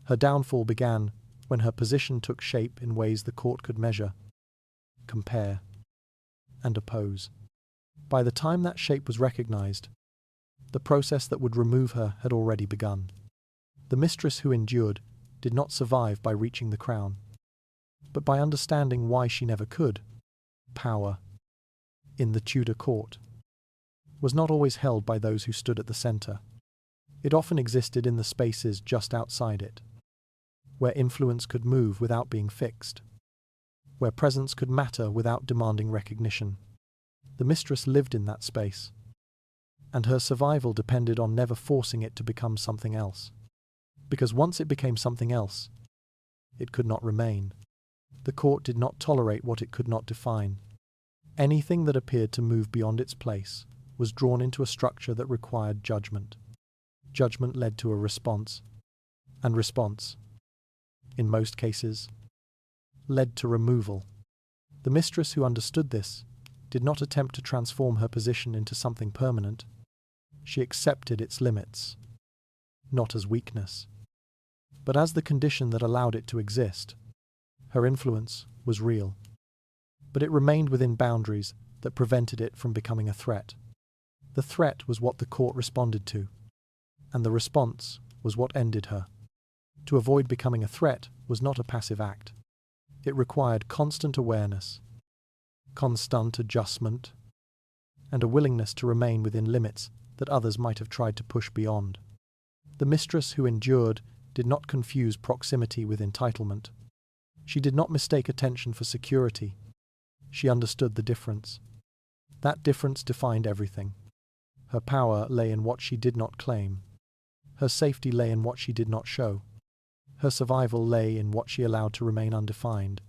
Her downfall began when her position took shape in ways the court could measure, compare, and oppose. By the time that shape was recognized, the process that would remove her had already begun. The mistress who endured did not survive by reaching the crown, but by understanding why she never could. Power, in the Tudor court, was not always held by those who stood at the center. It often existed in the spaces just outside it, where influence could move without being fixed, where presence could matter without demanding recognition. The mistress lived in that space, and her survival depended on never forcing it to become something else. Because once it became something else, it could not remain. The court did not tolerate what it could not define. Anything that appeared to move beyond its place was drawn into a structure that required judgment. Judgment led to a response, and response, in most cases, led to removal. The mistress who understood this did not attempt to transform her position into something permanent. She accepted its limits, not as weakness, but as the condition that allowed it to exist. Her influence was real, but it remained within boundaries that prevented it from becoming a threat. The threat was what the court responded to, and the response was what ended her. To avoid becoming a threat was not a passive act. It required constant awareness, constant adjustment, and a willingness to remain within limits that others might have tried to push beyond. The mistress who endured did not confuse proximity with entitlement. She did not mistake attention for security. She understood the difference. That difference defined everything. Her power lay in what she did not claim. Her safety lay in what she did not show. Her survival lay in what she allowed to remain undefined.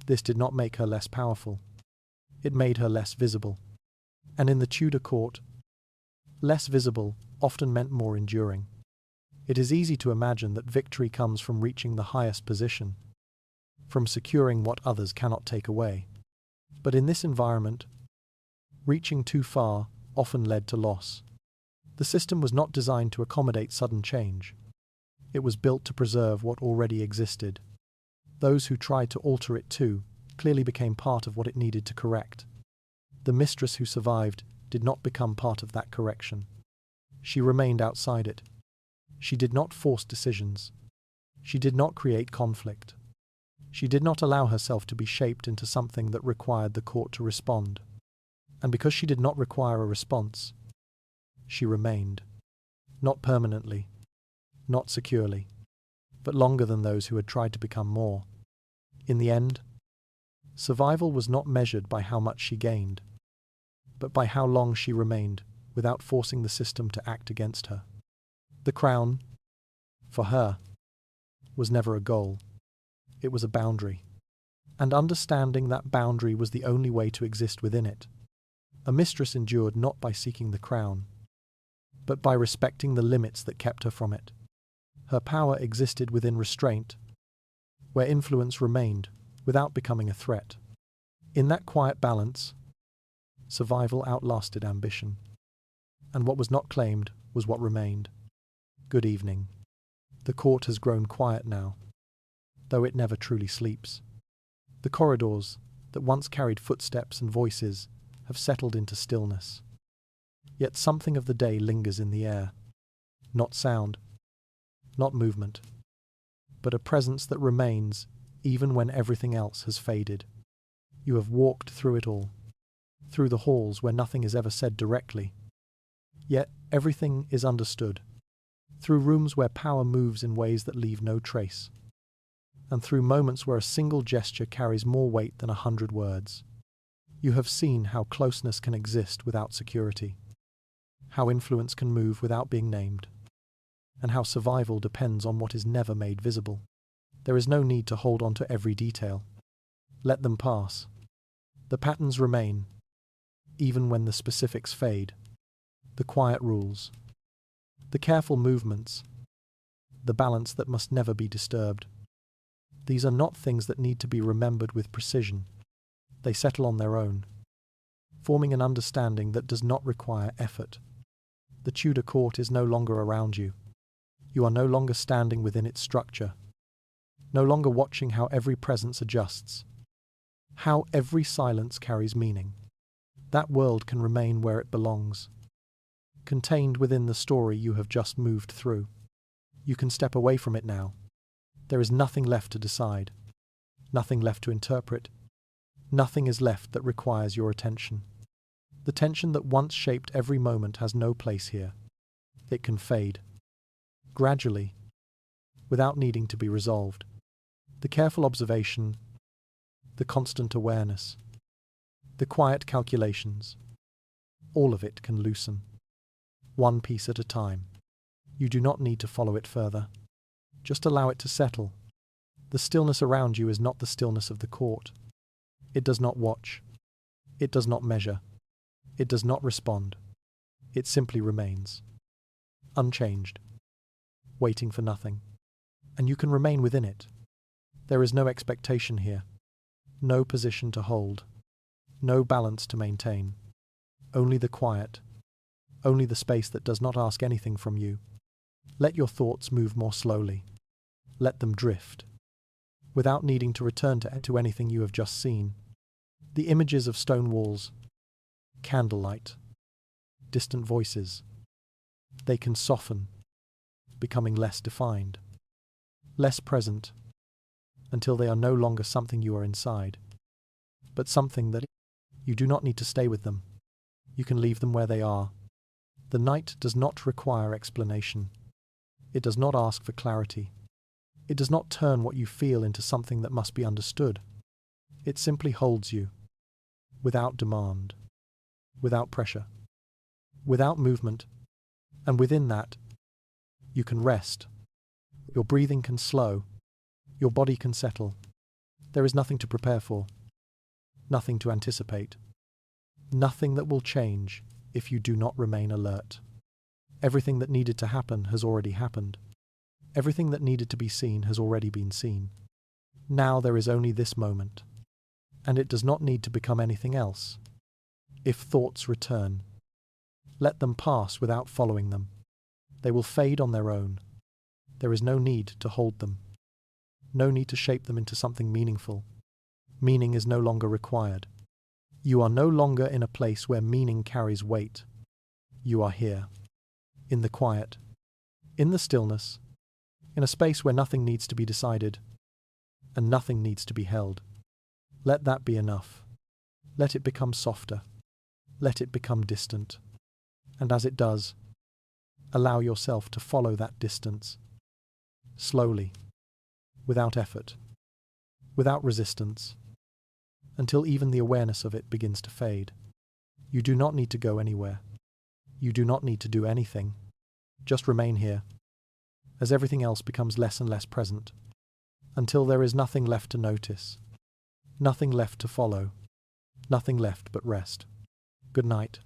This did not make her less powerful. It made her less visible. And in the Tudor court, less visible often meant more enduring. It is easy to imagine that victory comes from reaching the highest position, from securing what others cannot take away. But in this environment, reaching too far often led to loss. The system was not designed to accommodate sudden change. It was built to preserve what already existed. Those who tried to alter it too clearly became part of what it needed to correct. The mistress who survived did not become part of that correction. She remained outside it. She did not force decisions. She did not create conflict. She did not allow herself to be shaped into something that required the court to respond. And because she did not require a response, she remained. Not permanently, not securely, but longer than those who had tried to become more. In the end, survival was not measured by how much she gained, but by how long she remained without forcing the system to act against her. The crown, for her, was never a goal. It was a boundary. And understanding that boundary was the only way to exist within it. A mistress endured not by seeking the crown, but by respecting the limits that kept her from it. Her power existed within restraint, where influence remained without becoming a threat. In that quiet balance, survival outlasted ambition, and what was not claimed was what remained. Good evening. The court has grown quiet now, though it never truly sleeps. The corridors that once carried footsteps and voices have settled into stillness. Yet something of the day lingers in the air. Not sound, not movement, but a presence that remains even when everything else has faded. You have walked through it all, through the halls where nothing is ever said directly, yet everything is understood, through rooms where power moves in ways that leave no trace, and through moments where a single gesture carries more weight than 100 words. You have seen how closeness can exist without security, how influence can move without being named, and how survival depends on what is never made visible. There is no need to hold on to every detail. Let them pass. The patterns remain, even when the specifics fade. The quiet rules, the careful movements, the balance that must never be disturbed. These are not things that need to be remembered with precision. They settle on their own, forming an understanding that does not require effort. The Tudor court is no longer around you. You are no longer standing within its structure, no longer watching how every presence adjusts, how every silence carries meaning. That world can remain where it belongs, contained within the story you have just moved through. You can step away from it now. There is nothing left to decide, nothing left to interpret, nothing is left that requires your attention. The tension that once shaped every moment has no place here. It can fade, gradually, without needing to be resolved. The careful observation, the constant awareness, the quiet calculations, all of it can loosen, one piece at a time. You do not need to follow it further. Just allow it to settle. The stillness around you is not the stillness of the court. It does not watch. It does not measure. It does not respond. It simply remains. unchanged, waiting for nothing. And you can remain within it. There is no expectation here, no position to hold, no balance to maintain, only the quiet, only the space that does not ask anything from you. Let your thoughts move more slowly. Let them drift, without needing to return to anything you have just seen. The images of stone walls, candlelight, distant voices, they can soften, becoming less defined, less present, until they are no longer something you are inside, but something that you do not need to stay with them. You can leave them where they are. The night does not require explanation. It does not ask for clarity. It does not turn what you feel into something that must be understood. It simply holds you, without demand, without pressure, without movement, and within that, you can rest. Your breathing can slow. Your body can settle. There is nothing to prepare for, nothing to anticipate, nothing that will change if you do not remain alert. Everything that needed to happen has already happened. Everything that needed to be seen has already been seen. Now there is only this moment, and it does not need to become anything else. If thoughts return, let them pass without following them. They will fade on their own. There is no need to hold them. No need to shape them into something meaningful. Meaning is no longer required. You are no longer in a place where meaning carries weight. You are here, in the quiet, in the stillness, in a space where nothing needs to be decided, and nothing needs to be held. Let that be enough. Let it become softer. Let it become distant. And as it does, allow yourself to follow that distance, slowly, without effort, without resistance, until even the awareness of it begins to fade. You do not need to go anywhere. You do not need to do anything. Just remain here, as everything else becomes less and less present, until there is nothing left to notice, nothing left to follow, nothing left but rest. Good night.